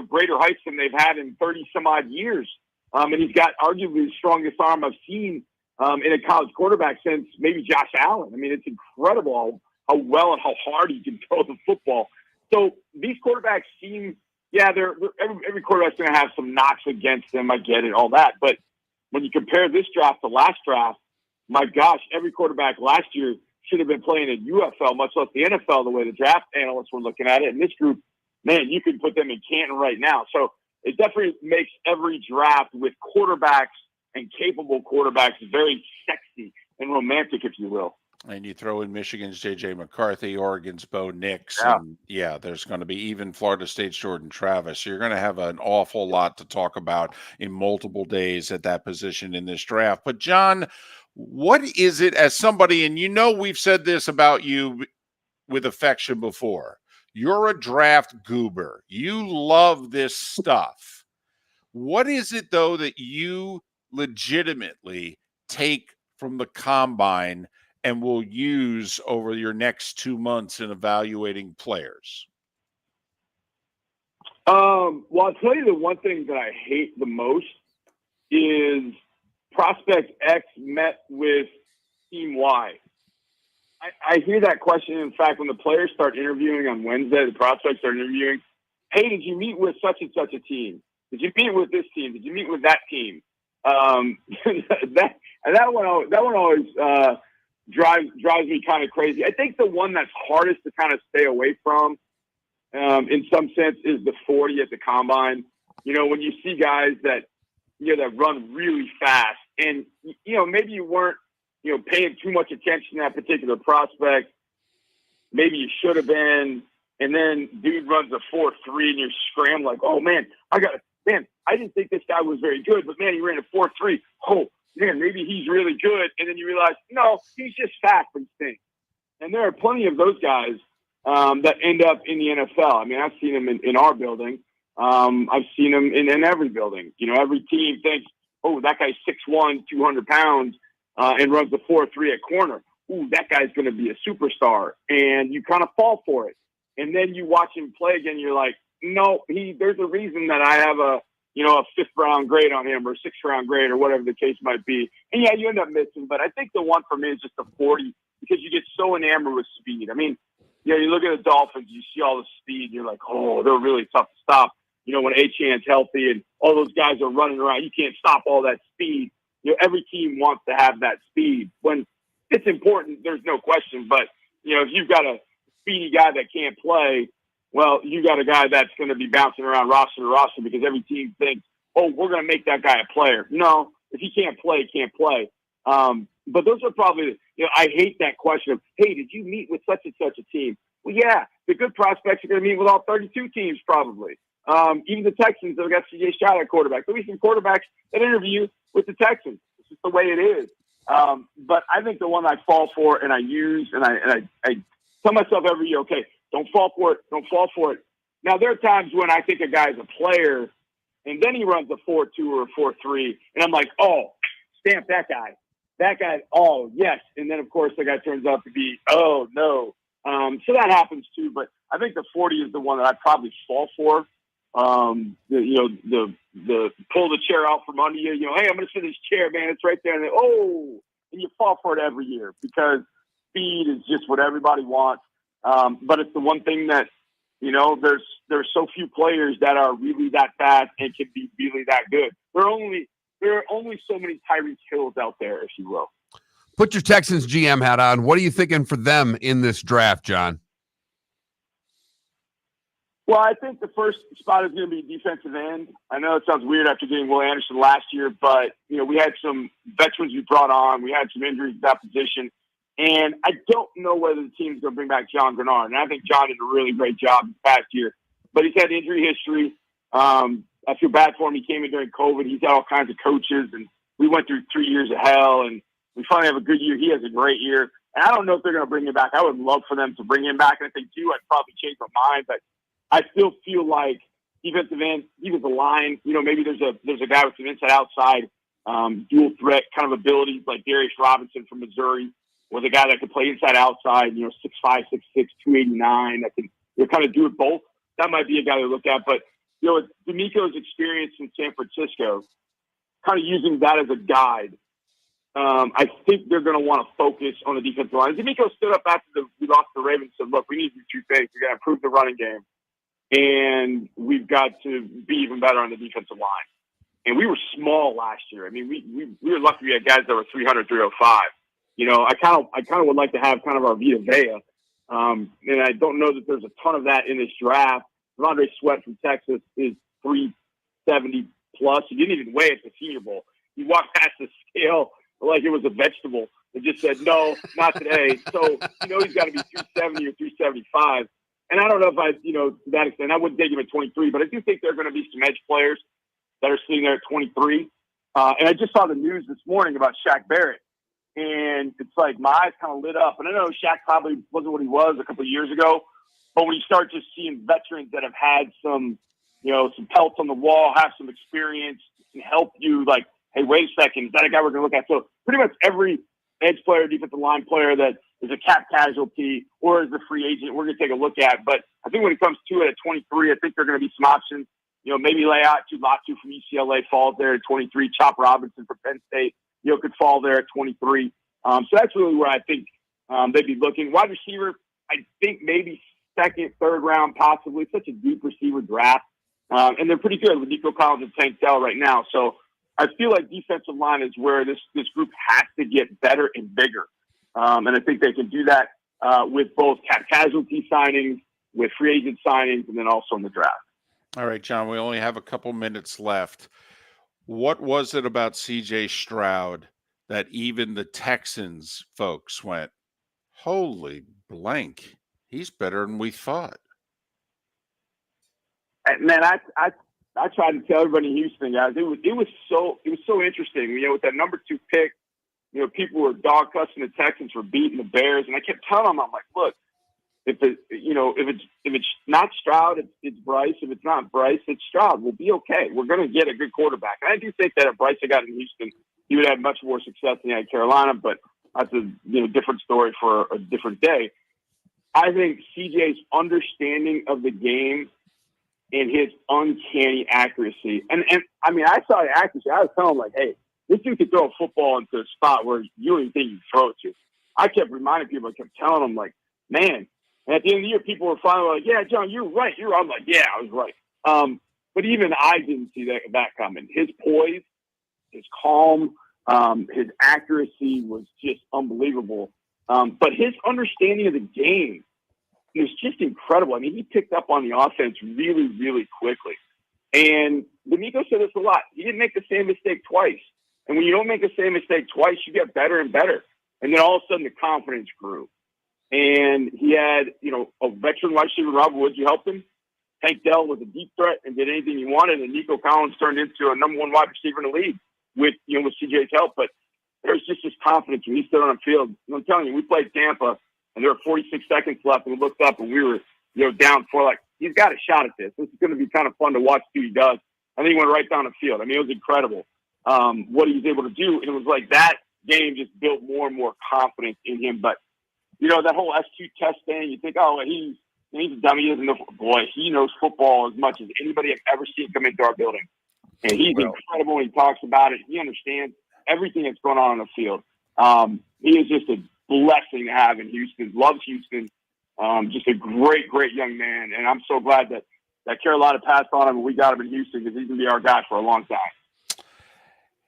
Speaker 17: greater heights than they've had in 30 some odd years. And he's got arguably the strongest arm I've seen in a college quarterback since maybe Josh Allen. I mean, it's incredible how well and how hard he can throw the football. So these quarterbacks seem, every quarterback's going to have some knocks against them. I get it, all that. But when you compare this draft to last draft, my gosh, every quarterback last year should have been playing at UFL, much less the NFL, the way the draft analysts were looking at it. And this group, man, you could put them in Canton right now. So it definitely makes every draft with quarterbacks and capable quarterbacks very sexy and romantic, if you will.
Speaker 3: And you throw in Michigan's J.J. McCarthy, Oregon's Bo Nix. And there's going to be even Florida State's Jordan Travis. So you're going to have an awful lot to talk about in multiple days at that position in this draft. But, John, what is it as somebody, and we've said this about you with affection before, you're a draft goober. You love this stuff. What is it, though, that you legitimately take from the Combine and will use over your next 2 months in evaluating players?
Speaker 17: Well, I'll tell you the one thing that I hate the most is prospect X met with team Y. I hear that question. In fact, when the players start interviewing on Wednesday, the prospects start interviewing, hey, did you meet with such and such a team? Did you meet with this team? Did you meet with that team? That one always drives me kind of crazy. I think the one that's hardest to kind of stay away from, in some sense, is the 40 at the Combine. When you see guys that run really fast, and maybe you weren't paying too much attention to that particular prospect. Maybe you should have been, and then dude runs a 4.3, and you're scrambling like, oh man, I didn't think this guy was very good, but man, he ran a 4.3. Oh man, maybe he's really good. And then you realize, no, he's just fast and stinks. And there are plenty of those guys that end up in the NFL. I mean, I've seen them in our building. I've seen them in every building. Every team thinks, oh, that guy's 6'1", 200 pounds, and runs the 4.3 at corner. Ooh, that guy's going to be a superstar. And you kind of fall for it. And then you watch him play again, you're like, no, there's a reason that I have a 5th round grade on him or 6th round grade or whatever the case might be. And yeah, you end up missing. But I think the one for me is just the 40 because you get so enamored with speed. I mean, you look at the Dolphins, you see all the speed, you're like, oh, they're really tough to stop. When Achan's healthy and all those guys are running around, you can't stop all that speed. Every team wants to have that speed. When it's important, there's no question. But, if you've got a speedy guy that can't play, well, you got a guy that's going to be bouncing around roster to roster because every team thinks, oh, we're going to make that guy a player. No, if he can't play, he can't play. But those are probably, I hate that question of, hey, did you meet with such and such a team? Well, yeah, the good prospects are going to meet with all 32 teams probably. Even the Texans have got C.J. Stroud at quarterback. There'll be some quarterbacks that interview with the Texans. It's just the way it is. But I think the one I fall for and I use and I tell myself every year, okay, don't fall for it. Don't fall for it. Now, there are times when I think a guy's a player and then he runs a 4.2 or a 4.3 and I'm like, oh, stamp that guy. That guy, oh, yes. And then, of course, the guy turns out to be, oh, no. So that happens too. But I think the 40 is the one that I probably fall for. The pull the chair out from under you, hey, I'm going to sit in this chair, man. It's right there. And then, oh, and you fall for it every year because speed is just what everybody wants. But it's the one thing that, there's so few players that are really that fast and can be really that good. There are only so many Tyreek Hills out there, if you will.
Speaker 2: Put your Texans GM hat on. What are you thinking for them in this draft, John?
Speaker 17: Well, I think the first spot is going to be defensive end. I know it sounds weird after getting Will Anderson last year, but, we had some veterans we brought on. We had some injuries at that position. And I don't know whether the team's going to bring back John Grenard. And I think John did a really great job this past year. But he's had injury history. I feel bad for him. He came in during COVID. He's had all kinds of coaches. And we went through 3 years of hell. And we finally have a good year. He has a great year. And I don't know if they're going to bring him back. I would love for them to bring him back. And if they do, I'd probably change my mind. But I still feel like defensive end, defensive line, maybe there's a guy with some inside-outside dual threat kind of abilities like Darius Robinson from Missouri, or the guy that could play inside-outside, 6'5", 6'6", 289, that can kind of do it both. That might be a guy to look at. But, D'Amico's experience in San Francisco, kind of using that as a guide, I think they're going to want to focus on the defensive line. D'Amico stood up after we lost the Ravens and said, look, we need to do two things. We got to improve the running game, and we've got to be even better on the defensive line. And we were small last year. I mean, we were lucky we had guys that were 300, 305. I kind of would like to have kind of our Vita Vea. And I don't know that there's a ton of that in this draft. Rondre Sweat from Texas is 370 plus. He didn't even weigh at the Senior Bowl. He walked past the scale like it was a vegetable and just said, no, not today. So, he's got to be 270 or 375. And I don't know if to that extent, I wouldn't take him at 23, but I do think there are going to be some edge players that are sitting there at 23. And I just saw the news this morning about Shaq Barrett. And it's like my eyes kind of lit up. And I know Shaq probably wasn't what he was a couple of years ago, but when you start just seeing veterans that have had some pelts on the wall, have some experience, can help you like, hey, wait a second, is that a guy we're going to look at? So pretty much every edge player, defensive line player that is a cap casualty or is a free agent, we're going to take a look at. But I think when it comes to it at 23, I think there are going to be some options. Maybe Latu from UCLA falls there at 23. Chop Robinson from Penn State, could fall there at 23. So that's really where I think they'd be looking. Wide receiver, I think maybe second, third round, possibly. Such a deep receiver draft. And they're pretty good with Nico Collins and Tank Dell right now. So I feel like defensive line is where this group has to get better and bigger. And I think they can do that with both cap casualty signings, with free agent signings, and then also in the draft.
Speaker 3: All right, John, we only have a couple minutes left. What was it about C.J. Stroud that even the Texans folks went, holy blank, he's better than we thought?
Speaker 17: Man, I tried to tell everybody in Houston, guys, it was so interesting. With that number 2 pick, people were dog cussing the Texans for beating the Bears, and I kept telling them, I'm like, look, If it's not Stroud, it's Bryce. If it's not Bryce, it's Stroud. We'll be okay. We're going to get a good quarterback. And I do think that if Bryce had gotten in Houston, he would have much more success than he had in Carolina. But that's a different story for a different day. I think CJ's understanding of the game and his uncanny accuracy. And I mean, I saw the accuracy. I was telling him, like, hey, this dude could throw a football into a spot where you don't even think you can throw it to. I kept reminding people, I kept telling them, like, man. And at the end of the year, people were finally like, yeah, John, you're right. I'm like, yeah, I was right. But even I didn't see that coming. His poise, his calm, his accuracy was just unbelievable. But his understanding of the game was just incredible. I mean, he picked up on the offense really, really quickly. And D'Amico said this a lot. He didn't make the same mistake twice. And when you don't make the same mistake twice, you get better and better. And then all of a sudden the confidence grew. And he had, a veteran wide receiver, Rob Woods, who helped him. Tank Dell was a deep threat and did anything he wanted. And Nico Collins turned into a number one wide receiver in the league with CJ's help. But there's just this confidence when he stood on the field. I'm telling you, we played Tampa and there were 46 seconds left and we looked up and we were, down for like, he's got a shot at this. This is going to be kind of fun to watch what he does. I think he went right down the field. I mean, it was incredible what he was able to do. And it was like that game just built more and more confidence in him. But, that whole SQ test thing, you think, oh, he's a dummy. He doesn't know. Boy, he knows football as much as anybody I've ever seen come into our building. And he's incredible when he talks about it. He understands everything that's going on the field. He is just a blessing to have in Houston. Loves Houston. Just a great, great young man. And I'm so glad that Carolina passed on him and we got him in Houston because he's going to be our guy for a long time.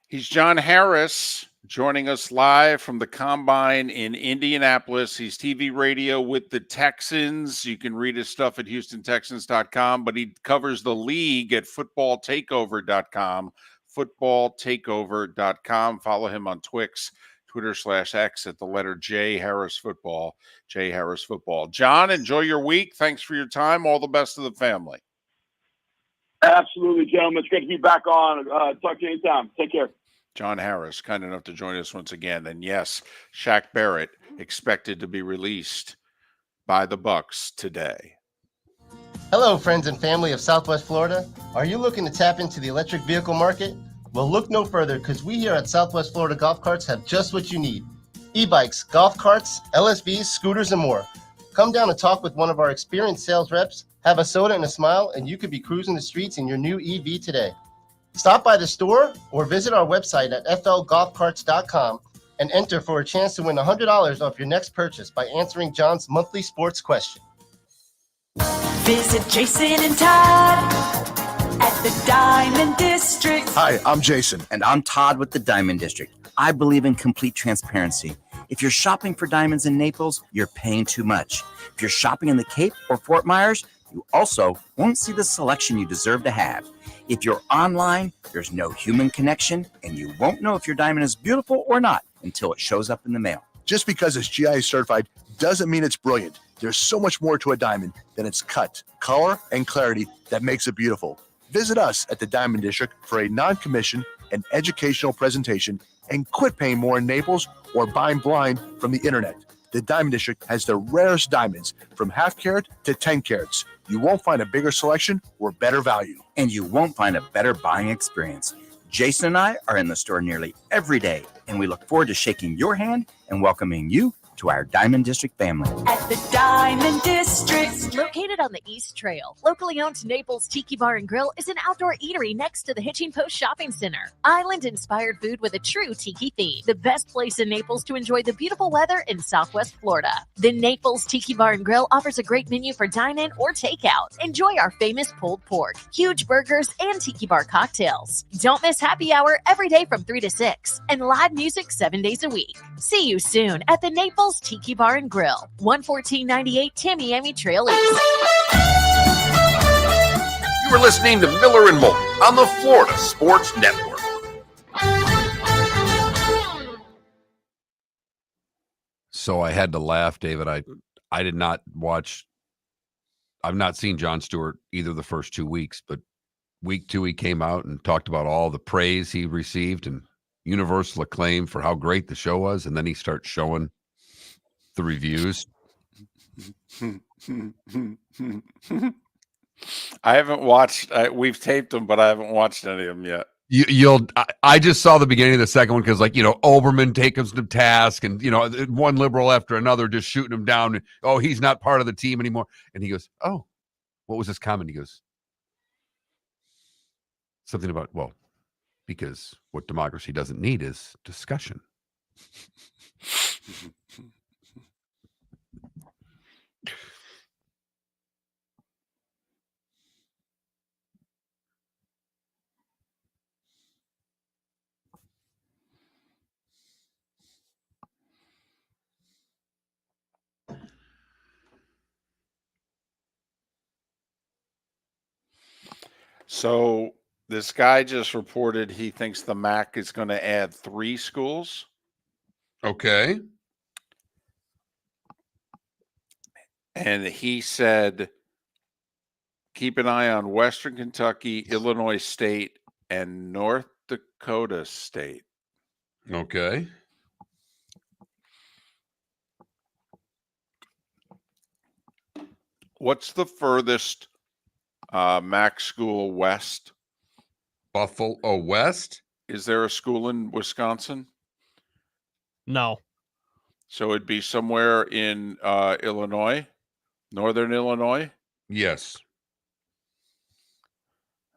Speaker 3: He's John Harris, joining us live from the Combine in Indianapolis. He's TV radio with the Texans. You can read his stuff at HoustonTexans.com, but he covers the league at FootballTakeover.com, FootballTakeover.com. Follow him on Twitter/X at the letter J Harris Football, J Harris Football. John, enjoy your week. Thanks for your time. All the best to the family.
Speaker 17: Absolutely, gentlemen. It's great to be back on. Talk to you anytime. Take care.
Speaker 3: John Harris, kind enough to join us once again. And yes, Shaq Barrett expected to be released by the Bucs today.
Speaker 14: Hello, friends and family of Southwest Florida. Are you looking to tap into the electric vehicle market? Well, look no further because we here at Southwest Florida Golf Carts have just what you need. E-bikes, golf carts, LSVs, scooters, and more. Come down and talk with one of our experienced sales reps, have a soda and a smile, and you could be cruising the streets in your new EV today. Stop by the store or visit our website at flgolfcarts.com and enter for a chance to win $100 off your next purchase by answering John's monthly sports question.
Speaker 10: Visit Jason and Todd at the Diamond District.
Speaker 12: Hi, I'm Jason.
Speaker 13: And I'm Todd with the Diamond District. I believe in complete transparency. If you're shopping for diamonds in Naples, you're paying too much. If you're shopping in the Cape or Fort Myers, you also won't see the selection you deserve to have. If you're online, there's no human connection, and you won't know if your diamond is beautiful or not until it shows up in the mail.
Speaker 12: Just because it's GIA certified doesn't mean it's brilliant. There's so much more to a diamond than its cut, color, and clarity that makes it beautiful. Visit us at the Diamond District for a non-commission and educational presentation and quit paying more in Naples or buying blind from the internet. The Diamond District has the rarest diamonds from half carat to 10 carats. You won't find a bigger selection or better value.
Speaker 13: And you won't find a better buying experience. Jason and I are in the store nearly every day, and we look forward to shaking your hand and welcoming you to our Diamond District family.
Speaker 10: At the Diamond District.
Speaker 5: Located on the East Trail, locally owned Naples Tiki Bar and Grill is an outdoor eatery next to the Hitching Post Shopping Center. Island-inspired food with a true tiki theme. The best place in Naples to enjoy the beautiful weather in Southwest Florida. The Naples Tiki Bar and Grill offers a great menu for dine-in or takeout. Enjoy our famous pulled pork, huge burgers, and tiki bar cocktails. Don't miss happy hour every day from 3 to 6 and live music 7 days a week. See you soon at the Naples Tiki Bar and Grill, 11498 Tamiami Trail East.
Speaker 2: You were listening to Miller and Moulton on the Florida Sports Network. So I had to laugh, David. I did not watch. I've not seen Jon Stewart either the first 2 weeks, but week 2 he came out and talked about all the praise he received and universal acclaim for how great the show was, and then he starts showing the reviews.
Speaker 3: I haven't watched. We've taped them, but I haven't watched any of them yet.
Speaker 2: I just saw the beginning of the second one because, like, Oberman taking him to task, and one liberal after another just shooting him down. Oh, he's not part of the team anymore. And he goes, "Oh, what was his comment?" He goes, something about, well, because what democracy doesn't need is discussion.
Speaker 3: So this guy just reported he thinks the MAC is going to add 3 schools.
Speaker 2: Okay.
Speaker 3: And he said, keep an eye on Western Kentucky, Illinois State, and North Dakota State.
Speaker 2: Okay.
Speaker 3: What's the furthest MAC school west?
Speaker 2: Buffalo West?
Speaker 3: Is there a school in Wisconsin?
Speaker 1: No.
Speaker 3: So it'd be somewhere in Illinois, northern Illinois?
Speaker 2: Yes.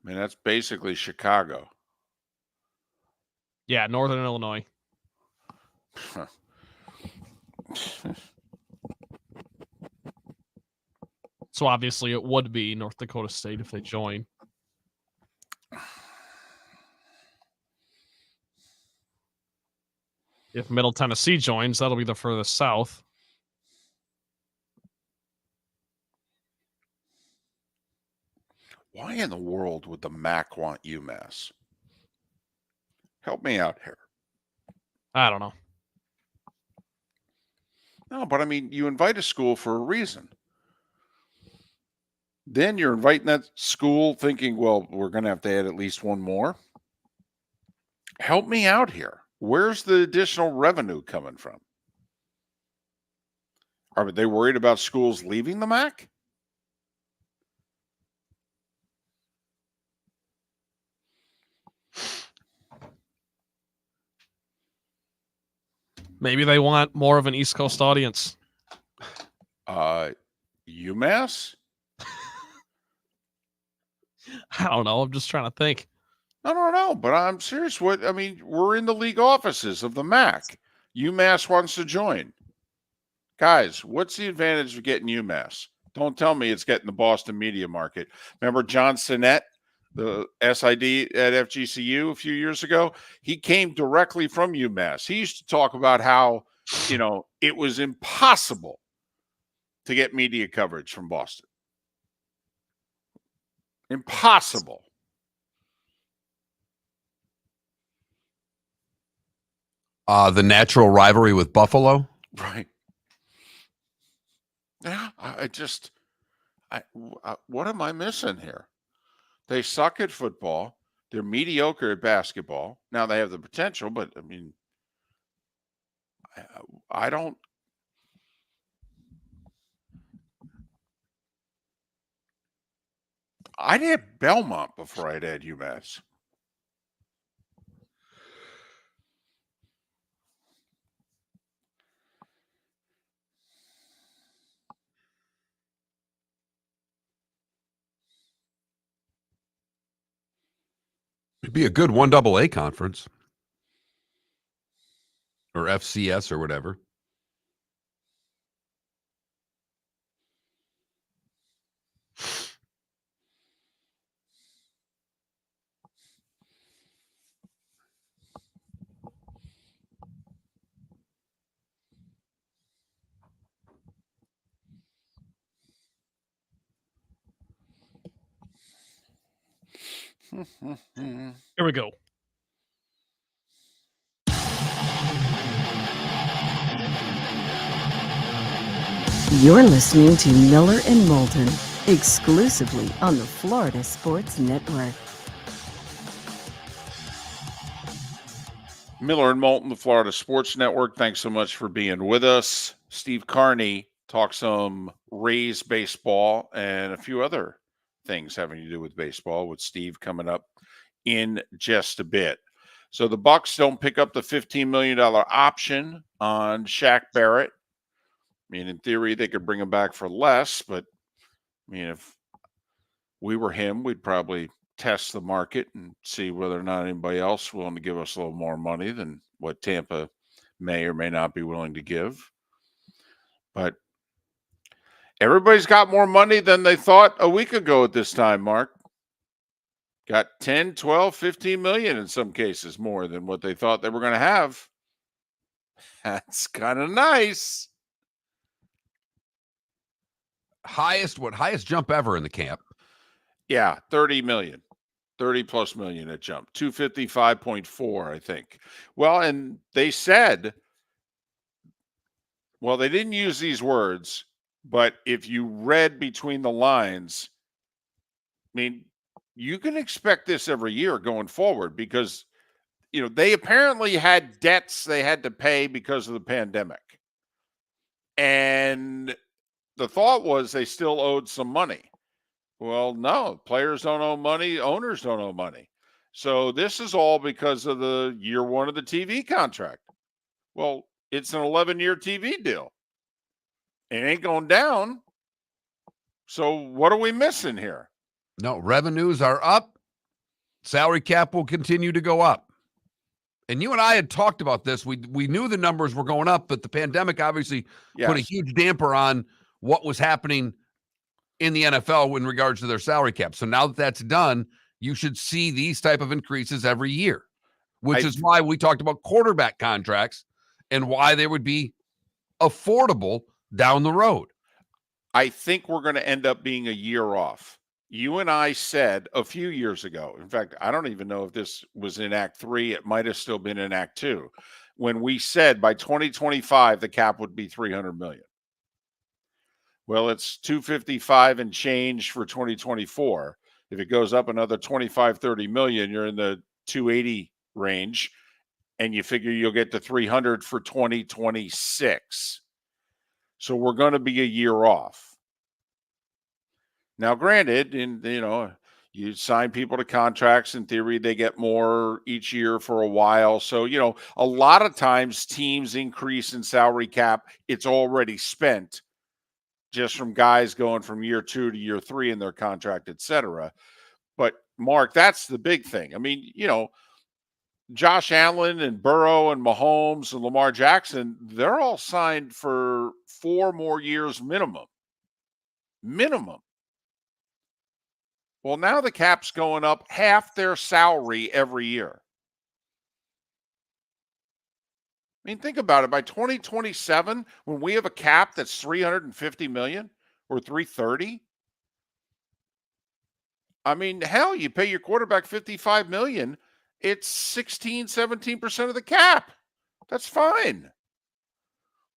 Speaker 3: I mean, that's basically Chicago.
Speaker 1: Yeah, northern Illinois. So obviously it would be North Dakota State if they join. If Middle Tennessee joins, that'll be the furthest south.
Speaker 3: Why in the world would the MAC want UMass? Help me out here.
Speaker 1: I don't know.
Speaker 3: No, but I mean, you invite a school for a reason. Then you're inviting that school thinking, well, we're going to have to add at least one more. Help me out here. Where's the additional revenue coming from? Are they worried about schools leaving the MAC?
Speaker 1: Maybe they want more of an East Coast audience.
Speaker 3: UMass?
Speaker 1: I don't know. I'm just trying to think.
Speaker 3: No, but I'm serious. We're in the league offices of the MAC. UMass wants to join. Guys, what's the advantage of getting UMass? Don't tell me it's getting the Boston media market. Remember John Sinnett, the SID at FGCU a few years ago? He came directly from UMass. He used to talk about how, it was impossible to get media coverage from Boston. Impossible.
Speaker 2: The natural rivalry with Buffalo.
Speaker 3: Right. Yeah, what am I missing here? They suck at football. They're mediocre at basketball. Now they have the potential, but I mean, I don't. I'd add Belmont before I'd add UMass.
Speaker 2: It'd be a good 1AA conference. Or FCS or whatever.
Speaker 1: Here we go.
Speaker 4: You're listening to Miller and Moulton, exclusively on the Florida Sports Network.
Speaker 3: Miller and Moulton, the Florida Sports Network. Thanks so much for being with us. Steve Carney talk some Rays baseball and a few other things having to do with baseball with Steve coming up in just a bit. So the Bucks don't pick up the $15 million option on Shaq Barrett. I mean, in theory, they could bring him back for less, but I mean, if we were him, we'd probably test the market and see whether or not anybody else willing to give us a little more money than what Tampa may or may not be willing to give. But everybody's got more money than they thought a week ago at this time, Mark. Got 10, 12, 15 million in some cases more than what they thought they were going to have. That's kind of nice.
Speaker 2: Highest jump ever in the camp.
Speaker 3: Yeah, 30 million. 30 plus million it jumped. 255.4, I think. Well, and they said, well, they didn't use these words, but if you read between the lines, I mean, you can expect this every year going forward because, you know, they apparently had debts they had to pay because of the pandemic. And the thought was they still owed some money. Well, no, players don't owe money. Owners don't owe money. So this is all because of the year one of the TV contract. Well, it's an 11-year TV deal. It ain't going down. So what are we missing here?
Speaker 2: No, revenues are up. Salary cap will continue to go up. And you and I had talked about this. We knew the numbers were going up, but the pandemic obviously put a huge damper on what was happening in the NFL in regards to their salary cap. So now that that's done, you should see these type of increases every year, which is why we talked about quarterback contracts and why they would be affordable down the road.
Speaker 3: I think we're going to end up being a year off. You and I said a few years ago, in fact, I don't even know if this was in Act 3. It might have still been in Act 2, when we said by 2025, the cap would be $300 million. Well, it's 255 and change for 2024. If it goes up another 25, 30 million, you're in the 280 range, and you figure you'll get to 300 for 2026. So we're going to be a year off. Now, granted, you sign people to contracts. In theory, they get more each year for a while. So, a lot of times teams increase in salary cap. It's already spent just from guys going from year 2 to year 3 in their contract, et cetera. But, Mark, that's the big thing. I mean, Josh Allen and Burrow and Mahomes and Lamar Jackson, they're all signed for 4 more years minimum. Minimum. Well, now the cap's going up half their salary every year. I mean, think about it. By 2027, when we have a cap that's $350 million or $330, I mean, hell, you pay your quarterback $55 million, it's 16, 17% of the cap. That's fine.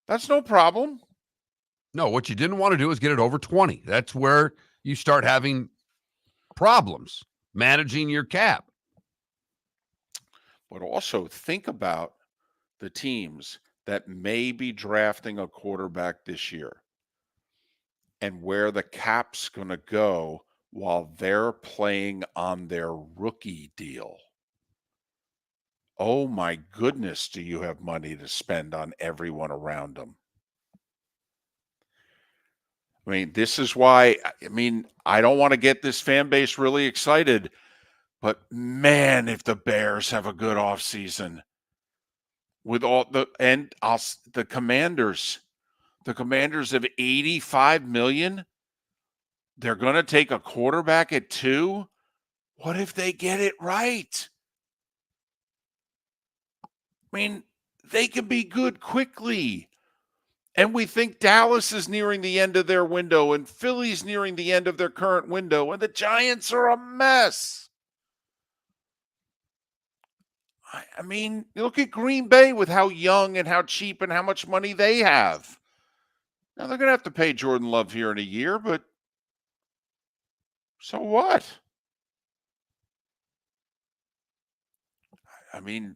Speaker 3: That's no problem.
Speaker 2: No, what you didn't want to do is get it over 20. That's where you start having problems managing your cap.
Speaker 3: But also think about the teams that may be drafting a quarterback this year and where the cap's going to go while they're playing on their rookie deal. Oh my goodness, do you have money to spend on everyone around them? I mean, this is why, I don't want to get this fan base really excited, but man, if the Bears have a good offseason with the Commanders have 85 million. They're going to take a quarterback at 2. What if they get it right? I mean, they can be good quickly. And we think Dallas is nearing the end of their window and Philly's nearing the end of their current window and the Giants are a mess. I mean, look at Green Bay with how young and how cheap and how much money they have. Now they're going to have to pay Jordan Love here in a year, but so what? I mean,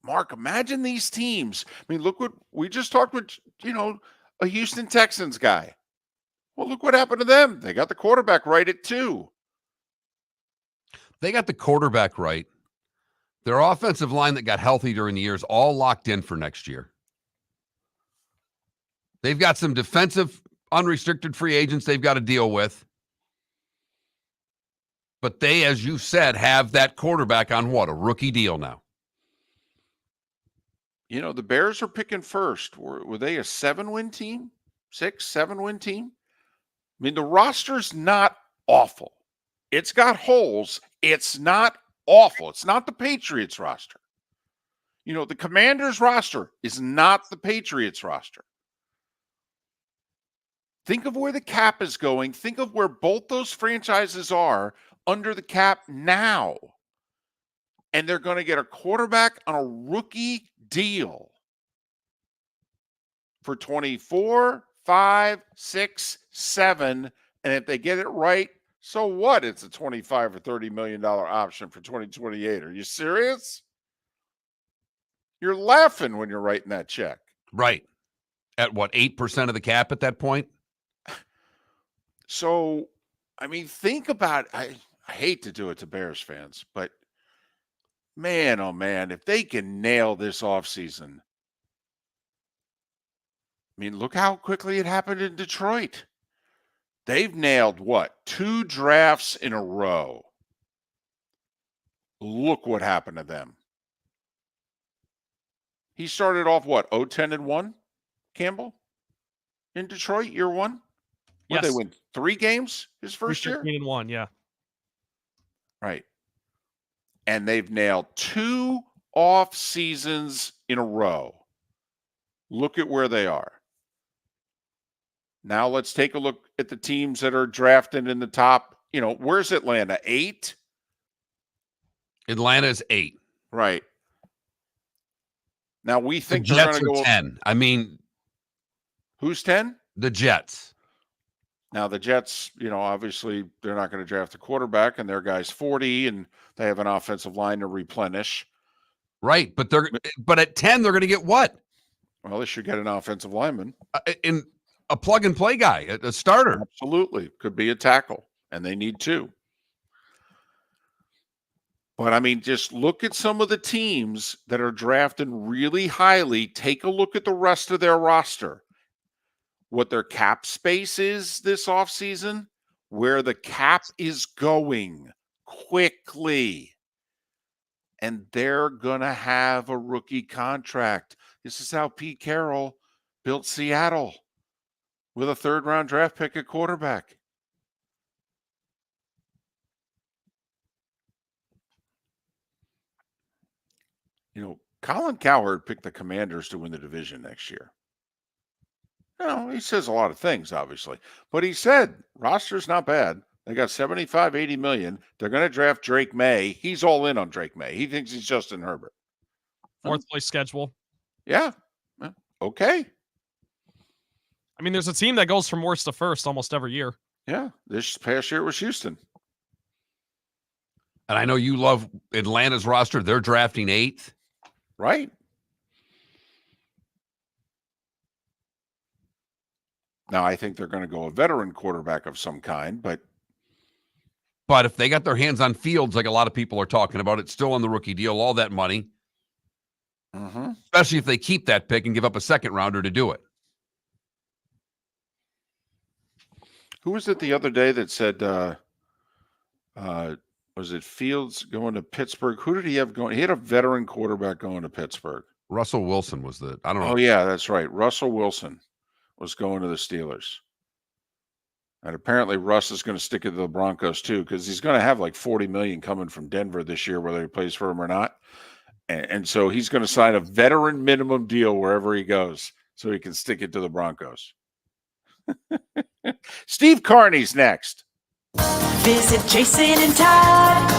Speaker 3: Mark, imagine these teams. I mean, look what we just talked with, a Houston Texans guy. Well, look what happened to them. They got the quarterback right at 2.
Speaker 2: They got the quarterback right. Their offensive line that got healthy during the year is all locked in for next year. They've got some defensive unrestricted free agents they've got to deal with. But they, as you said, have that quarterback on what? A rookie deal now.
Speaker 3: You know, the Bears are picking first. Were they a 7-win team? 6, 7-win team? I mean, the roster's not awful. It's got holes. It's not awful. It's not the Patriots roster. You know, the Commanders roster is not the Patriots roster. Think of where the cap is going. Think of where both those franchises are under the cap now. And they're going to get a quarterback on a rookie deal for 24, 5, 6, 7. And if they get it right, so what? It's a $25 or $30 million option for 2028. Are you serious? You're laughing when you're writing that check.
Speaker 2: Right. At what, 8% of the cap at that point?
Speaker 3: So, I mean, think about it. I hate to do it to Bears fans, but man, oh man, if they can nail this offseason. I mean, look how quickly it happened in Detroit. They've nailed what? 2 drafts in a row. Look what happened to them. He started off what? 0-10-1, Campbell? In Detroit, year 1? What,
Speaker 1: Yes.
Speaker 3: they win 3 games his first year?
Speaker 1: 13-1, yeah.
Speaker 3: Right. And they've nailed 2 off seasons in a row. Look at where they are. Now let's take a look at the teams that are drafted in the top. You know, where's Atlanta? 8?
Speaker 2: Atlanta's 8.
Speaker 3: Right. Now we think
Speaker 2: the
Speaker 3: they're
Speaker 2: Jets
Speaker 3: going to
Speaker 2: are
Speaker 3: go
Speaker 2: 10. I mean,
Speaker 3: who's 10?
Speaker 2: The Jets.
Speaker 3: Now the Jets, you know, obviously they're not going to draft a quarterback, and their guy's 40, and they have an offensive line to replenish.
Speaker 2: Right, but at 10 they're going to get what?
Speaker 3: Well, they should get an offensive lineman.
Speaker 2: In a plug-and-play guy, a starter.
Speaker 3: Absolutely. Could be a tackle, and they need 2. But, I mean, just look at some of the teams that are drafting really highly. Take a look at the rest of their roster. What their cap space is this offseason, where the cap is going quickly. And they're going to have a rookie contract. This is how Pete Carroll built Seattle with a 3rd-round draft pick at quarterback. You know, Colin Cowherd picked the Commanders to win the division next year. No, he says a lot of things, obviously. But he said, roster's not bad. They got 75, 80 million. They're going to draft Drake May. He's all in on Drake May. He thinks he's Justin Herbert.
Speaker 1: 4th place schedule.
Speaker 3: Yeah. Okay.
Speaker 1: I mean, there's a team that goes from worst to first almost every year.
Speaker 3: Yeah. This past year was Houston.
Speaker 2: And I know you love Atlanta's roster. They're drafting 8th.
Speaker 3: Right. Now, I think they're going to go a veteran quarterback of some kind, but
Speaker 2: if they got their hands on Fields, like a lot of people are talking about, it's still on the rookie deal, all that money. Especially if they keep that pick and give up a 2nd rounder to do it.
Speaker 3: Who was it the other day that said, was it Fields going to Pittsburgh? Who did he have going? He had a veteran quarterback going to Pittsburgh.
Speaker 2: Russell Wilson was I don't know.
Speaker 3: Oh, yeah, that's right. Russell Wilson was going to the Steelers. And apparently Russ is going to stick it to the Broncos too, because he's going to have like $40 million coming from Denver this year, whether he plays for him or not. And so he's going to sign a veteran minimum deal wherever he goes so he can stick it to the Broncos. Steve Carney's next.
Speaker 10: Visit Jason and Todd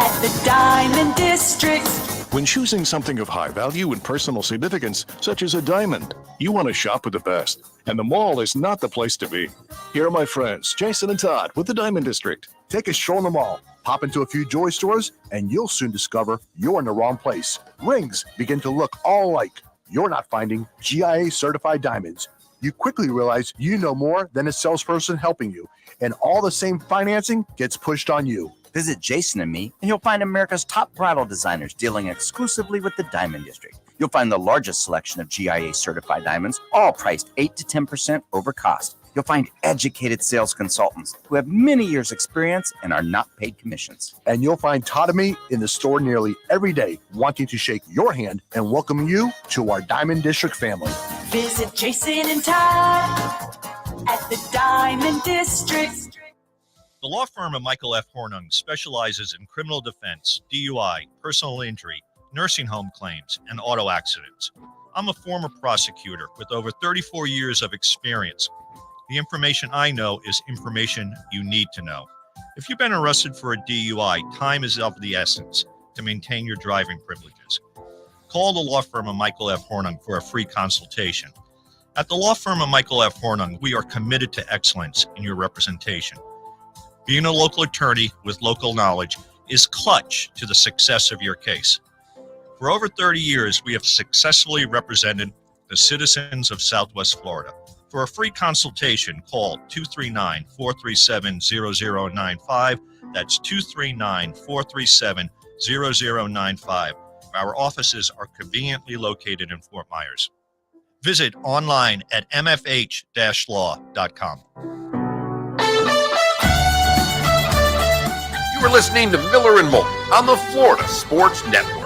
Speaker 10: at the Diamond District.
Speaker 11: When choosing something of high value and personal significance, such as a diamond, you want to shop with the best. And the mall is not the place to be. Here are my friends, Jason and Todd with the Diamond District.
Speaker 12: Take a stroll in the mall, pop into a few jewelry stores, and you'll soon discover you're in the wrong place. Rings begin to look all alike. You're not finding GIA certified diamonds. you quickly realize you know more than a salesperson helping you, and all the same financing gets pushed on you.
Speaker 13: Visit Jason and me, and you'll find America's top bridal designers dealing exclusively with the Diamond District. You'll find the largest selection of GIA certified diamonds, all priced 8 to 10% over cost. You'll find educated sales consultants who have many years' experience and are not paid commissions.
Speaker 12: And you'll find Todd and me in the store nearly every day, wanting to shake your hand and welcome you to our Diamond District family.
Speaker 10: Visit Jason and Todd at the Diamond District.
Speaker 6: The law firm of Michael F. Hornung specializes in criminal defense, DUI, personal injury, nursing home claims, and auto accidents. I'm a former prosecutor with over 34 years of experience. The information I know is information you need to know. If you've been arrested for a DUI, time is of the essence to maintain your driving privileges. Call the law firm of Michael F. Hornung for a free consultation. At the law firm of Michael F. Hornung, we are committed to excellence in your representation. Being a local attorney with local knowledge is clutch to the success of your case. For over 30 years, we have successfully represented the citizens of Southwest Florida. For a free consultation, call 239-437-0095. That's 239-437-0095. Our offices are conveniently located in Fort Myers. Visit online at mfh-law.com.
Speaker 2: You are listening to Miller and Moulton on the Florida Sports Network.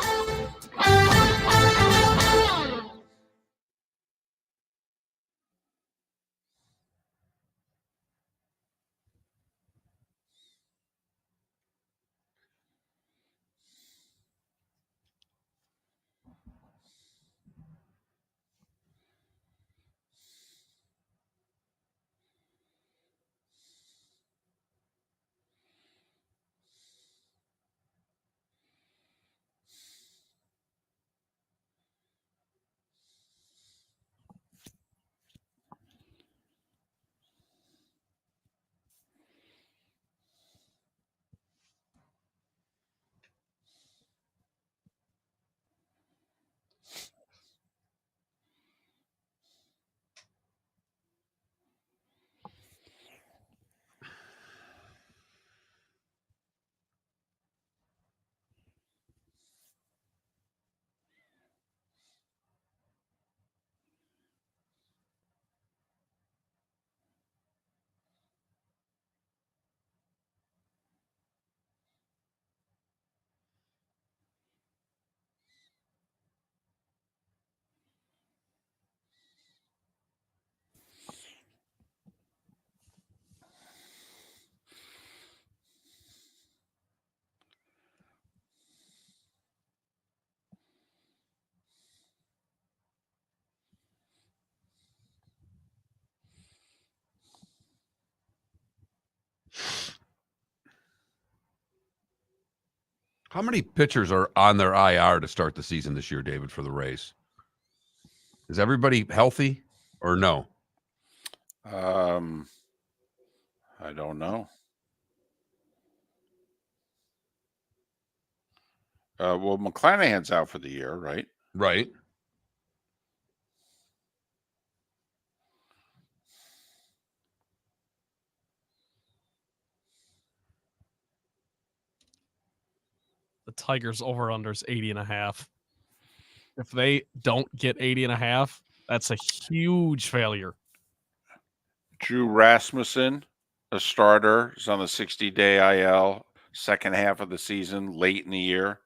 Speaker 2: How many pitchers are on their IR to start the season this year, David, for the Rays? Is everybody healthy or no?
Speaker 3: I don't know. Well, McClanahan's out for the year, right?
Speaker 2: Right.
Speaker 1: The Tigers over-under is 80.5. If they don't get 80.5, that's a huge failure.
Speaker 3: Drew Rasmussen, a starter, is on the 60-day IL, second half of the season, late in the year.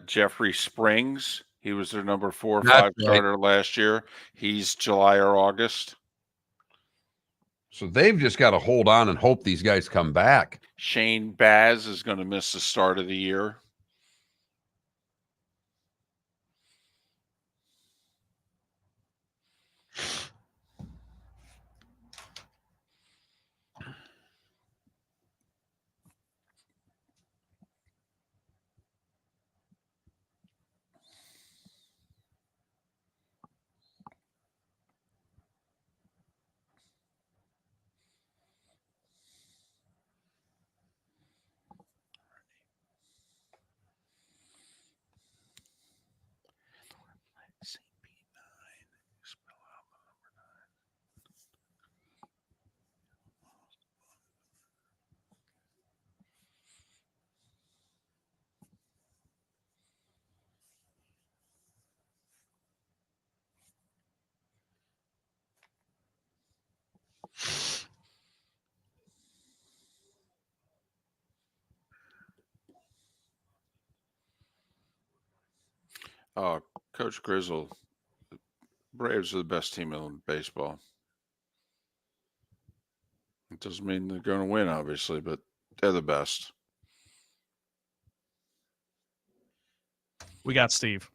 Speaker 3: Jeffrey Springs, he was their number 4 or 5 starter last year. He's July or August.
Speaker 2: So they've just got to hold on and hope these guys come back.
Speaker 3: Shane Baz is going to miss the start of the year. Oh, Coach Grizzle. Braves are the best team in baseball. It doesn't mean they're going to win, obviously, but they're the best.
Speaker 1: We got Steve.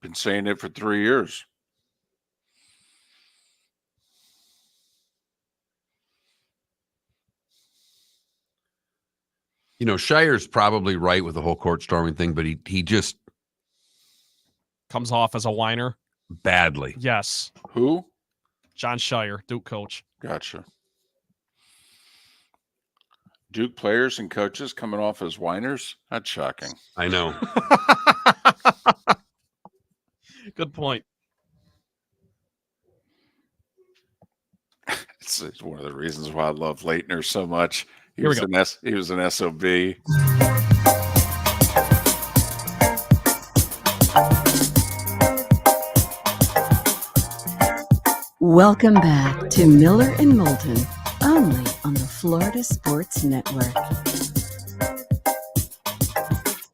Speaker 3: Been saying it for 3 years.
Speaker 2: You know, Shire's probably right with the whole court storming thing, but he just
Speaker 1: comes off as a whiner
Speaker 2: badly.
Speaker 1: Yes.
Speaker 3: Who?
Speaker 1: John Shire, Duke coach.
Speaker 3: Gotcha. Duke players and coaches coming off as whiners? That's shocking.
Speaker 2: I know.
Speaker 1: Good point.
Speaker 3: It's one of the reasons why I love Leitner so much. He
Speaker 1: Here we
Speaker 3: was an SOB.
Speaker 4: Welcome back to Miller and Moulton, only on the Florida Sports Network.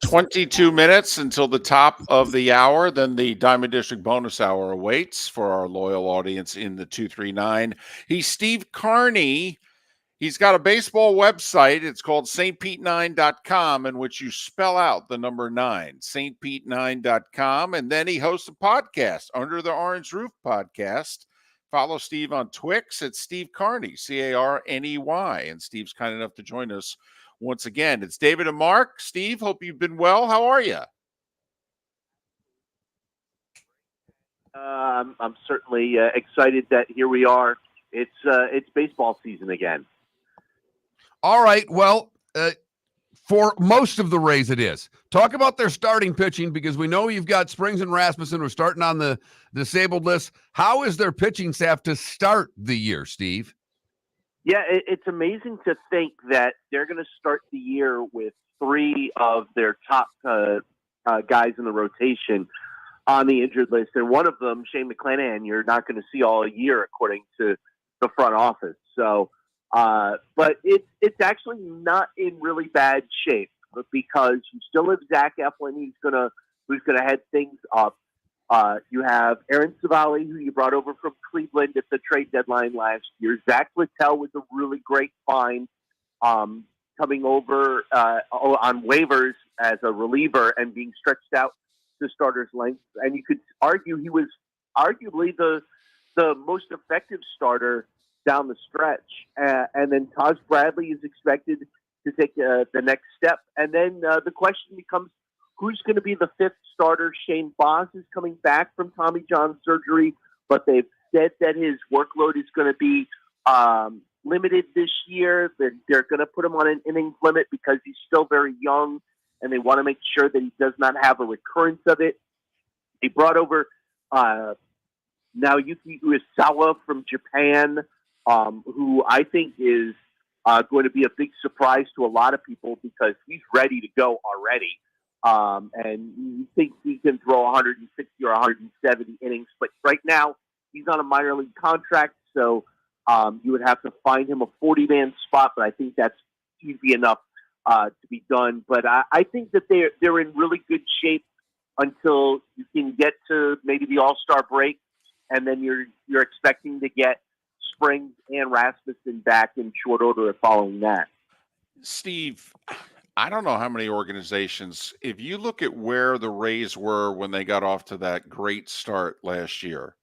Speaker 3: 22 minutes until the top of the hour. Then the Diamond District bonus hour awaits for our loyal audience in the 239. He's Steve Carney. He's got a baseball website. It's called stpete9.com, in which you spell out the number 9, stpete9.com. And then he hosts a podcast, Under the Orange Roof Podcast. Follow Steve on Twix at Steve Carney, Carney. And Steve's kind enough to join us once again. It's David and Mark. Steve, hope you've been well. How are you?
Speaker 18: I'm certainly excited that here we are. It's baseball season again.
Speaker 2: All right. Well, for most of the Rays, it is. Talk about their starting pitching, because we know you've got Springs and Rasmussen who are starting on the disabled list. How is their pitching staff to start the year, Steve?
Speaker 18: Yeah, it's amazing to think that they're going to start the year with 3 of their top guys in the rotation on the injured list. And one of them, Shane McClanahan, you're not going to see all year, according to the front office. So, but it's actually not in really bad shape, because you still have Zach Eflin, who's gonna head things up. You have Aaron Savali, who you brought over from Cleveland at the trade deadline last year. Zach Littell was a really great find, coming over on waivers as a reliever and being stretched out to starter's length. And you could argue he was arguably the most effective starter down the stretch. And then Taj Bradley is expected to take the next step. And then the question becomes, who's going to be the 5th starter? Shane Boss is coming back from Tommy John surgery, but they've said that his workload is going to be limited this year. They're going to put him on an innings limit because he's still very young, and they want to make sure that he does not have a recurrence of it. They brought over Naoyuki Uesawa from Japan, who I think is going to be a big surprise to a lot of people, because he's ready to go already. And you think he can throw 160 or 170 innings, but right now he's on a minor league contract, so you would have to find him a 40-man spot, but I think that's easy enough to be done. But I think that they're in really good shape until you can get to maybe the All-Star break, and then you're expecting to get Springs and Rasmussen back in short order following that.
Speaker 3: Steve, I don't know how many organizations, if you look at where the Rays were when they got off to that great start last year,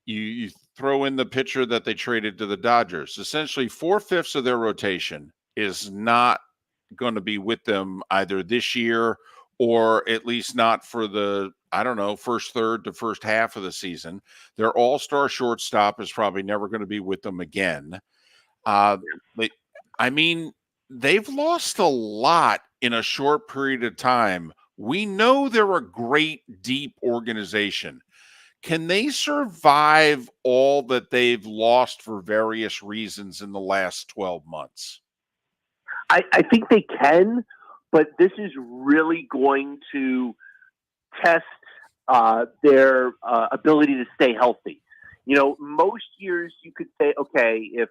Speaker 3: you throw in the pitcher that they traded to the Dodgers. Essentially, 4/5 of their rotation is not going to be with them either this year, or at least not for the, first third to first half of the season. Their all-star shortstop is probably never going to be with them again. They've lost a lot in a short period of time. We know they're a great, deep organization. Can they survive all that they've lost for various reasons in the last 12 months?
Speaker 18: I think they can, but this is really going to test their ability to stay healthy. Most years you could say, okay, if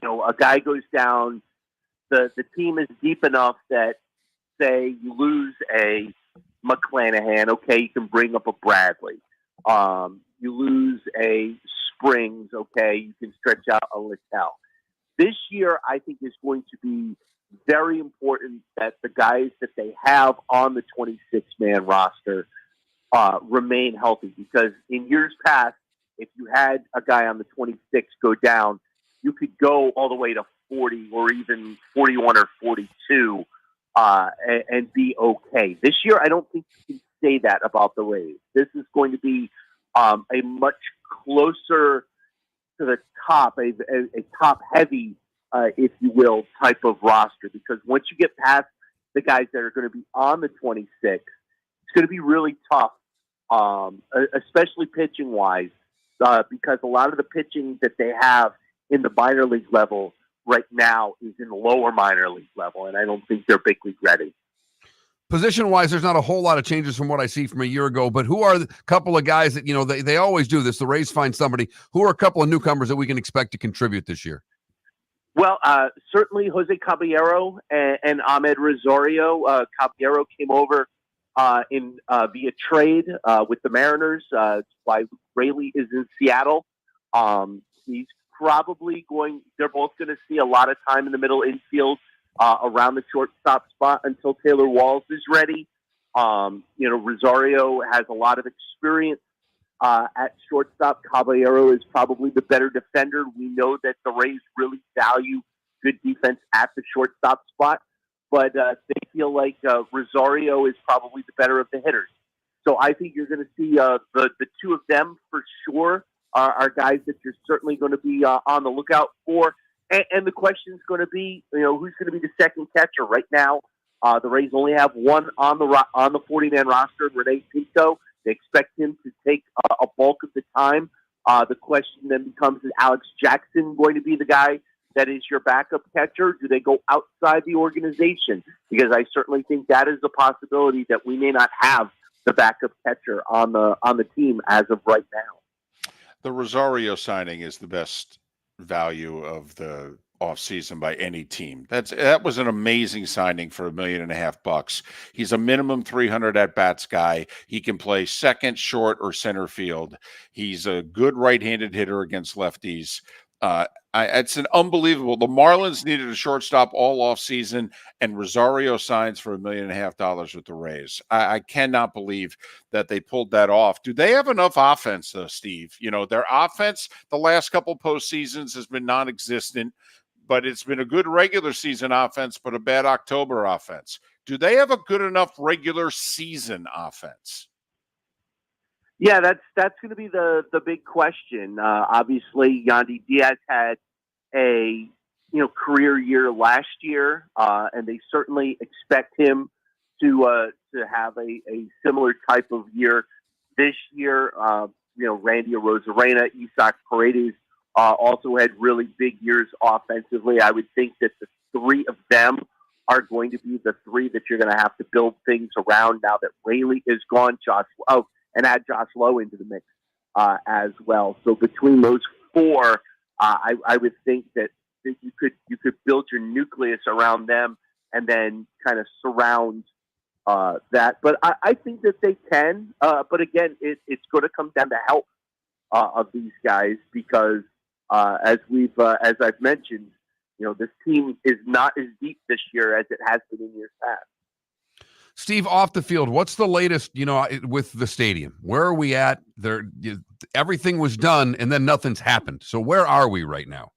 Speaker 18: a guy goes down, the team is deep enough that, say, you lose a McClanahan, okay, you can bring up a Bradley. You lose a Springs, okay, you can stretch out a Littell. This year, I think, is going to be very important that the guys that they have on the 26-man roster remain healthy, because in years past, if you had a guy on the 26 go down, you could go all the way to 40 or even 41 or 42 and be okay. This year, I don't think you can say that about the Rays. This is going to be a much closer to the top, a top-heavy, if you will, type of roster, because once you get past the guys that are going to be on the 26, it's going to be really tough, especially pitching-wise, because a lot of the pitching that they have in the minor league level right now is in the lower minor league level, and I don't think they're big league ready.
Speaker 2: Position-wise, there's not a whole lot of changes from what I see from a year ago, but who are the couple of guys that, they always do this, the Rays find somebody, who are a couple of newcomers that we can expect to contribute this year?
Speaker 18: Well, certainly Jose Caballero and Ahmed Rosario. Caballero came over via trade with the Mariners. Why Rayleigh is in Seattle. He's probably they're both going to see a lot of time in the middle infield around the shortstop spot until Taylor Walls is ready. Rosario has a lot of experience at shortstop. Caballero is probably the better defender. We know that the Rays really value good defense at the shortstop spot, but they feel like Rosario is probably the better of the hitters. So I think you're going to see the two of them for sure are guys that you're certainly going to be on the lookout for. And the question is going to be, who's going to be the second catcher? Right now, the Rays only have one on the 40-man roster, Rene Pinto. They expect him to take a bulk of the time. The question then becomes, is Alex Jackson going to be the guy that is your backup catcher? Do they go outside the organization? Because I certainly think that is a possibility that we may not have the backup catcher on the team as of right now.
Speaker 3: The Rosario signing is the best value of the offseason by any team. That was an amazing signing for $1.5 million. He's a minimum 300 at-bats guy. He can play second, short, or center field. He's a good right-handed hitter against lefties. It's an unbelievable. The Marlins needed a shortstop all offseason, and Rosario signs for $1.5 million with the Rays. I cannot believe that they pulled that off. Do they have enough offense, though, Steve? Their offense the last couple postseasons has been non-existent, but it's been a good regular season offense, but a bad October offense. Do they have a good enough regular season offense?
Speaker 18: Yeah, that's going to be the big question. Obviously, Yandy Diaz had a career year last year, and they certainly expect him to have a similar type of year this year. Randy Arozarena, Isaac Paredes also had really big years offensively. I would think that the three of them are going to be the three that you're going to have to build things around now that Rayleigh is gone. And add Josh Lowe into the mix as well. So between those four, I would think that you could build your nucleus around them and then kind of surround that. But I think that they can. But again, it's going to come down to health of these guys, because as I've mentioned, this team is not as deep this year as it has been in years past.
Speaker 2: Steve, off the field, what's the latest, with the stadium? Where are we at? Everything was done, and then nothing's happened. So where are we right now?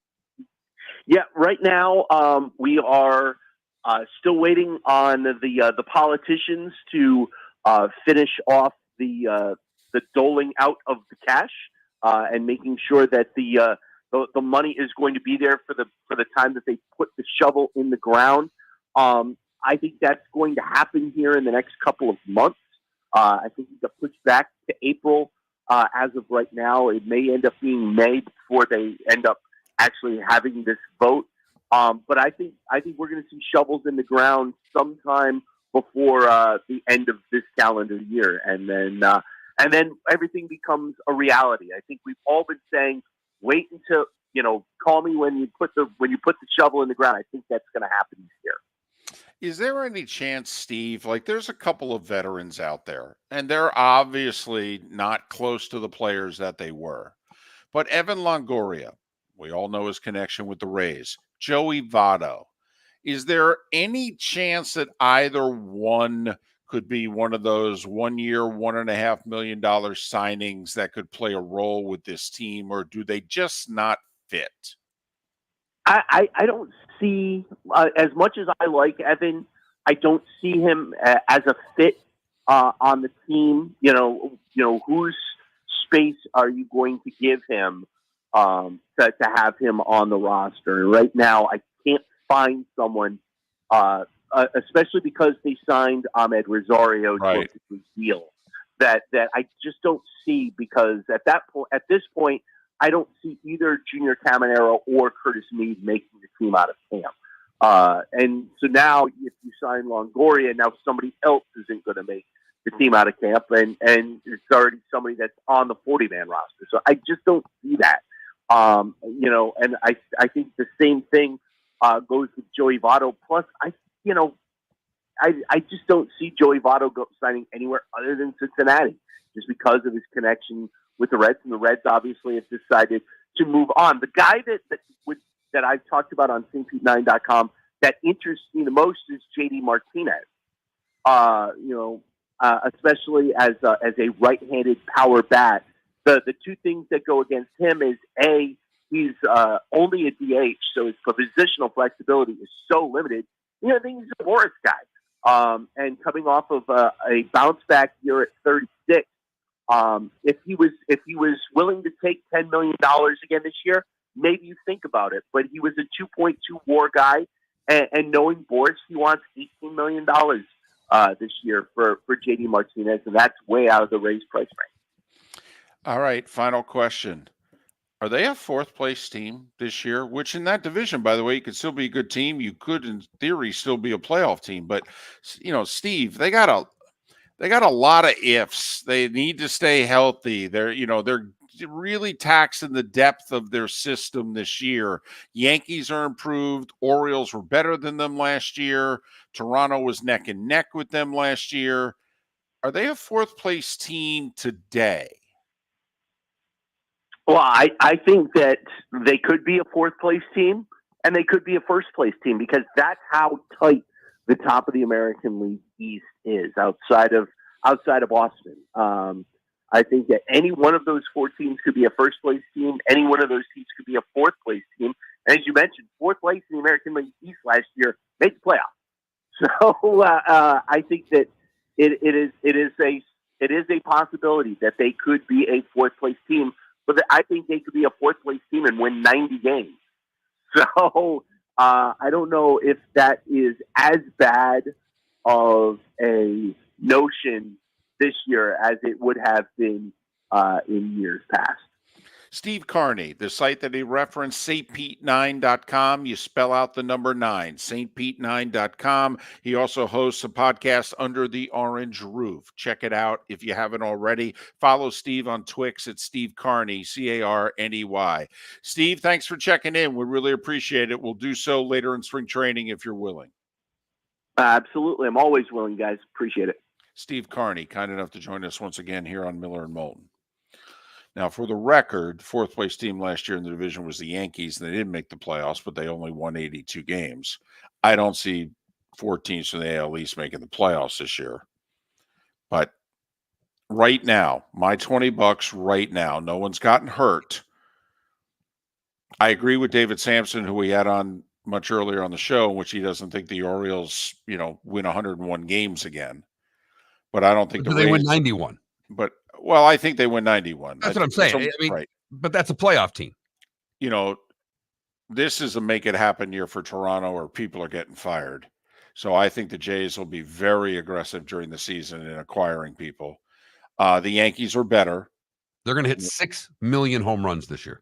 Speaker 18: Yeah, right now we are still waiting on the politicians to finish off the doling out of the cash and making sure that the money is going to be there for the time that they put the shovel in the ground. I think that's going to happen here in the next couple of months. I think it got pushed back to April as of right now. It may end up being May before they end up actually having this vote. But I think we're going to see shovels in the ground sometime before the end of this calendar year, and then and then everything becomes a reality. I think we've all been saying, wait until, call me when you put the shovel in the ground. I think that's going to happen this year.
Speaker 3: Is there any chance, Steve, like there's a couple of veterans out there, and they're obviously not close to the players that they were, but Evan Longoria, we all know his connection with the Rays, Joey Votto, is there any chance that either one could be one of those 1 year, $1.5 million signings that could play a role with this team, or do they just not fit?
Speaker 18: I don't see, as much as I like Evan, I don't see him as a fit on the team. Whose space are you going to give him to have him on the roster? Right now, I can't find someone, especially because they signed Ahmed Rosario to a deal that I just don't see, because at this point, I don't see either Junior Caminero or Curtis Meade making the team out of camp. And so now if you sign Longoria, now somebody else isn't going to make the team out of camp, and it's already somebody that's on the 40-man roster. So I just don't see that. And I think the same thing goes with Joey Votto. Plus, I just don't see Joey Votto signing anywhere other than Cincinnati, just because of his connection with the Reds, and the Reds obviously have decided to move on. The guy that I've talked about on stpete9.com that interests me the most is JD Martinez. Especially as a right-handed power bat. The two things that go against him is A, he's only a DH, so his positional flexibility is so limited. Then he's a Morris guy, and coming off of a bounce back year at 36. If he was willing to take $10 million again this year, maybe you think about it. But he was a 2.2 WAR guy, and knowing Boris, he wants $18 million this year for JD Martinez, and that's way out of the Rays price range.
Speaker 3: All right, final question. Are they a fourth-place team this year? Which in that division, by the way, you could still be a good team. You could, in theory, still be a playoff team. But, Steve, they got a lot of ifs. They need to stay healthy. They're really taxing the depth of their system this year. Yankees are improved. Orioles were better than them last year. Toronto was neck and neck with them last year. Are they a fourth-place team today?
Speaker 18: Well, I think that they could be a fourth-place team, and they could be a first-place team, because that's how tight the top of the American League East is outside of Boston. I think that any one of those four teams could be a first-place team. Any one of those teams could be a fourth-place team. And as you mentioned, fourth place in the American League East last year made the playoffs. So I think that it is a possibility that they could be a fourth-place team. But I think they could be a fourth-place team and win 90 games. So I don't know if that is as bad of a notion this year as it would have been in years past.
Speaker 3: Steve Carney, the site that he referenced, stpete9.com. You spell out the number 9, stpete9.com. He also hosts a podcast, Under the Orange Roof. Check it out if you haven't already. Follow Steve on Twix at Steve Carney, Carney. Steve, thanks for checking in. We really appreciate it. We'll do so later in spring training if you're willing.
Speaker 18: Absolutely. I'm always willing, guys. Appreciate it.
Speaker 3: Steve Carney, kind enough to join us once again here on Miller and Moulton. Now, for the record, fourth place team last year in the division was the Yankees. They didn't make the playoffs, but they only won 82 games. I don't see 4 teams from the AL East making the playoffs this year. But right now, my $20 right now, no one's gotten hurt. I agree with David Samson, who we had on much earlier on the show, in which he doesn't think the Orioles, win 101 games again. But I don't think
Speaker 2: they win 91.
Speaker 3: But well, I think they win 91.
Speaker 2: That's what I'm saying. Right. But that's a playoff team.
Speaker 3: This is a make it happen year for Toronto, or people are getting fired. So I think the Jays will be very aggressive during the season in acquiring people. The Yankees are better.
Speaker 2: They're going to hit 6 million home runs this year.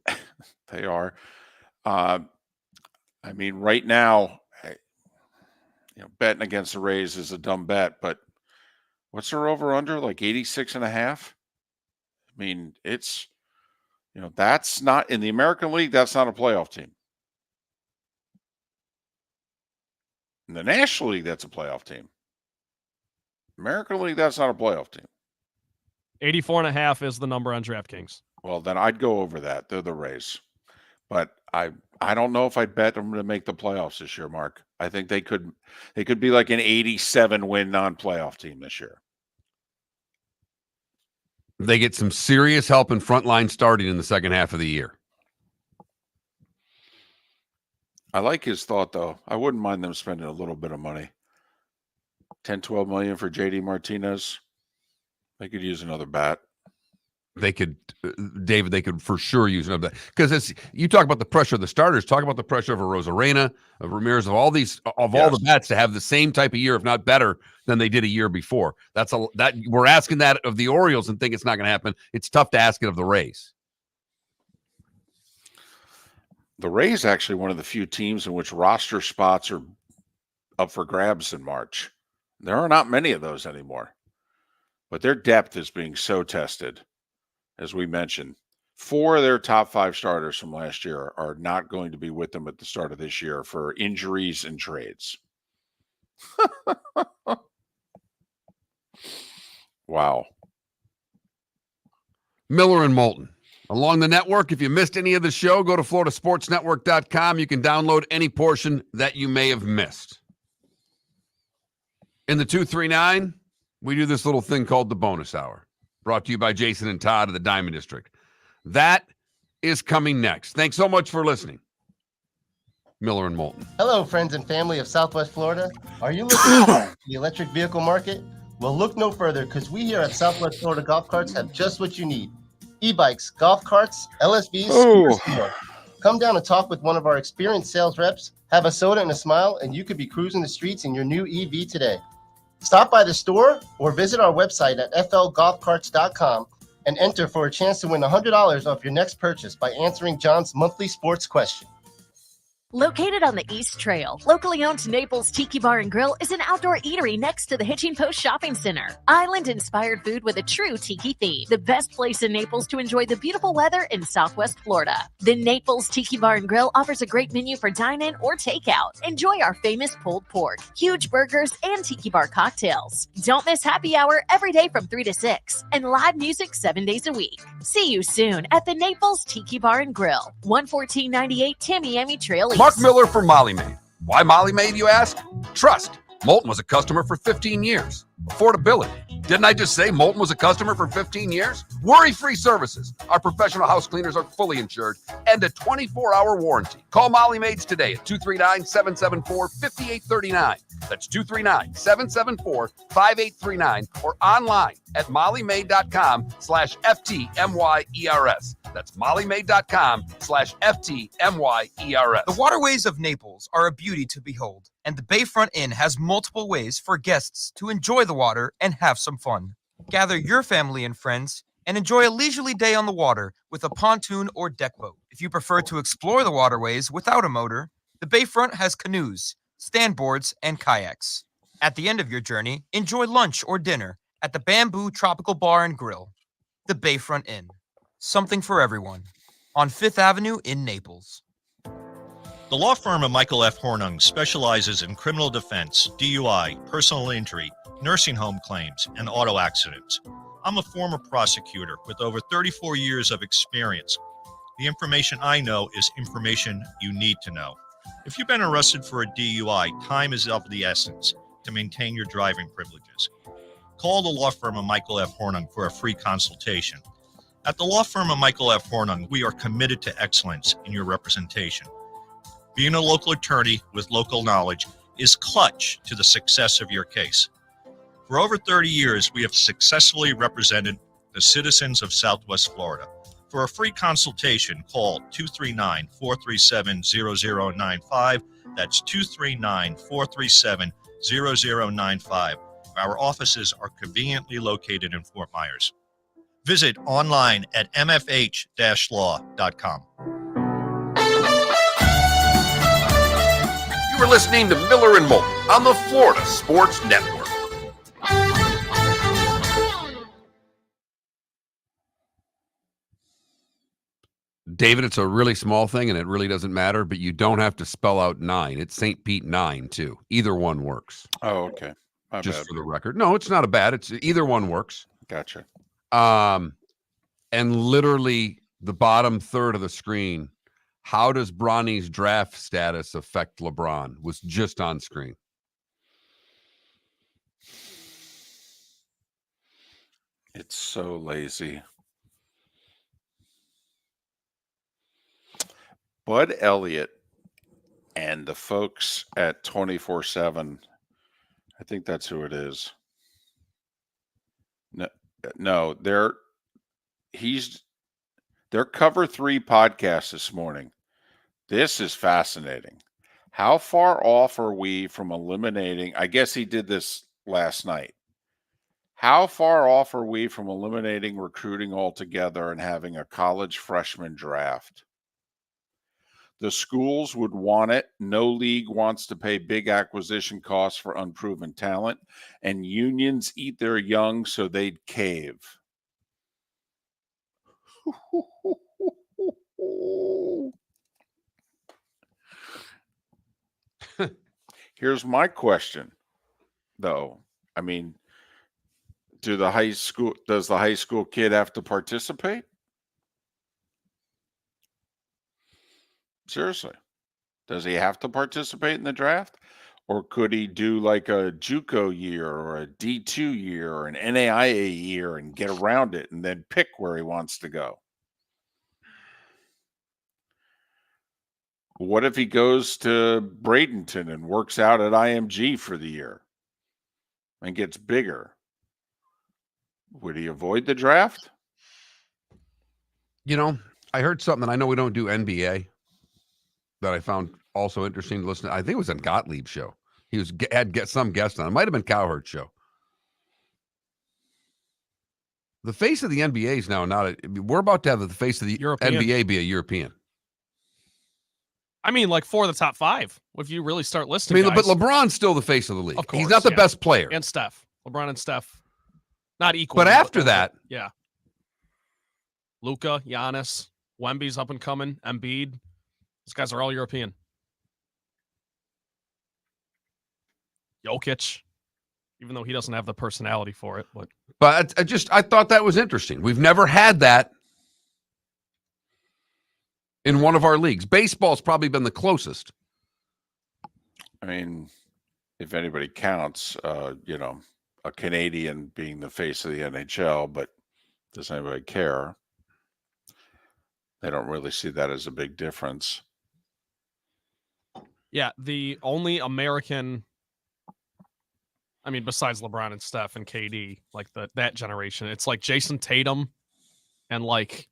Speaker 3: They are. Right now, betting against the Rays is a dumb bet, but what's their over under? Like 86.5? I mean, it's, that's not in the American League. That's not a playoff team. In the National League, that's a playoff team. American League, that's not a playoff team.
Speaker 1: 84.5 is the number on DraftKings.
Speaker 3: Well, then I'd go over that. They're the Rays. But I don't know if I'd bet them to make the playoffs this year, Mark. I think they could be like an 87 win non-playoff team this year.
Speaker 2: They get some serious help in frontline starting in the second half of the year.
Speaker 3: I like his thought, though. I wouldn't mind them spending a little bit of money. 10, 12 million for JD Martinez. They could use another bat.
Speaker 2: They could, David, they could for sure use another bat. Because you talk about the pressure of the starters, talk about the pressure of a Rosarena, of Ramirez, of all these, all the bats to have the same type of year, if not better, than they did a year before. That we're asking that of the Orioles and think it's not going to happen. It's tough to ask it of the Rays.
Speaker 3: The Rays actually one of the few teams in which roster spots are up for grabs in March. There are not many of those anymore. But their depth is being so tested, as we mentioned. 4 of their top 5 starters from last year are not going to be with them at the start of this year for injuries and trades. Wow.
Speaker 2: Miller and Moulton. Along the network, if you missed any of the show, go to floridasportsnetwork.com. You can download any portion that you may have missed. In the 239, we do this little thing called the bonus hour, brought to you by Jason and Todd of the Diamond District. That is coming next. Thanks so much for listening. Miller and Moulton.
Speaker 14: Hello, friends and family of Southwest Florida. Are you looking at the electric vehicle market? Well, look no further, because we here at Southwest Florida Golf Carts have just what you need. E-bikes, golf carts, LSVs, scooters, and more. Come down and talk with one of our experienced sales reps, have a soda and a smile, and you could be cruising the streets in your new EV today. Stop by the store or visit our website at flgolfcarts.com and enter for a chance to win $100 off your next purchase by answering John's monthly sports question.
Speaker 5: Located on the East Trail, locally owned Naples Tiki Bar and Grill is an outdoor eatery next to the Hitching Post Shopping Center. Island-inspired food with a true tiki theme. The best place in Naples to enjoy the beautiful weather in Southwest Florida. The Naples Tiki Bar and Grill offers a great menu for dine-in or takeout. Enjoy our famous pulled pork, huge burgers, and tiki bar cocktails. Don't miss happy hour every day from 3 to 6 and live music 7 days a week. See you soon at the Naples Tiki Bar and Grill, 11498 Tamiami Trail East.
Speaker 2: Mark Miller for Molly Maid. Why Molly Maid, you ask? Trust. Moulton was a customer for 15 years. Affordability. Didn't I just say Moulton was a customer for 15 years? Worry-free services. Our professional house cleaners are fully insured and a 24-hour warranty. Call Molly Maids today at 239-774-5839. That's 239-774-5839 or online at mollymaid.com/FTMYERS. That's mollymaid.com/FTMYERS.
Speaker 19: The waterways of Naples are a beauty to behold, and the Bayfront Inn has multiple ways for guests to enjoy the water and have some fun. Gather your family and friends and enjoy a leisurely day on the water with a pontoon or deck boat. If you prefer to explore the waterways without a motor, the Bayfront has canoes, standboards, and kayaks. At the end of your journey, enjoy lunch or dinner at the Bamboo Tropical Bar and Grill. The Bayfront Inn. Something for everyone. On 5th Avenue in Naples.
Speaker 6: The law firm of Michael F. Hornung specializes in criminal defense, DUI, personal injury, nursing home claims, and auto accidents. I'm a former prosecutor with over 34 years of experience. The information I know is information you need to know. If you've been arrested for a DUI, time is of the essence to maintain your driving privileges. Call the law firm of Michael F. Hornung for a free consultation. At the law firm of Michael F. Hornung, we are committed to excellence in your representation. Being a local attorney with local knowledge is clutch to the success of your case. For over 30 years, we have successfully represented the citizens of Southwest Florida. For a free consultation, call 239-437-0095. That's 239-437-0095. Our offices are conveniently located in Fort Myers. Visit online at mfh-law.com.
Speaker 2: You are listening to Miller and Moulton on the Florida Sports Network. David, it's a really small thing, and it really doesn't matter, but you don't have to spell out 9. It's St. Pete 9, too. Either one works.
Speaker 3: Oh, okay. My
Speaker 2: Just
Speaker 3: bad.
Speaker 2: for the record. No, it's not a bad. It's either one works.
Speaker 3: Gotcha.
Speaker 2: And literally the bottom third of the screen, how does Bronny's draft status affect LeBron, was just on screen.
Speaker 3: It's so lazy. Bud Elliott and the folks at 24/7, I think that's who it is. No, their Cover 3 podcast this morning. This is fascinating. How far off are we from eliminating? I guess he did this last night. How far off are we from eliminating recruiting altogether and having a college freshman draft? The schools would want it. No league wants to pay big acquisition costs for unproven talent, and unions eat their young, so they'd cave. Here's my question, though. I mean, does the high school kid have to participate? Seriously, does he have to participate in the draft? Or could he do like a JUCO year or a D2 year or an NAIA year and get around it and then pick where he wants to go? What if he goes to Bradenton and works out at IMG for the year and gets bigger? Would he avoid the draft?
Speaker 2: You know, I heard something. I know we don't do NBA that I found also interesting to listen to. I think it was on Gottlieb's show. He had some guest on. It might have been Cowherd's show. The face of the NBA is now we're about to have the face of the NBA be a European.
Speaker 1: I mean, like 4 of the top 5. If you really start listing,
Speaker 2: but LeBron's still the face of the league.
Speaker 1: Of course,
Speaker 2: he's not the best player.
Speaker 1: And Steph, LeBron and Steph, not equal.
Speaker 2: But after that,
Speaker 1: yeah, Luka, Giannis, Wemby's up and coming, Embiid. These guys are all European. Jokic, even though he doesn't have the personality for it.
Speaker 2: But I thought that was interesting. We've never had that in one of our leagues. Baseball's probably been the closest.
Speaker 3: I mean, if anybody counts, a Canadian being the face of the NHL, but does anybody care? They don't really see that as a big difference.
Speaker 1: Yeah, the only American, I mean, besides LeBron and Steph and KD, like that generation, it's like Jason Tatum and like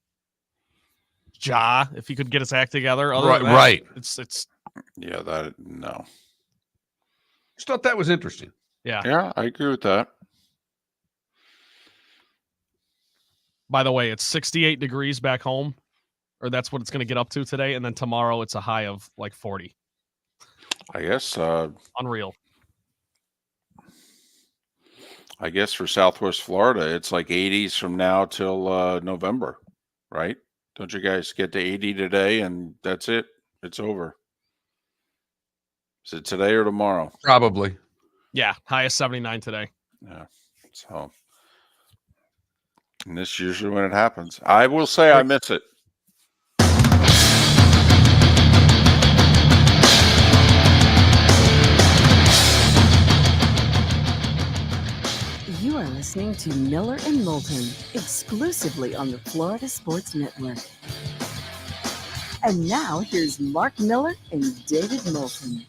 Speaker 1: Ja, if he could get his act together.
Speaker 2: Right.
Speaker 1: It's
Speaker 3: yeah, that no.
Speaker 2: Just thought that was interesting.
Speaker 3: Yeah, I agree with that.
Speaker 1: By the way, it's 68 degrees back home, or that's what it's going to get up to today, and then tomorrow it's a high of like 40.
Speaker 3: I guess
Speaker 1: unreal.
Speaker 3: I guess for Southwest Florida, it's like 80s from now till November, right? Don't you guys get to 80 today and that's it? It's over. Is it today or tomorrow?
Speaker 2: Probably.
Speaker 1: Yeah, high of 79 today.
Speaker 3: Yeah. So, and this is usually when it happens. I will say I miss it.
Speaker 4: You are listening to Miller and Moulton, exclusively on the Florida Sports Network. And now here's Mark Miller and David Moulton.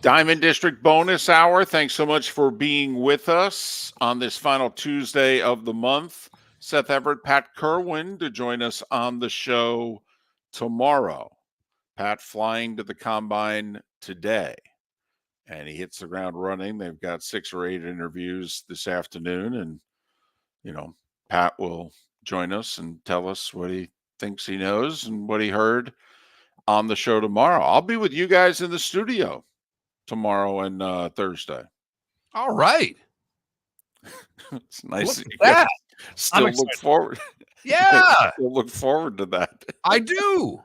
Speaker 3: Diamond District bonus hour. Thanks so much for being with us on this final Tuesday of the month. Seth Everett, Pat Kerwin to join us on the show tomorrow. Pat flying to the combine today. And he hits the ground running. They've got 6 or 8 interviews this afternoon. And, Pat will join us and tell us what he thinks he knows and what he heard on the show tomorrow. I'll be with you guys in the studio tomorrow and Thursday.
Speaker 2: All right.
Speaker 3: It's nice
Speaker 2: that.
Speaker 3: Still look forward.
Speaker 2: Yeah.
Speaker 3: You'll look forward to that.
Speaker 2: I do.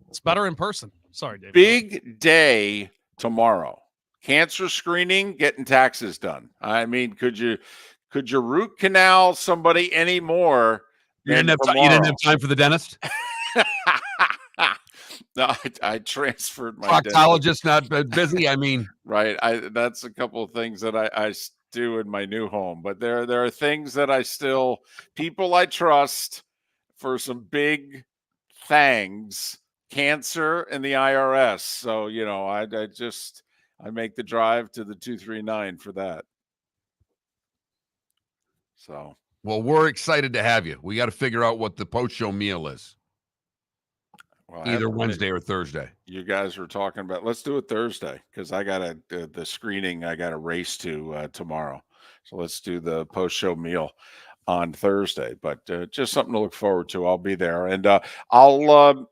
Speaker 1: It's better in person. Sorry, Dave.
Speaker 3: Big day tomorrow. Cancer screening, getting taxes done. I mean, could you root canal somebody anymore?
Speaker 2: You didn't have time for the dentist?
Speaker 3: No, I transferred my
Speaker 2: proctologist not busy. I mean,
Speaker 3: right. That's a couple of things that I do in my new home, but there are things that people I trust for some big things, cancer and the IRS. So, I make the drive to the 239 for that. So,
Speaker 2: well, we're excited to have you. We got to figure out what the post-show meal is.
Speaker 3: Well,
Speaker 2: either Wednesday or Thursday.
Speaker 3: You guys were talking about, let's do it Thursday because I got the screening I got to race to tomorrow. So let's do the post-show meal on Thursday. But just something to look forward to. I'll be there, and I'll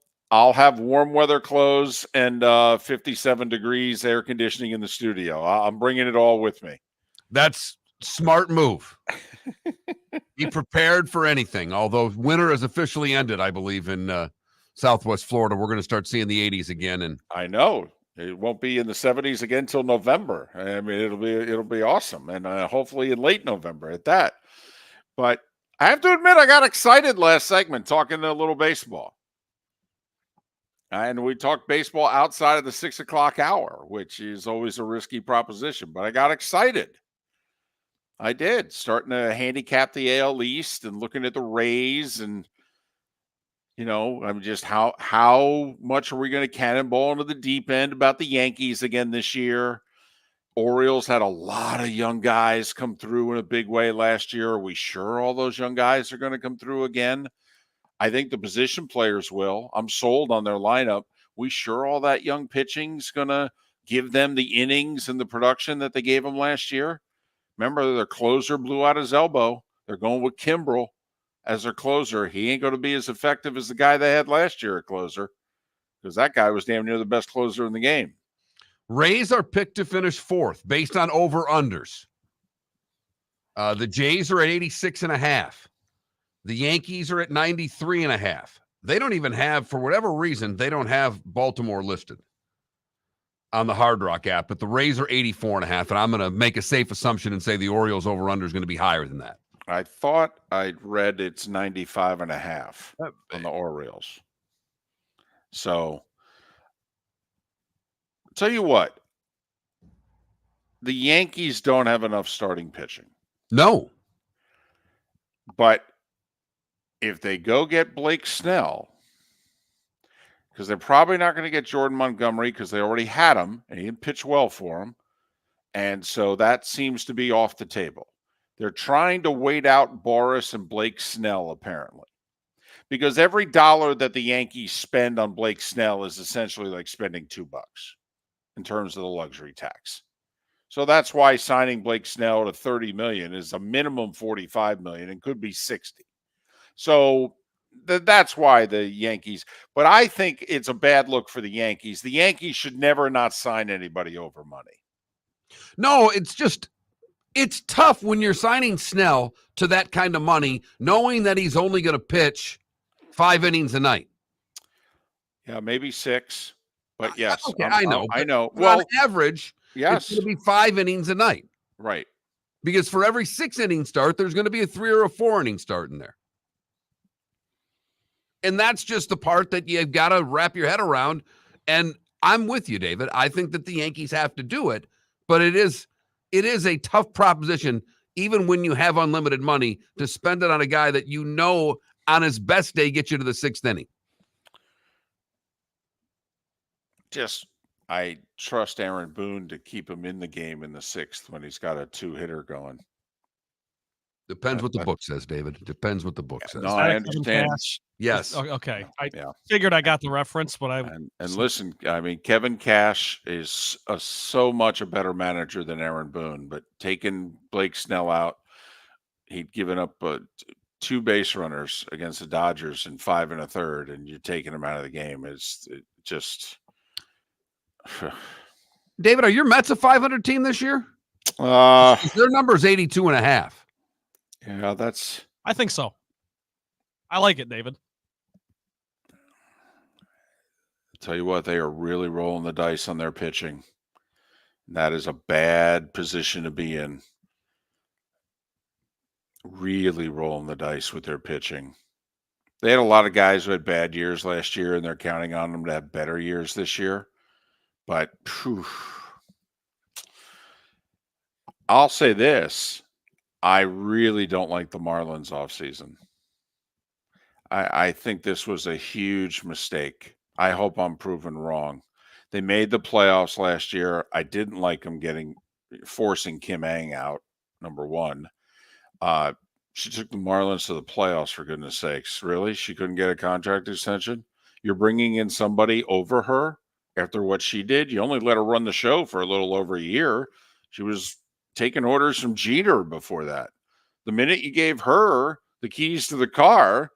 Speaker 3: have warm weather clothes and 57 degrees air conditioning in the studio. I'm bringing it all with me.
Speaker 2: That's smart move. Be prepared for anything. Although winter has officially ended, I believe, in Southwest Florida. We're going to start seeing the 80s again, and
Speaker 3: I know it won't be in the 70s again till November. I mean, it'll be awesome, and hopefully in late November at that. But I have to admit, I got excited last segment talking a little baseball, and we talked baseball outside of the 6 o'clock hour, which is always a risky proposition. But I got excited. I did, starting to handicap the AL East and looking at the Rays and. I'm just how much are we going to cannonball into the deep end about the Yankees again this year? Orioles had a lot of young guys come through in a big way last year. Are we sure all those young guys are going to come through again? I think the position players will. I'm sold on their lineup. We sure all that young pitching's going to give them the innings and the production that they gave them last year? Remember, their closer blew out his elbow. They're going with Kimbrel as their closer. He ain't going to be as effective as the guy they had last year at closer, because that guy was damn near the best closer in the game.
Speaker 2: Rays are picked to finish 4th based on over-unders. The Jays are at 86.5. The Yankees are at 93.5. They don't even have, for whatever reason, they don't have Baltimore listed on the Hard Rock app, but the Rays are 84.5, and I'm going to make a safe assumption and say the Orioles over-under is going to be higher than that.
Speaker 3: I thought I'd read it's 95.5 on the Orioles. So, tell you what, the Yankees don't have enough starting pitching.
Speaker 2: No.
Speaker 3: But if they go get Blake Snell, because they're probably not going to get Jordan Montgomery because they already had him and he didn't pitch well for him. And so that seems to be off the table. They're trying to wait out Boris and Blake Snell, apparently, because every dollar that the Yankees spend on Blake Snell is essentially like spending $2 in terms of the luxury tax. So that's why signing Blake Snell to $30 million is a minimum $45 million and could be $60. So that's why the Yankees. But I think it's a bad look for the Yankees. The Yankees should never not sign anybody over money.
Speaker 2: No, it's tough when you're signing Snell to that kind of money, knowing that he's only going to pitch 5 innings a night.
Speaker 3: Yeah, maybe 6, but yes.
Speaker 2: Okay, I know.
Speaker 3: Well,
Speaker 2: on average,
Speaker 3: yes,
Speaker 2: it's going to be 5 innings a night.
Speaker 3: Right.
Speaker 2: Because for every 6-inning start, there's going to be a 3 or a 4-inning start in there. And that's just the part that you've got to wrap your head around. And I'm with you, David. I think that the Yankees have to do it, but it is a tough proposition, even when you have unlimited money, to spend it on a guy that you know on his best day gets you to the 6th inning.
Speaker 3: I trust Aaron Boone to keep him in the game in the 6th when he's got a 2-hitter going.
Speaker 2: Depends what the book says, David. Depends what the book says.
Speaker 3: No, I understand.
Speaker 2: Yes.
Speaker 1: Okay. I figured I got the reference, but
Speaker 3: And listen, I mean, Kevin Cash is so much a better manager than Aaron Boone, but taking Blake Snell out, he'd given up 2 base runners against the Dodgers in 5 1/3, and you're taking him out of the game. It's just.
Speaker 2: David, are your Mets a 500 team this year?
Speaker 3: Their
Speaker 2: number is 82.5.
Speaker 3: Yeah,
Speaker 1: I think so. I like it, David.
Speaker 3: Tell you what, they are really rolling the dice on their pitching. That is a bad position to be in. Really rolling the dice with their pitching. They had a lot of guys who had bad years last year, and they're counting on them to have better years this year. But I'll say this. I really don't like the Marlins offseason. I think this was a huge mistake. I hope I'm proven wrong. They made the playoffs last year. I didn't like them forcing Kim Ang out, number one. She took the Marlins to the playoffs, for goodness sakes. Really? She couldn't get a contract extension? You're bringing in somebody over her after what she did? You only let her run the show for a little over a year. She was taking orders from Jeter before that. The minute you gave her the keys to the car,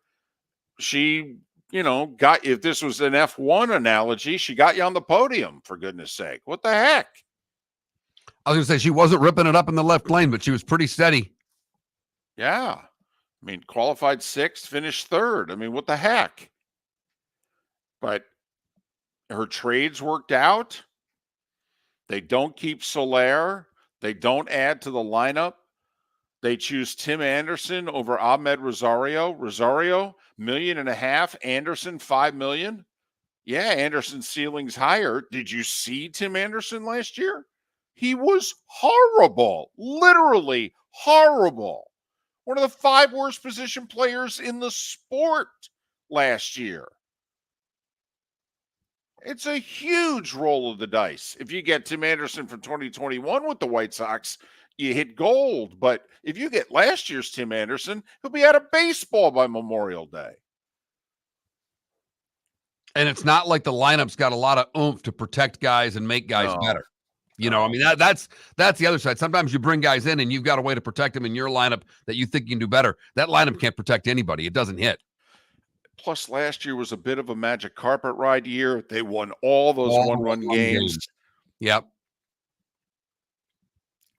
Speaker 3: she, got, if this was an F1 analogy, she got you on the podium, for goodness sake. What the heck?
Speaker 2: I was going to say she wasn't ripping it up in the left lane, but she was pretty steady.
Speaker 3: Yeah. I mean, qualified sixth, finished third. I mean, what the heck? But her trades worked out. They don't keep Soler. They don't add to the lineup. They choose Tim Anderson over Ahmed Rosario. Rosario, $1.5 million. Anderson, $5 million. Yeah, Anderson's ceiling's higher. Did you see Tim Anderson last year? He was horrible. Literally horrible. One of the 5 worst position players in the sport last year. It's a huge roll of the dice. If you get Tim Anderson from 2021 with the White Sox, you hit gold. But if you get last year's Tim Anderson, he'll be out of baseball by Memorial Day.
Speaker 2: And it's not like the lineup's got a lot of oomph to protect guys and make guys better. I mean, that's the other side. Sometimes you bring guys in and you've got a way to protect them in your lineup that you think you can do better. That lineup can't protect anybody. It doesn't hit.
Speaker 3: Plus, last year was a bit of a magic carpet ride year. They won all those one-run games.
Speaker 2: Yep.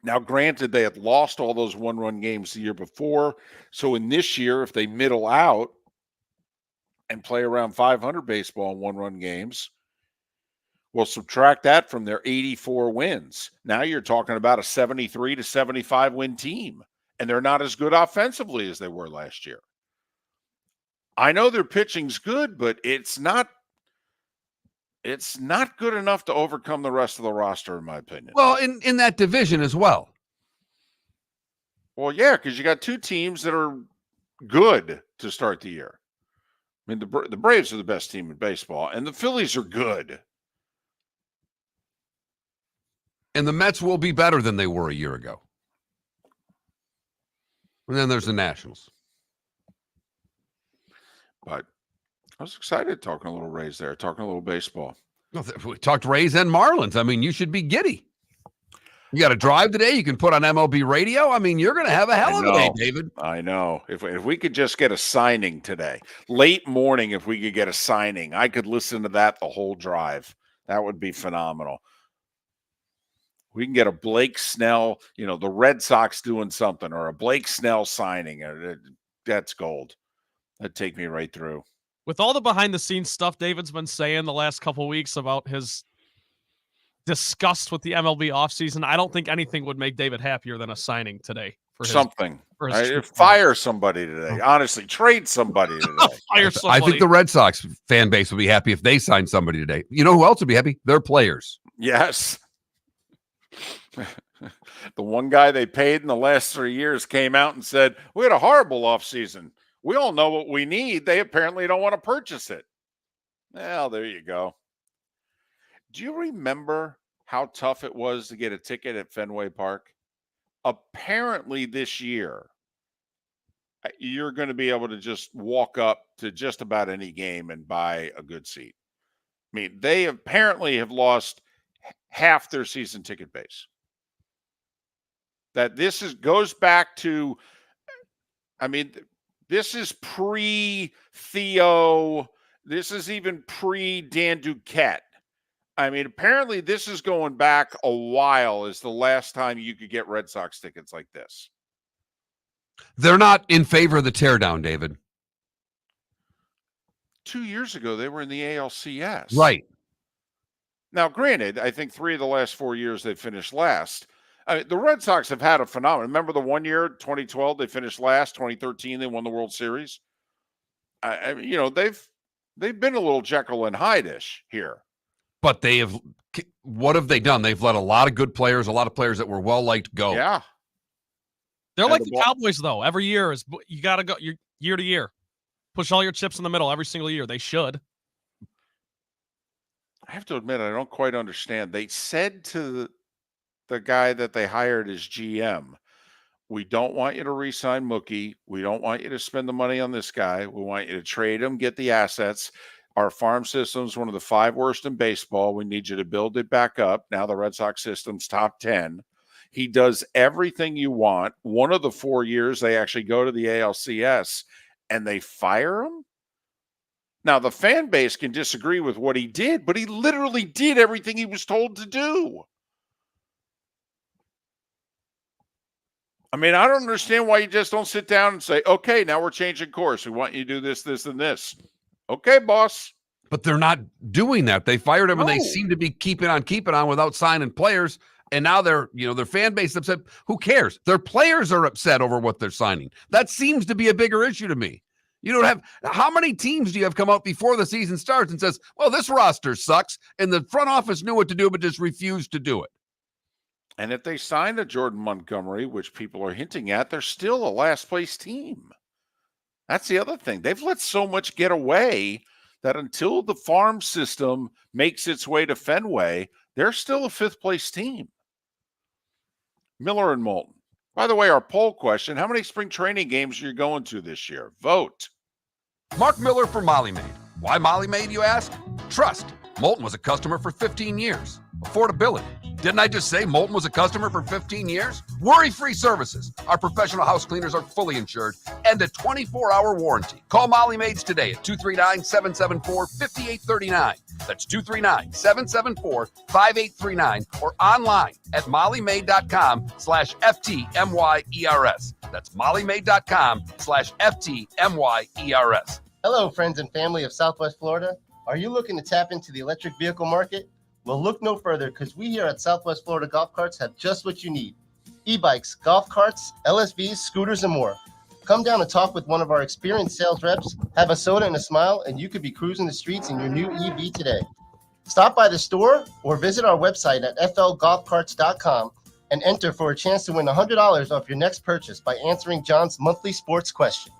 Speaker 3: Now, granted, they had lost all those one-run games the year before. So in this year, if they middle out and play around 500 baseball in one-run games, we'll subtract that from their 84 wins. Now you're talking about a 73 to 75 win team, and they're not as good offensively as they were last year. I know their pitching's good, but it's not good enough to overcome the rest of the roster, in my opinion.
Speaker 2: Well, in that division as well.
Speaker 3: Well, yeah, because you got 2 teams that are good to start the year. I mean, the Braves are the best team in baseball, and the Phillies are good.
Speaker 2: And the Mets will be better than they were a year ago. And then there's the Nationals.
Speaker 3: But I was excited talking a little Rays there, talking a little baseball.
Speaker 2: We talked Rays and Marlins. I mean, you should be giddy. You got to drive today. You can put on MLB radio. I mean, you're going to have a hell of a day, David.
Speaker 3: I know. If we could just get a signing today, late morning, if we could get a signing, I could listen to that the whole drive. That would be phenomenal. We can get a Blake Snell, the Red Sox doing something, or a Blake Snell signing. That's gold. That'd take me right through.
Speaker 1: With all the behind-the-scenes stuff David's been saying the last couple of weeks about his disgust with the MLB offseason, I don't think anything would make David happier than a signing today.
Speaker 3: Fire somebody today. Honestly, trade somebody today.
Speaker 1: Fire somebody.
Speaker 2: I think the Red Sox fan base would be happy if they signed somebody today. You know who else would be happy? Their players.
Speaker 3: Yes. The one guy they paid in the last 3 years came out and said, we had a horrible offseason. We all know what we need. They apparently don't want to purchase it. Well, there you go. Do you remember how tough it was to get a ticket at Fenway Park? Apparently this year, you're going to be able to just walk up to just about any game and buy a good seat. I mean, they apparently have lost half their season ticket base. That goes back to, this is pre-Theo. This is even pre-Dan Duquette. Apparently this is going back a while as the last time you could get Red Sox tickets like this.
Speaker 2: They're not in favor of the teardown, David.
Speaker 3: 2 years ago, they were in the ALCS.
Speaker 2: Right.
Speaker 3: Now, granted, I think 3 of the last 4 years they finished last. I mean, the Red Sox have had a phenomenon. Remember the one year, 2012, they finished last. 2013, they won the World Series. They've been a little Jekyll and Hyde-ish here.
Speaker 2: But what have they done? They've let a lot of good players, a lot of players that were well-liked go.
Speaker 3: Yeah.
Speaker 1: They're like the Cowboys, though. Every year you got to go year to year. Push all your chips in the middle every single year. They should.
Speaker 3: I have to admit, I don't quite understand. They said to the guy that they hired as GM, we don't want you to re-sign Mookie. We don't want you to spend the money on this guy. We want you to trade him, get the assets. Our farm system's one of the 5 worst in baseball. We need you to build it back up. Now the Red Sox system's top 10. He does everything you want. One of the 4 years they actually go to the ALCS and they fire him. Now the fan base can disagree with what he did, but he literally did everything he was told to do. I mean, I don't understand why you just don't sit down and say, okay, now we're changing course. We want you to do this, this, and this. Okay, boss.
Speaker 2: But they're not doing that. They fired him and they seem to be keeping on without signing players. And now their fan base is upset. Who cares? Their players are upset over what they're signing. That seems to be a bigger issue to me. You don't have how many teams do you have come out before the season starts and says, well, this roster sucks. And the front office knew what to do, but just refused to do it.
Speaker 3: And if they signed a Jordan Montgomery, which people are hinting at, they're still a last place team. That's the other thing. They've let so much get away that until the farm system makes its way to Fenway, they're still a 5th place team. Miller and Moulton. By the way, our poll question, how many spring training games are you going to this year? Vote.
Speaker 2: Mark Miller for Molly Maid. Why Molly Maid, you ask? Trust. Moulton was a customer for 15 years. Affordability. Didn't I just say Moulton was a customer for 15 years? Worry-free services. Our professional house cleaners are fully insured and a 24-hour warranty. Call Molly Maids today at 239-774-5839. That's 239-774-5839 or online at mollymaid.com/FTMYERS. That's mollymaid.com/FTMYERS.
Speaker 14: Hello, friends and family of Southwest Florida. Are you looking to tap into the electric vehicle market? Well, look no further because we here at Southwest Florida Golf Carts have just what you need. E-bikes, golf carts, LSVs, scooters, and more. Come down and talk with one of our experienced sales reps, have a soda and a smile, and you could be cruising the streets in your new EV today. Stop by the store or visit our website at flgolfcarts.com and enter for a chance to win $100 off your next purchase by answering John's monthly sports question.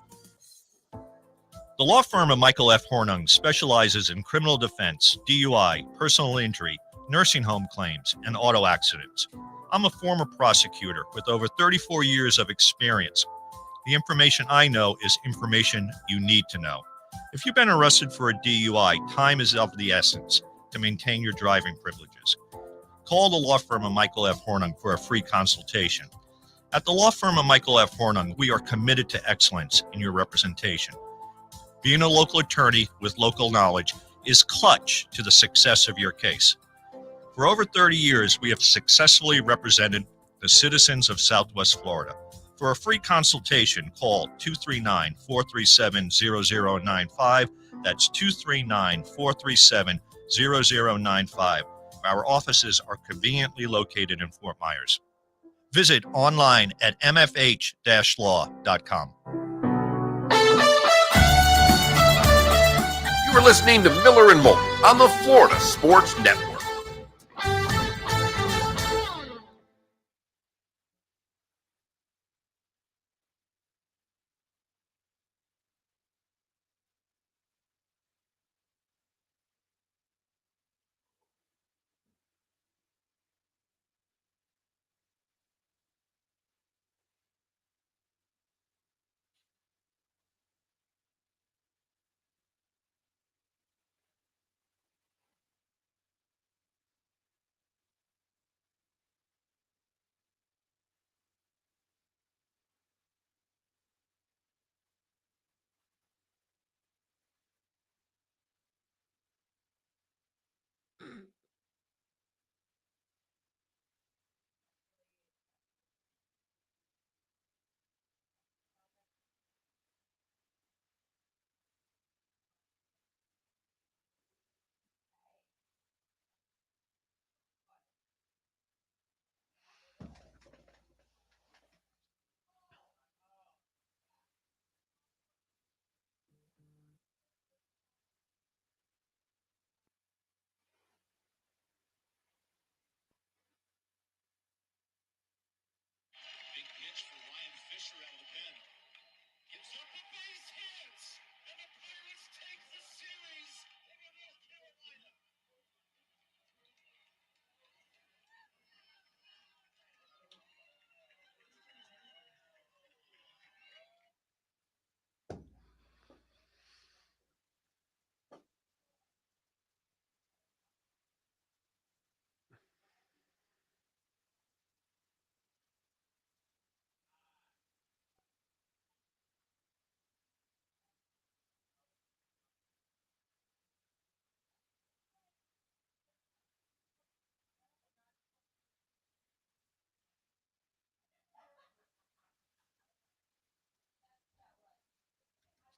Speaker 6: The law firm of Michael F. Hornung specializes in criminal defense, DUI, personal injury, nursing home claims, and auto accidents. I'm a former prosecutor with over 34 years of experience. The information I know is information you need to know. If you've been arrested for a DUI, time is of the essence to maintain your driving privileges. Call the law firm of Michael F. Hornung for a free consultation. At the law firm of Michael F. Hornung, we are committed to excellence in your representation. Being a local attorney with local knowledge is clutch to the success of your case. For over 30 years, we have successfully represented the citizens of Southwest Florida. For a free consultation, call 239-437-0095. That's 239-437-0095. Our offices are conveniently located in Fort Myers. Visit online at mfh-law.com.
Speaker 2: You are listening to Miller and Moulton on the Florida Sports Network.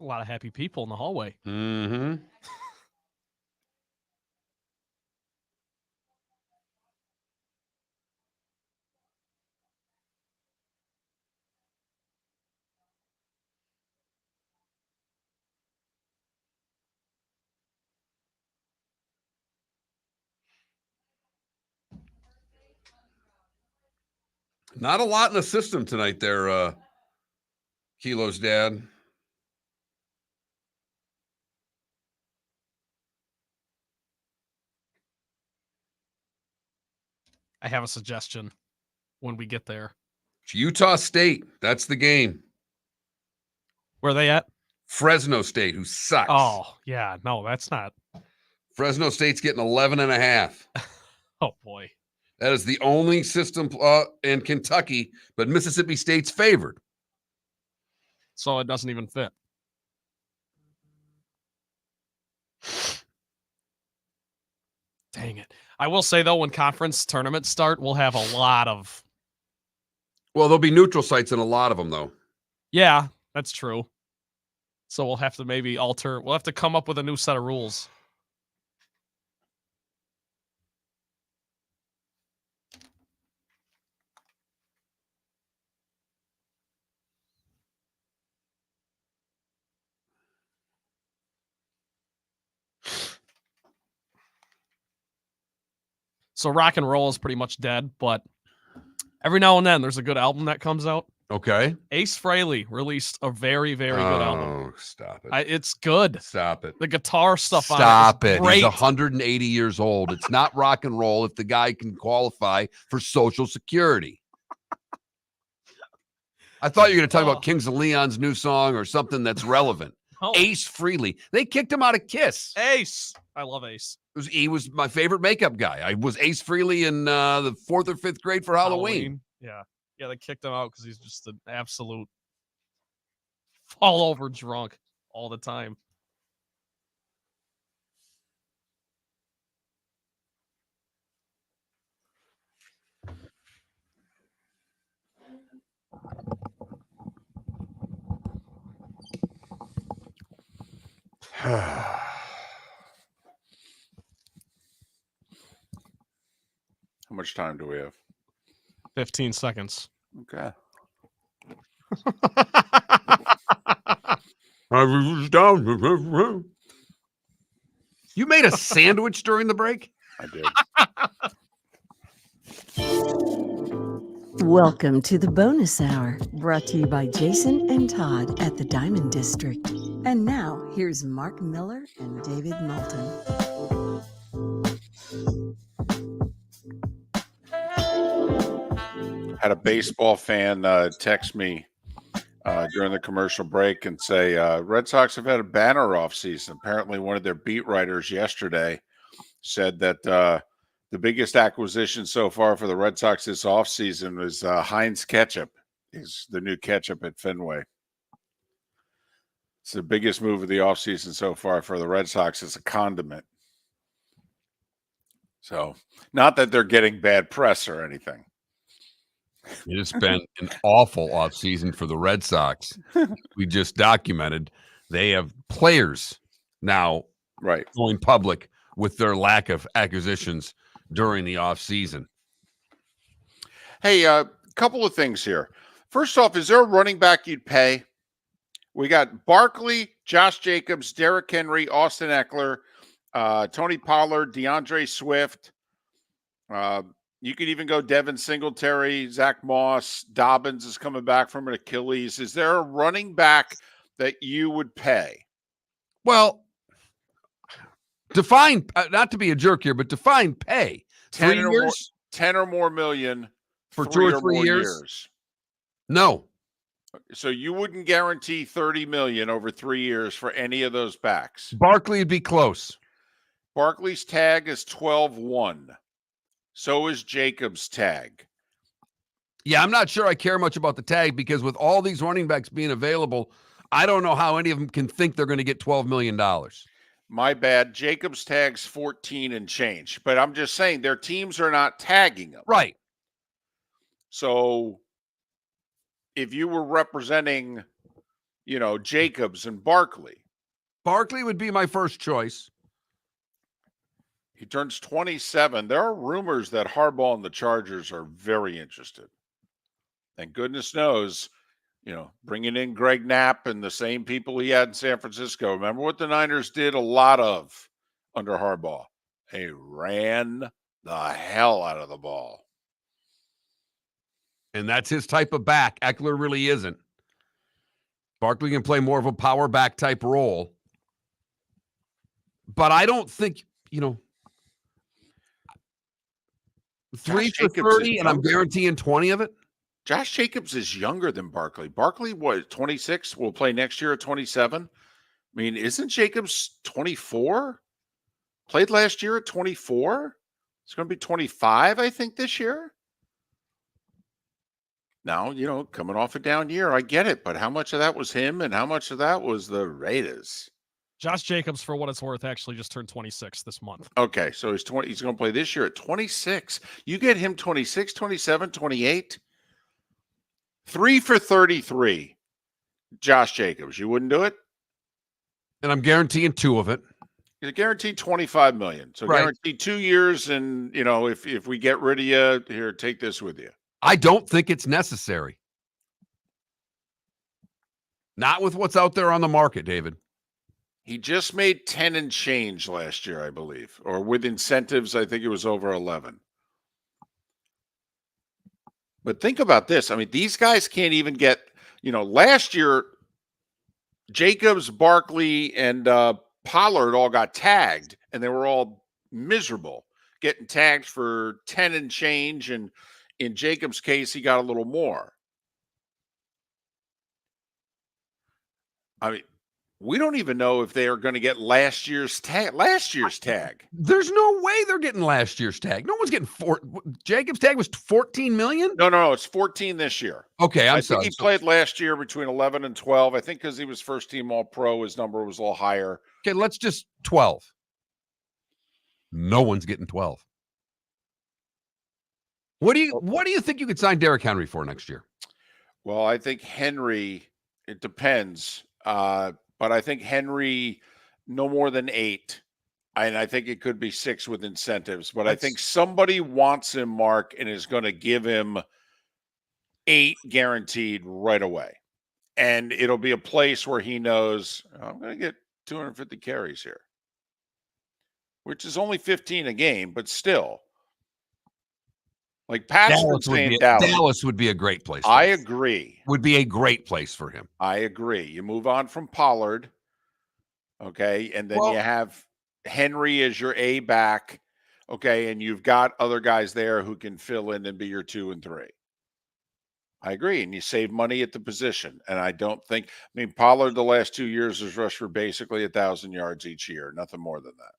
Speaker 1: A lot of happy people in the hallway.
Speaker 2: Mm-hmm. Not a lot in the system tonight there, Kilo's dad.
Speaker 1: I have a suggestion when we get there.
Speaker 2: It's Utah State. That's the game.
Speaker 1: Where are they at?
Speaker 2: Fresno State, who sucks.
Speaker 1: Oh, yeah. No, that's not.
Speaker 2: Fresno State's getting 11.5.
Speaker 1: Oh, boy.
Speaker 2: That is the only system in Kentucky, but Mississippi State's favored.
Speaker 1: So it doesn't even fit. Dang it. I will say, though, when conference tournaments start, we'll have a lot of...
Speaker 2: Well, there'll be neutral sites in a lot of them, though.
Speaker 1: Yeah, that's true. So we'll have to maybe alter... We'll have to come up with a new set of rules. So rock and roll is pretty much dead, but every now and then there's a good album that comes out.
Speaker 2: Okay.
Speaker 1: Ace Frehley released a very, very good album.
Speaker 2: Oh, stop it.
Speaker 1: It's good.
Speaker 2: Stop it.
Speaker 1: The guitar stuff on
Speaker 2: Stop
Speaker 1: it.
Speaker 2: it.
Speaker 1: Great.
Speaker 2: He's 180 years old. It's not rock and roll if the guy can qualify for Social Security. I thought you were going to talk about Kings of Leon's new song or something that's relevant.
Speaker 1: Oh.
Speaker 2: Ace Frehley. They kicked him out of Kiss.
Speaker 1: Ace. I love Ace.
Speaker 2: He was my favorite makeup guy. I was Ace Frehley in the 4th or 5th grade for Halloween.
Speaker 1: Yeah. Yeah, they kicked him out because he's just an absolute fall over drunk all the time.
Speaker 3: How much time do we have?
Speaker 1: 15 seconds.
Speaker 3: Okay.
Speaker 2: You made a sandwich during the break?
Speaker 3: I did.
Speaker 4: Welcome to the bonus hour, brought to you by Jason and Todd at the Diamond District. And now, here's Mark Miller and David Moulton.
Speaker 3: Had a baseball fan text me during the commercial break and say, Red Sox have had a banner off season. Apparently, one of their beat writers yesterday said that the biggest acquisition so far for the Red Sox this offseason was Heinz ketchup. Is the new ketchup at Fenway. It's the biggest move of the offseason so far for the Red Sox as a condiment. So, not that they're getting bad press or anything.
Speaker 2: It has been an awful offseason for the Red Sox. We just documented they have players now going public with their lack of acquisitions during the offseason.
Speaker 3: Hey, a couple of things here. First off, is there a running back you'd pay? We got Barkley, Josh Jacobs, Derrick Henry, Austin Eckler, Tony Pollard, DeAndre Swift. You could even go Devin Singletary, Zach Moss, Dobbins is coming back from an Achilles. Is there a running back that you would pay?
Speaker 2: Well, define, not to be a jerk here, but define pay. 3 years?
Speaker 3: 10 or more million
Speaker 2: for 2 or 3 years? No.
Speaker 3: So you wouldn't guarantee 30 million over 3 years for any of those backs.
Speaker 2: Barkley would be close.
Speaker 3: Barkley's tag is 12-1. So is Jacobs' tag.
Speaker 2: Yeah, I'm not sure I care much about the tag because with all these running backs being available, I don't know how any of them can think they're going to get $12 million.
Speaker 3: My bad. Jacobs' tag's 14 and change. But I'm just saying their teams are not tagging them.
Speaker 2: Right.
Speaker 3: So if you were representing, Jacobs and Barkley.
Speaker 2: Barkley would be my first choice.
Speaker 3: He turns 27. There are rumors that Harbaugh and the Chargers are very interested. And goodness knows, bringing in Greg Knapp and the same people he had in San Francisco. Remember what the Niners did a lot of under Harbaugh? They ran the hell out of the ball.
Speaker 2: And that's his type of back. Eckler really isn't. Barkley can play more of a power back type role. But I don't think, 3 for 30 and I'm guaranteeing 20 of it.
Speaker 3: Josh Jacobs is younger than Barkley. Barkley, 26? Will play next year at 27? I mean, isn't Jacobs 24? Played last year at 24? It's going to be 25, I think, this year. Now, coming off a down year, I get it. But how much of that was him and how much of that was the Raiders?
Speaker 1: Josh Jacobs, for what it's worth, actually just turned 26 this month.
Speaker 3: Okay, so he's 20. He's going to play this year at 26. You get him 26, 27, 28. 3 for 33. Josh Jacobs. You wouldn't do it?
Speaker 2: And I'm guaranteeing 2 of it.
Speaker 3: You're guaranteed $25 million. So
Speaker 2: right.
Speaker 3: Guaranteed 2 years. And, if we get rid of you, here, take this with you.
Speaker 2: I don't think it's necessary. Not with what's out there on the market, David.
Speaker 3: He just made 10 and change last year, I believe. Or with incentives, I think it was over 11. But think about this. I mean, these guys can't even get, last year, Jacobs, Barkley, and Pollard all got tagged, and they were all miserable, getting tagged for 10 and change. And in Jacobs' case, he got a little more. I mean, we don't even know if they are going to get last year's tag.
Speaker 2: There's no way they're getting last year's tag. No one's getting Jacobs' tag was 14 million?
Speaker 3: No, it's 14 this year.
Speaker 2: Okay,
Speaker 3: I think he played last year between 11 and 12. I think because he was first team All-Pro, his number was a little higher.
Speaker 2: Okay, let's just 12. No one's getting 12. What do you think you could sign Derrick Henry for next year?
Speaker 3: Well, I think Henry, it depends. But I think Henry, no more than 8. And I think it could be 6 with incentives. But I think somebody wants him, Mark, and is going to give him 8 guaranteed right away. And it'll be a place where he knows, I'm going to get 250 carries here, which is only 15 a game, but still. Like Pat's saying
Speaker 2: Dallas would be a great place.
Speaker 3: I agree.
Speaker 2: Would be a great place for him.
Speaker 3: I agree. You move on from Pollard, okay, and then you have Henry as your A back, okay, and you've got other guys there who can fill in and be your 2 and 3. I agree, and you save money at the position. And I don't think, Pollard the last 2 years has rushed for basically 1,000 yards each year, nothing more than that.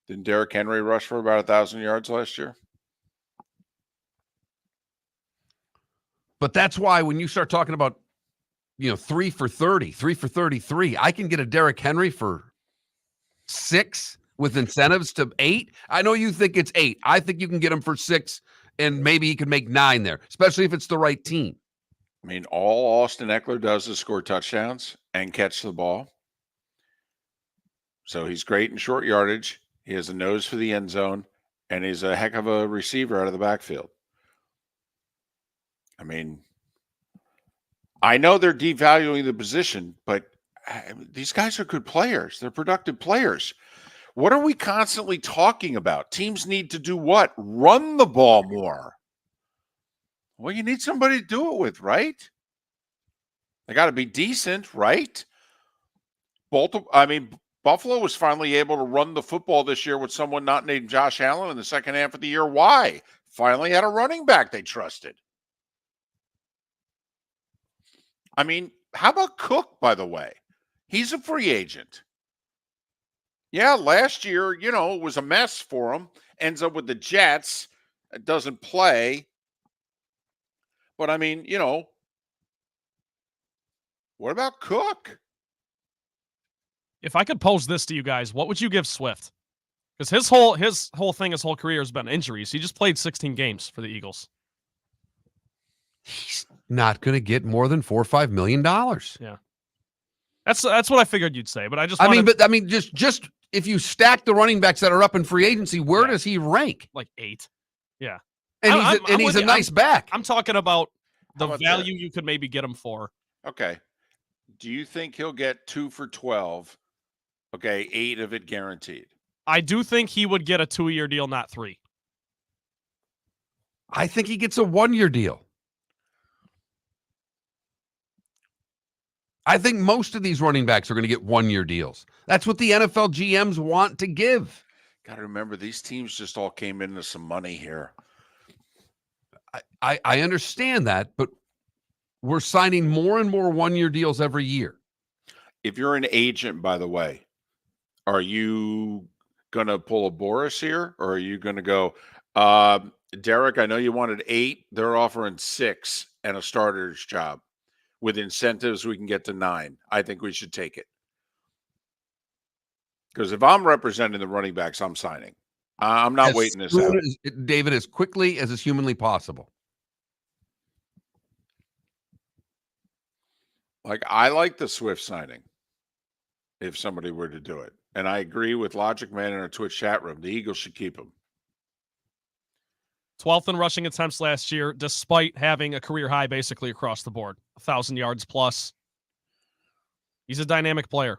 Speaker 3: Didn't Derrick Henry rush for about 1,000 yards last year?
Speaker 2: But that's why when you start talking about, 3 for 30, 3 for 33, I can get a Derrick Henry for 6 with incentives to 8. I know you think it's 8. I think you can get him for 6, and maybe he can make 9 there, especially if it's the right team.
Speaker 3: All Austin Eckler does is score touchdowns and catch the ball. So he's great in short yardage. He has a nose for the end zone, and he's a heck of a receiver out of the backfield. I know they're devaluing the position, but these guys are good players. They're productive players. What are we constantly talking about? Teams need to do what? Run the ball more. Well, you need somebody to do it with, right? They got to be decent, right? Buffalo was finally able to run the football this year with someone not named Josh Allen in the second half of the year. Why? Finally had a running back they trusted. I mean, how about Cook, by the way? He's a free agent. Yeah, last year, it was a mess for him. Ends up with the Jets. Doesn't play. But, what about Cook?
Speaker 1: If I could pose this to you guys, what would you give Swift? Because his whole thing, his whole career has been injuries. He just played 16 games for the Eagles.
Speaker 2: He's not going to get more than $4 or $5 million.
Speaker 1: Yeah, that's what I figured you'd say. But
Speaker 2: just if you stack the running backs that are up in free agency, where does he rank?
Speaker 1: Like 8. Yeah,
Speaker 2: and he's a nice back.
Speaker 1: I'm talking about the value you could maybe get him for.
Speaker 3: Okay, do you think he'll get 2 for 12? Okay, 8 of it guaranteed.
Speaker 1: I do think he would get a 2-year deal, not 3.
Speaker 2: I think he gets a 1-year deal. I think most of these running backs are going to get 1-year deals. That's what the NFL GMs want to give.
Speaker 3: Got to remember, these teams just all came into some money here.
Speaker 2: I understand that, but we're signing more and more 1-year deals every year.
Speaker 3: If you're an agent, by the way, are you going to pull a Boris here, or are you going to go, Derek, I know you wanted 8. They're offering 6 and a starter's job. With incentives, we can get to 9. I think we should take it. Because if I'm representing the running backs, I'm signing. I'm not waiting this out.
Speaker 2: David, as quickly as is humanly possible.
Speaker 3: I like the Swift signing if somebody were to do it. And I agree with Logic Man in our Twitch chat room. The Eagles should keep him.
Speaker 1: 12th in rushing attempts last year, despite having a career high basically across the board. 1,000 yards plus. He's a dynamic player.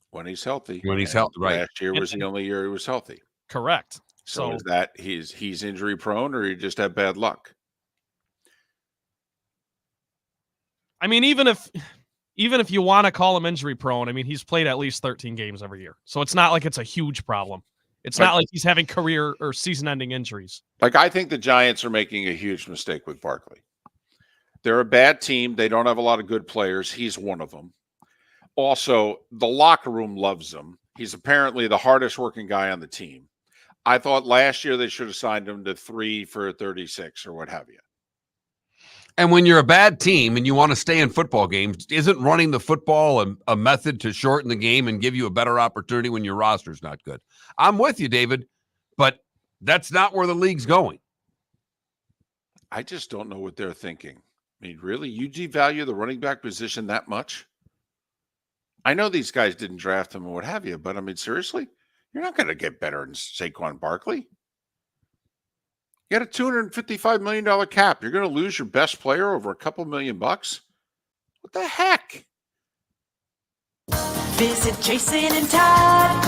Speaker 3: When he's healthy.
Speaker 2: When he's healthy, right.
Speaker 3: Last year was the only year he was healthy.
Speaker 1: Correct.
Speaker 3: So is that he's injury prone, or he just had bad luck?
Speaker 1: I mean, even if you want to call him injury prone, he's played at least 13 games every year. So it's not like it's a huge problem. It's not like he's having career or season-ending injuries.
Speaker 3: I think the Giants are making a huge mistake with Barkley. They're a bad team. They don't have a lot of good players. He's one of them. Also, the locker room loves him. He's apparently the hardest working guy on the team. I thought last year they should have signed him to 3 for 36 or what have you.
Speaker 2: And when you're a bad team and you want to stay in football games, isn't running the football a method to shorten the game and give you a better opportunity when your roster's not good? I'm with you, David, but that's not where the league's going.
Speaker 3: I just don't know what they're thinking. Really? You devalue the running back position that much? I know these guys didn't draft him or what have you, but seriously? You're not going to get better than Saquon Barkley. You got a $255 million cap. You're going to lose your best player over a couple $1 million bucks? What the heck?
Speaker 10: Visit Jason and Todd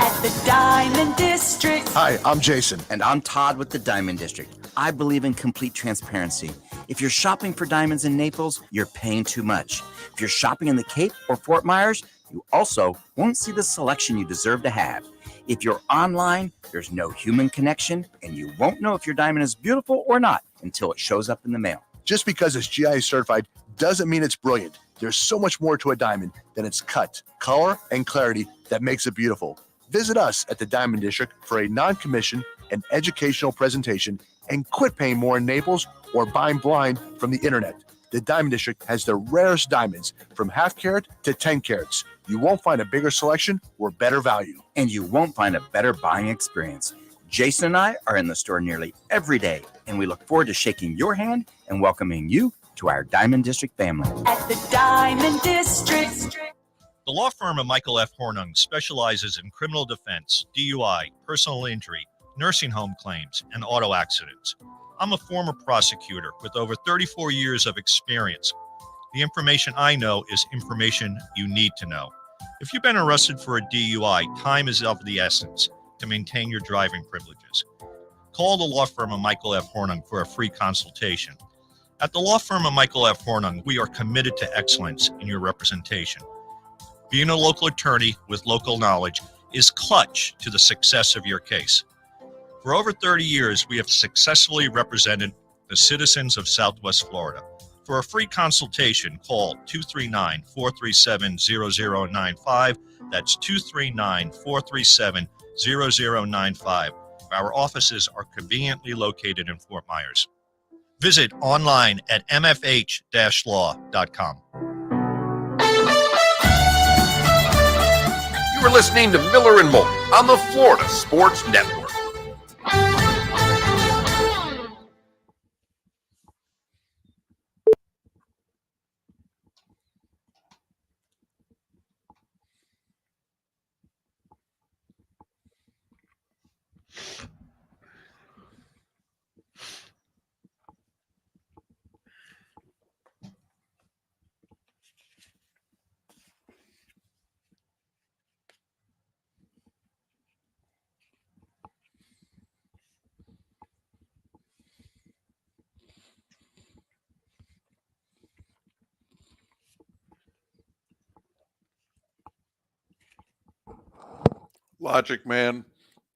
Speaker 10: at the Diamond District.
Speaker 12: Hi, I'm Jason.
Speaker 13: And I'm Todd with the Diamond District. I believe in complete transparency. If you're shopping for diamonds in Naples, you're paying too much. If you're shopping in the Cape or Fort Myers, you also won't see the selection you deserve to have. If you're online, there's no human connection, and you won't know if your diamond is beautiful or not until it shows up in the mail.
Speaker 12: Just because it's GIA certified doesn't mean it's brilliant. There's so much more to a diamond than its cut, color, and clarity that makes it beautiful. Visit us at the Diamond District for a non-commissioned and educational presentation, and quit paying more in Naples or buying blind from the internet. The Diamond District has the rarest diamonds from 1/2 carat to 10 carats. You won't find a bigger selection or better value.
Speaker 13: And you won't find a better buying experience. Jason and I are in the store nearly every day, and we look forward to shaking your hand and welcoming you to our Diamond District family.
Speaker 10: At the Diamond District.
Speaker 6: The law firm of Michael F. Hornung specializes in criminal defense, DUI, personal injury, nursing home claims, and auto accidents. I'm a former prosecutor with over 34 years of experience. The information I know is information you need to know. If you've been arrested for a DUI, time is of the essence to maintain your driving privileges. Call the law firm of Michael F. Hornung for a free consultation. At the law firm of Michael F. Hornung, we are committed to excellence in your representation. Being a local attorney with local knowledge is clutch to the success of your case. For over 30 years, we have successfully represented the citizens of Southwest Florida. For a free consultation, call 239-437-0095. That's 239-437-0095. Our offices are conveniently located in Fort Myers. Visit online at mfh-law.com.
Speaker 2: You are listening to Miller and Moulton on the Florida Sports Network.
Speaker 3: Logic, man.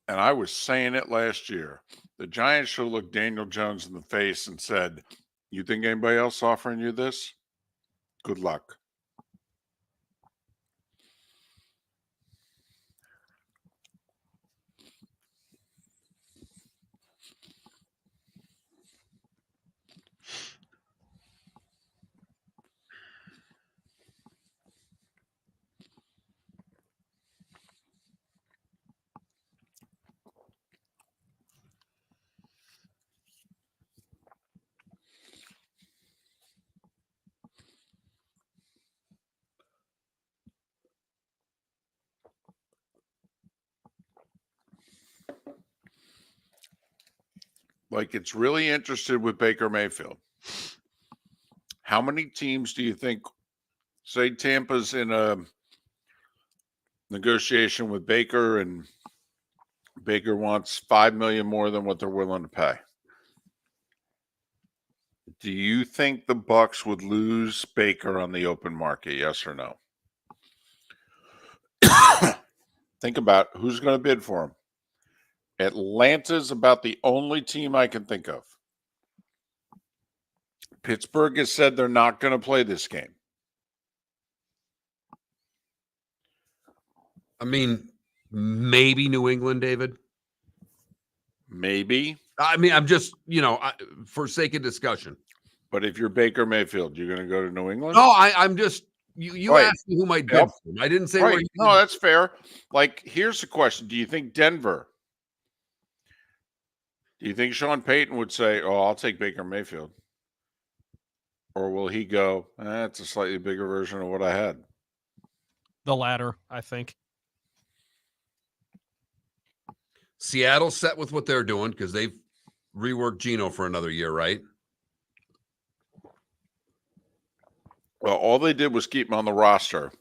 Speaker 3: And I was saying it last year. The Giants should have looked Daniel Jones in the face and said, "You think anybody else offering you this? Good luck." Like, it's really interested with Baker Mayfield. How many teams do you think, say Tampa's in a negotiation with Baker and Baker wants $5 million more than what they're willing to pay? Do you think the Bucs would lose Baker on the open market? Yes or no? Think about who's going to bid for him. Atlanta's about the only team I can think of. Pittsburgh has said they're not going to play this game.
Speaker 2: I mean, maybe New England, David.
Speaker 3: Maybe.
Speaker 2: I mean, I'm just, for sake of discussion.
Speaker 3: But if you're Baker Mayfield, you're going to go to New England?
Speaker 2: No, I'm just, you
Speaker 3: Right.
Speaker 2: asked me who might bid for him. I didn't say where you.
Speaker 3: No, that's fair. Like, here's the question. Do you think Denver, do you think Sean Payton would say, "Oh, I'll take Baker Mayfield"? Or will he go, "It's a slightly bigger version of what I had"?
Speaker 1: The latter, I think.
Speaker 2: Seattle's set with what they're doing because they've reworked Geno for another year, right?
Speaker 3: Well, all they did was keep him on the roster.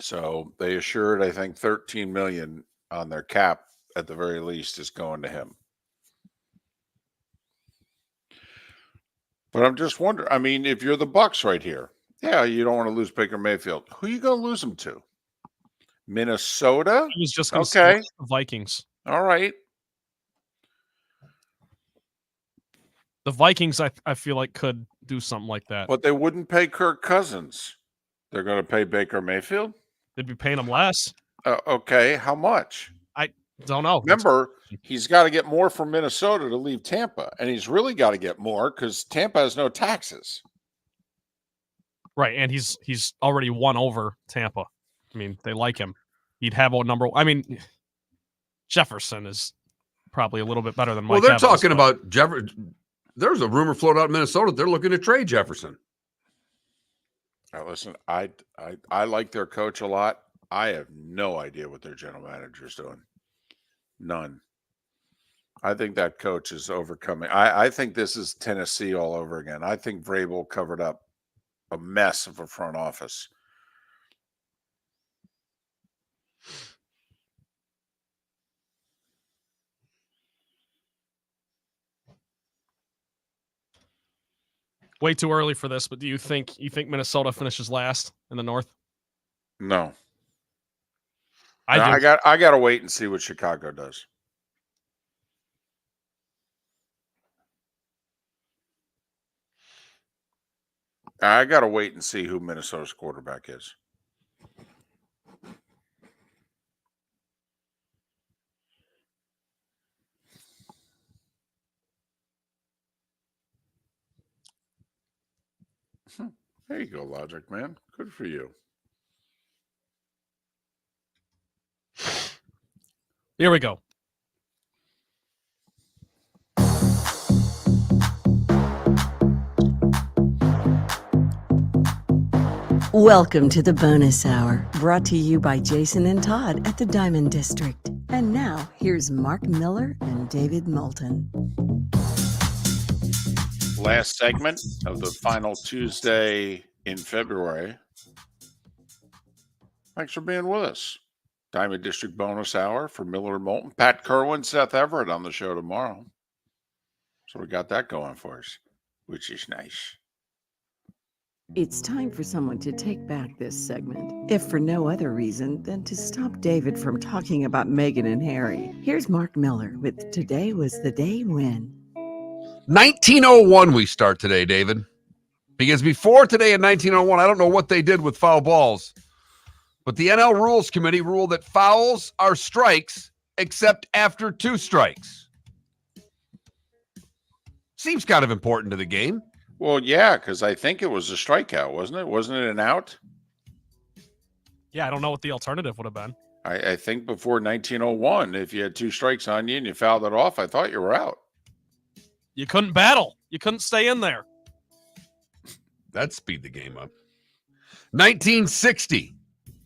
Speaker 3: So they assured, I think, $13 million on their cap at the very least is going to him. But I'm just wondering, I mean, if you're the Bucs right here, yeah, you don't want to lose Baker Mayfield. Who are you going to lose him to? Minnesota?
Speaker 1: He was just going to
Speaker 3: okay.
Speaker 1: the Vikings.
Speaker 3: All right.
Speaker 1: The Vikings, I feel like, could do something like that.
Speaker 3: But they wouldn't pay Kirk Cousins. They're going to pay Baker Mayfield?
Speaker 1: They'd be paying him less.
Speaker 3: Okay. How much?
Speaker 1: I don't know.
Speaker 3: Remember, he's got to get more from Minnesota to leave Tampa. And he's really got to get more because Tampa has no taxes.
Speaker 1: Right. And he's already won over Tampa. I mean, they like him. He'd have a number. I mean, Jefferson is probably a little bit better than Mike
Speaker 2: Well, they're
Speaker 1: Evans,
Speaker 2: talking
Speaker 1: but
Speaker 2: about Jefferson. There's a rumor floated out in Minnesota. They're looking to trade Jefferson.
Speaker 3: Now, listen, I like their coach a lot. I have no idea what their general manager is doing. None. I think that coach is overcoming. I think this is Tennessee all over again. I think Vrabel covered up a mess of a front office.
Speaker 1: Way too early for this, but do you think Minnesota finishes last in the North?
Speaker 3: No.
Speaker 1: I
Speaker 3: got to wait and see what Chicago does. I got to wait and see who Minnesota's quarterback is. There you go, Logic Man. Good for you.
Speaker 1: Here we go.
Speaker 4: Welcome to the bonus hour, brought to you by Jason and Todd at the Diamond District. And now, here's Mark Miller and David Moulton.
Speaker 3: Last segment of the final Tuesday in February. Thanks for being with us. Diamond District bonus hour for Miller and Moulton. Pat Kerwin, Seth Everett on the show tomorrow. So we got that going for us, which is nice.
Speaker 4: It's time for someone to take back this segment, if for no other reason than to stop David from talking about Meghan and Harry. Here's Mark Miller with Today Was the Day When.
Speaker 2: 1901 we start today, David. Because before today in 1901, I don't know what they did with foul balls, but the NL Rules Committee ruled that fouls are strikes except after 2 strikes. Seems kind of important to the game.
Speaker 3: Well, yeah, because I think it was a strikeout, wasn't it? Wasn't it an out?
Speaker 1: Yeah, I don't know what the alternative would have been.
Speaker 3: I think before 1901, if you had 2 strikes on you and you fouled it off, I thought you were out.
Speaker 1: You couldn't battle. You couldn't stay in there.
Speaker 2: That'd speed the game up. 1960.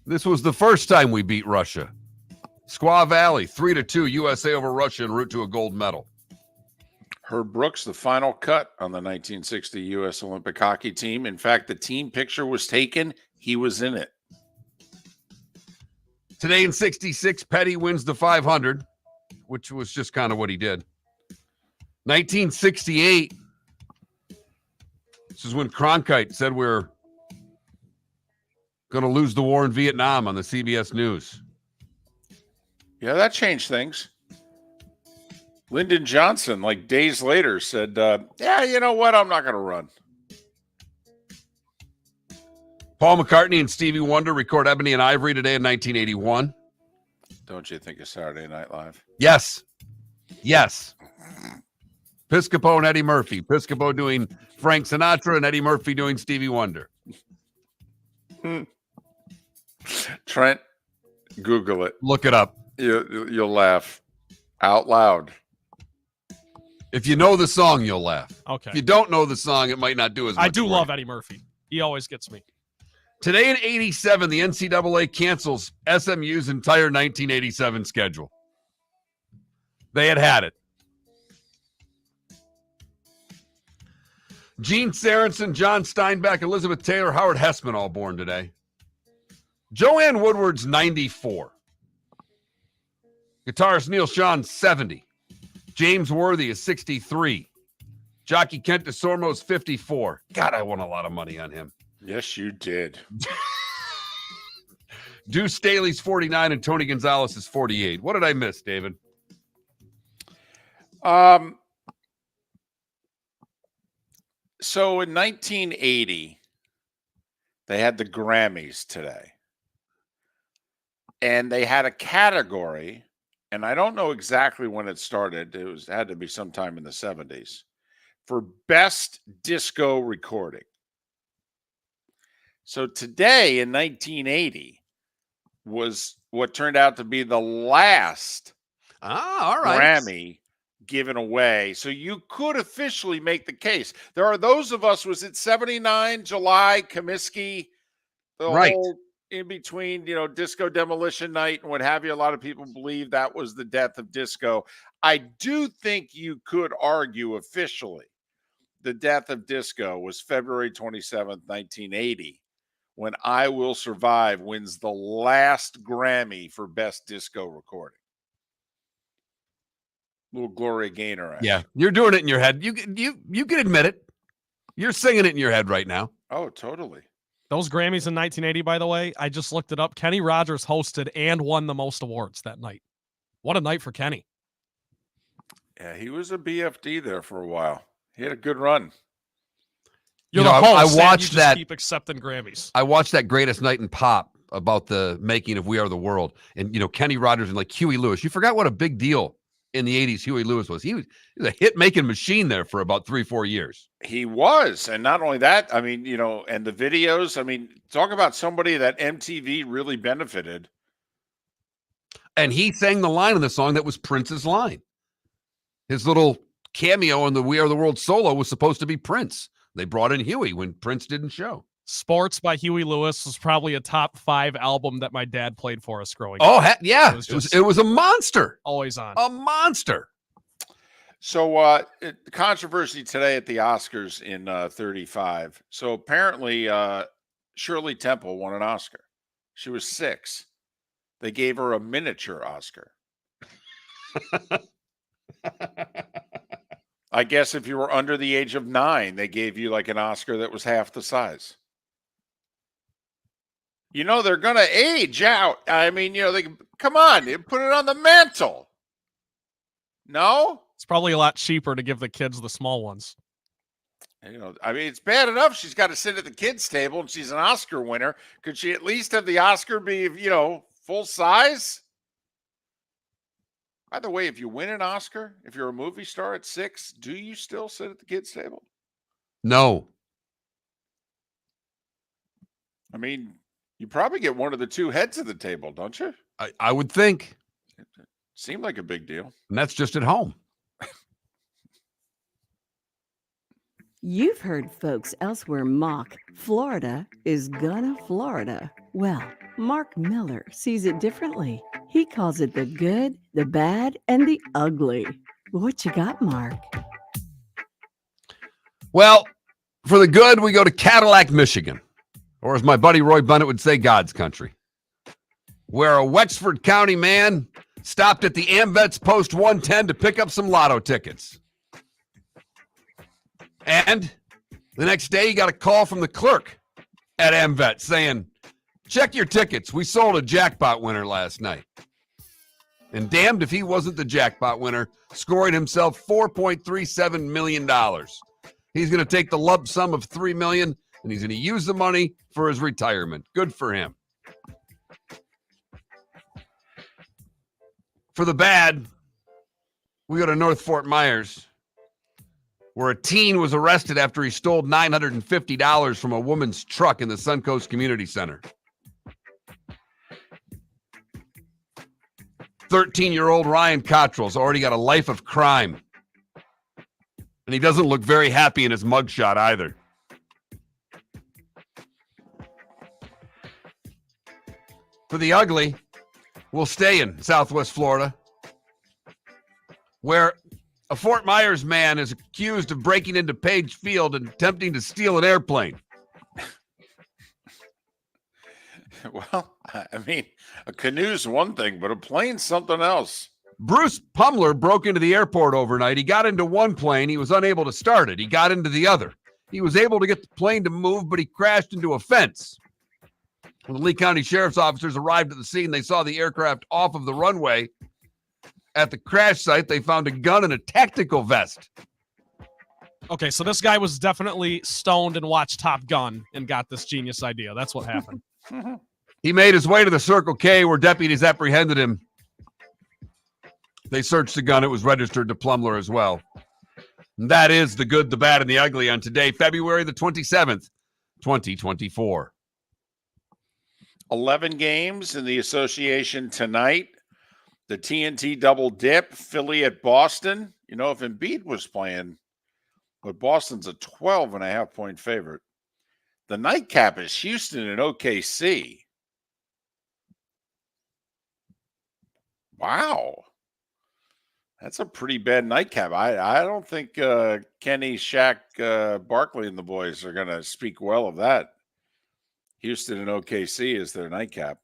Speaker 2: This was the first time we beat Russia. Squaw Valley, 3-2, USA over Russia en route to a gold medal.
Speaker 3: Herb Brooks, the final cut on the 1960 U.S. Olympic hockey team. In fact, the team picture was taken. He was in it.
Speaker 2: Today in 66, Petty wins the 500, which was just kind of what he did. 1968. This is when Cronkite said we're going to lose the war in Vietnam on the CBS News.
Speaker 3: Yeah, that changed things. Lyndon Johnson, like days later, said, yeah, you know what? I'm not going to run.
Speaker 2: Paul McCartney and Stevie Wonder record Ebony and Ivory today in 1981.
Speaker 3: Don't you think of Saturday Night Live?
Speaker 2: Yes. Yes. Piscopo and Eddie Murphy. Piscopo doing Frank Sinatra and Eddie Murphy doing Stevie Wonder.
Speaker 3: Trent, Google it.
Speaker 2: Look it up.
Speaker 3: You'll laugh out loud.
Speaker 2: If you know the song, you'll laugh.
Speaker 1: Okay.
Speaker 2: If you don't know the song, it might not do as much.
Speaker 1: I do love Eddie Murphy. He always gets me.
Speaker 2: Today in 87, the NCAA cancels SMU's entire 1987 schedule. They had it. Gene Sarenson, John Steinbeck, Elizabeth Taylor, Howard Hessman all born today. Joanne Woodward's 94. Guitarist Neil Sean, 70. James Worthy is 63. Jockey Kent DeSormo's 54. God, I won a lot of money on him.
Speaker 3: Yes, you did.
Speaker 2: Deuce Staley's 49 and Tony Gonzalez is 48. What did I miss, David?
Speaker 3: So in 1980, they had the Grammys today. And they had a category, and I don't know exactly when it started. It had to be sometime in the 70s, for best disco recording. So today in 1980 was what turned out to be the last Grammy given away. So you could officially make the case. There are those of us, was it 79, July, Comiskey, the whole in between, Disco Demolition Night and what have you. A lot of people believe that was the death of disco. I do think you could argue officially the death of disco was February 27th, 1980, when I Will Survive wins the last Grammy for best disco recording. Little Gloria Gaynor.
Speaker 2: Yeah, you're doing it in your head. You can admit it. You're singing it in your head right now.
Speaker 3: Oh, totally.
Speaker 1: Those Grammys in 1980, by the way, I just looked it up. Kenny Rogers hosted and won the most awards that night. What a night for Kenny.
Speaker 3: Yeah, he was a BFD there for a while. He had a good run.
Speaker 1: You're
Speaker 2: You know,
Speaker 1: the host,
Speaker 2: I
Speaker 1: and
Speaker 2: watched
Speaker 1: you just
Speaker 2: that.
Speaker 1: keep accepting Grammys.
Speaker 2: I watched that Greatest Night in Pop about the making of We Are the World. And, Kenny Rogers and like Huey Lewis. You forgot what a big deal in the 80s Huey Lewis was. He was a hit-making machine there for about 3-4 years.
Speaker 3: He was. And not only that, I mean, and the videos, I mean, talk about somebody that MTV really benefited.
Speaker 2: And he sang the line in the song that was Prince's line. His little cameo in the We Are the World solo was supposed to be Prince. They brought in Huey when Prince didn't show.
Speaker 1: Sports by Huey Lewis was probably a top 5 album that my dad played for us growing up.
Speaker 2: Oh, yeah. It was a monster.
Speaker 1: Always on.
Speaker 2: A monster.
Speaker 3: So the controversy today at the Oscars in 35. So apparently Shirley Temple won an Oscar. She was 6. They gave her a miniature Oscar. I guess if you were under the age of 9, they gave you like an Oscar that was half the size. They're going to age out. I mean, they come on, put it on the mantle. No?
Speaker 1: It's probably a lot cheaper to give the kids the small ones.
Speaker 3: I mean, it's bad enough she's got to sit at the kids' table and she's an Oscar winner. Could she at least have the Oscar be, full size? By the way, if you win an Oscar, if you're a movie star at 6, do you still sit at the kids' table?
Speaker 2: No.
Speaker 3: I mean, you probably get one of the 2 heads of the table, don't you?
Speaker 2: I would think.
Speaker 3: It seemed like a big deal.
Speaker 2: And that's just at home.
Speaker 4: You've heard folks elsewhere mock Florida is gonna Florida. Well, Mark Miller sees it differently. He calls it the good, the bad, and the ugly. What you got, Mark?
Speaker 2: Well, for the good, we go to Cadillac, Michigan. Or as my buddy Roy Bennett would say, God's country. Where a Wexford County man stopped at the AmVets Post 110 to pick up some lotto tickets. And the next day, he got a call from the clerk at AmVet saying, check your tickets. We sold a jackpot winner last night. And damned if he wasn't the jackpot winner, scoring himself $4.37 million. He's going to take the lump sum of $3 million, and he's going to use the money for his retirement. Good for him. For the bad, we go to North Fort Myers, where a teen was arrested after he stole $950 from a woman's truck in the Suncoast Community Center. 13-year-old Ryan Cottrell's already got a life of crime. And he doesn't look very happy in his mugshot either. For the ugly, we'll stay in Southwest Florida, where a Fort Myers man is accused of breaking into Page Field and attempting to steal an airplane.
Speaker 3: Well, I mean, a canoe's one thing, but a plane's something else.
Speaker 2: Bruce Pumler broke into the airport overnight. He got into one plane. He was unable to start it. He got into the other. He was able to get the plane to move, but he crashed into a fence. When the Lee County Sheriff's officers arrived at the scene, they saw the aircraft off of the runway. At the crash site, they found a gun and a tactical vest.
Speaker 1: Okay, so this guy was definitely stoned and watched Top Gun and got this genius idea. That's what happened.
Speaker 2: He made his way to the Circle K where deputies apprehended him. They searched the gun. It was registered to Plumler as well. And that is the good, the bad, and the ugly on today, February the 27th, 2024.
Speaker 3: 11 games in the association tonight. The TNT double dip, Philly at Boston. You know, if Embiid was playing, but Boston's a 12.5-point favorite. The nightcap is Houston and OKC. Wow. That's a pretty bad nightcap. I don't think Kenny, Shaq, Barkley, and the boys are going to speak well of that. Houston and OKC is their nightcap.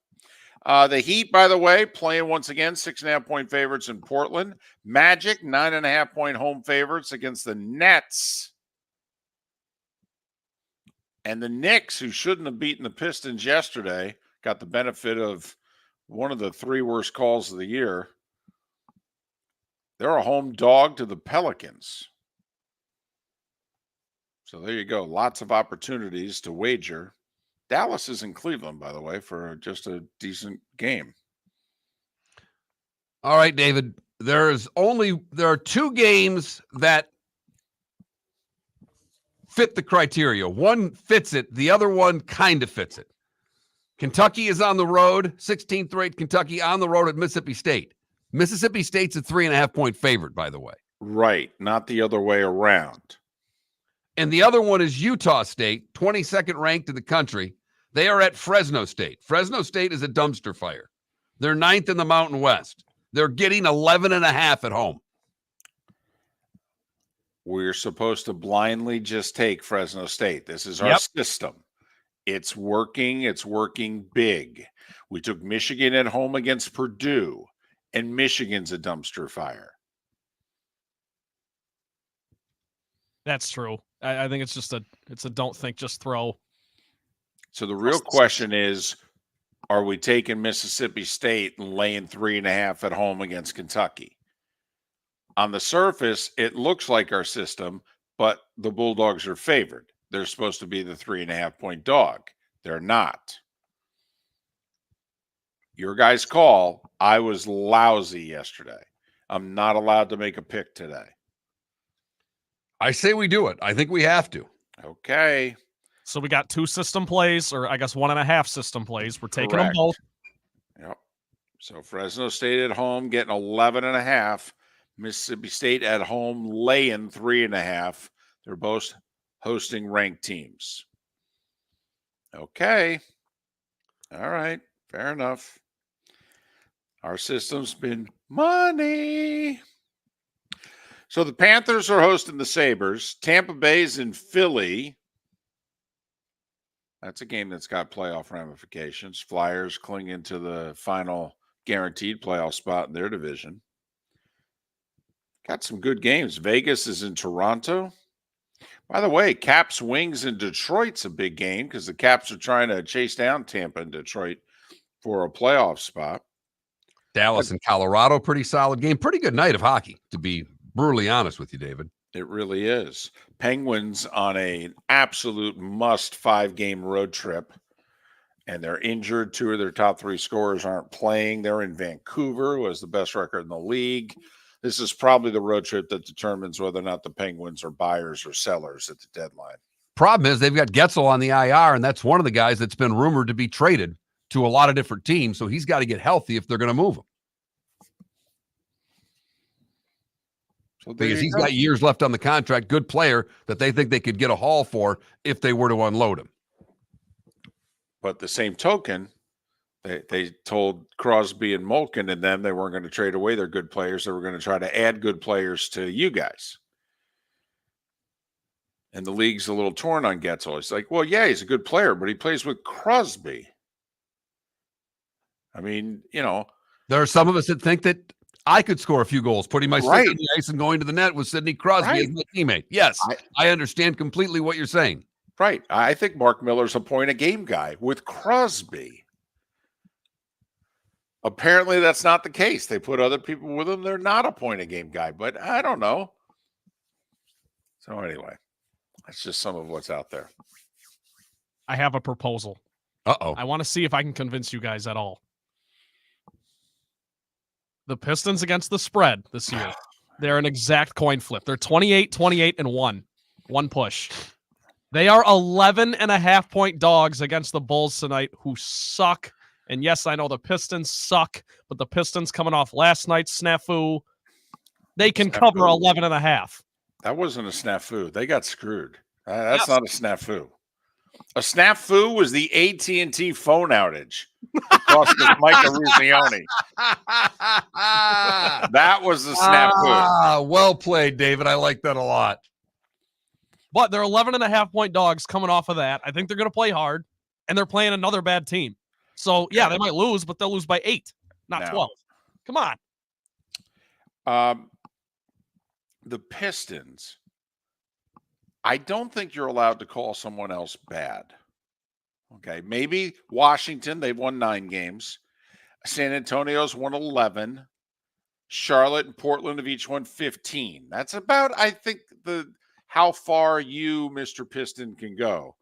Speaker 3: The Heat, by the way, playing once again, 6.5-point favorites in Portland. Magic, 9.5-point home favorites against the Nets. And the Knicks, who shouldn't have beaten the Pistons yesterday, got the benefit of one of the 3 worst calls of the year. They're a home dog to the Pelicans. So there you go. Lots of opportunities to wager. Dallas is in Cleveland, by the way, for just a decent game.
Speaker 2: All right, David. There are 2 games that fit the criteria. One fits it. The other one kind of fits it. Kentucky is on the road, 16th ranked Kentucky on the road at Mississippi State. Mississippi State's a 3.5-point favorite, by the way.
Speaker 3: Right, not the other way around.
Speaker 2: And the other one is Utah State, 22nd ranked in the country. They are at Fresno State. Fresno State is a dumpster fire. They're 9th in the Mountain West. They're getting 11.5 at home.
Speaker 3: We're supposed to blindly just take Fresno State. This is our system. It's working. It's working big. We took Michigan at home against Purdue, and Michigan's a dumpster fire.
Speaker 1: That's true. I think it's a don't think, just throw.
Speaker 3: So the real question is, are we taking Mississippi State and laying 3.5 at home against Kentucky? On the surface, it looks like our system, but the Bulldogs are favored. They're supposed to be the 3.5-point dog. They're not. Your guys' call. I was lousy yesterday. I'm not allowed to make a pick today.
Speaker 2: I say we do it. I think we have to.
Speaker 3: Okay.
Speaker 1: So we got 2 system plays, or I guess 1.5 system plays. We're taking
Speaker 3: Correct.
Speaker 1: them both.
Speaker 3: Yep. So Fresno State at home getting 11.5. Mississippi State at home laying 3.5. They're both hosting ranked teams. Okay. All right. Fair enough. Our system's been money. So the Panthers are hosting the Sabres. Tampa Bay's in Philly. That's a game that's got playoff ramifications. Flyers clinging to the final guaranteed playoff spot in their division. Got some good games. Vegas is in Toronto. By the way, Caps Wings in Detroit's a big game because the Caps are trying to chase down Tampa and Detroit for a playoff spot.
Speaker 2: Dallas and Colorado, pretty solid game. Pretty good night of hockey, to be brutally honest with you, David.
Speaker 3: It really is. Penguins on an absolute must 5-game road trip, and they're injured. 2 of their top 3 scorers aren't playing. They're in Vancouver, who has the best record in the league. This is probably the road trip that determines whether or not the Penguins are buyers or sellers at the deadline.
Speaker 2: Problem is they've got Getzel on the IR, and that's one of the guys that's been rumored to be traded to a lot of different teams, so he's got to get healthy if they're going to move him.
Speaker 3: So
Speaker 2: because he's got years left on the contract, good player that they think they could get a haul for if they were to unload him.
Speaker 3: But the same token, they told Crosby and Moulton and them they weren't going to trade away their good players. They were going to try to add good players to you guys. And the league's a little torn on Getzel. It's like, well, yeah, he's a good player, but he plays with Crosby. I mean, you know.
Speaker 2: There are some of us that think that I could score a few goals, putting my stick on the ice and going to the net with Sidney Crosby as my teammate. Yes, I understand completely what you're saying.
Speaker 3: Right. I think Mark Miller's a point-a-game guy with Crosby. Apparently, that's not the case. They put other people with him. They're not a point-a-game guy, but I don't know. So anyway, that's just some of what's out there.
Speaker 1: I have a proposal.
Speaker 2: Uh-oh.
Speaker 1: I want to see if I can convince you guys at all. The Pistons against the spread this year. They're an exact coin flip. They're 28-28-1. One push. They are 11.5-point dogs against the Bulls tonight, who suck. And yes, I know the Pistons suck, but the Pistons coming off last night's snafu, they can cover 11.5.
Speaker 3: That wasn't a snafu. They got screwed. That's not a snafu. A snafu was the AT&T phone outage. It cost us Micah Ruzioni. That was the snafu.
Speaker 2: Well played, David. I like that a lot.
Speaker 1: But they're 11.5-point dogs coming off of that. I think they're going to play hard, and they're playing another bad team. So, yeah, they might lose, but they'll lose by 8, not 12. Come on.
Speaker 3: The Pistons, I don't think you're allowed to call someone else bad. Okay, maybe Washington, they've won 9 games. San Antonio's won 11. Charlotte and Portland have each won 15. That's about, I think, how far you, Mr. Piston, can go.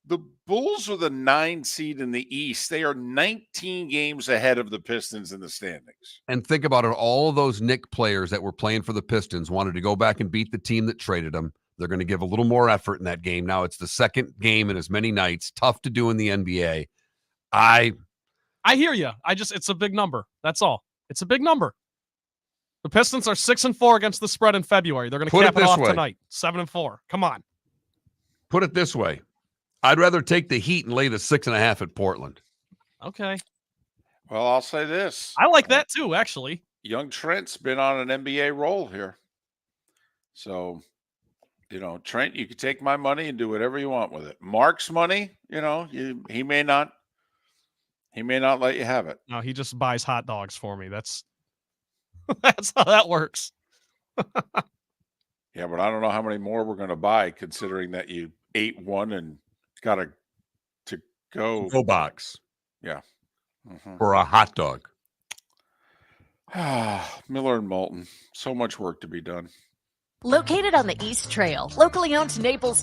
Speaker 3: The Bulls are the 9 seed in the East. They are 19 games ahead of the Pistons in the standings.
Speaker 2: And think about it. All of those Knick players that were playing for the Pistons wanted to go back and beat the team that traded them. They're going to give a little more effort in that game. Now it's the second game in as many nights. Tough to do in the NBA. I
Speaker 1: hear you. It's a big number. That's all. It's a big number. The Pistons are 6-4 against the spread in February. They're going to cap it off tonight. 7-4. Come on.
Speaker 2: Put it this way. I'd rather take the Heat and lay the 6.5 at Portland.
Speaker 1: Okay.
Speaker 3: Well, I'll say this.
Speaker 1: I like that too, actually.
Speaker 3: Young Trent's been on an NBA roll here. So, Trent, you could take my money and do whatever you want with it. Mark's money, he may not let you have it.
Speaker 1: No, he just buys hot dogs for me. That's how that works.
Speaker 3: Yeah, but I don't know how many more we're going to buy, considering that you ate one and got to go
Speaker 2: box.
Speaker 3: Yeah.
Speaker 2: For a hot dog.
Speaker 3: Miller and Moulton. So much work to be done.
Speaker 5: Located on the East Trail, locally owned Naples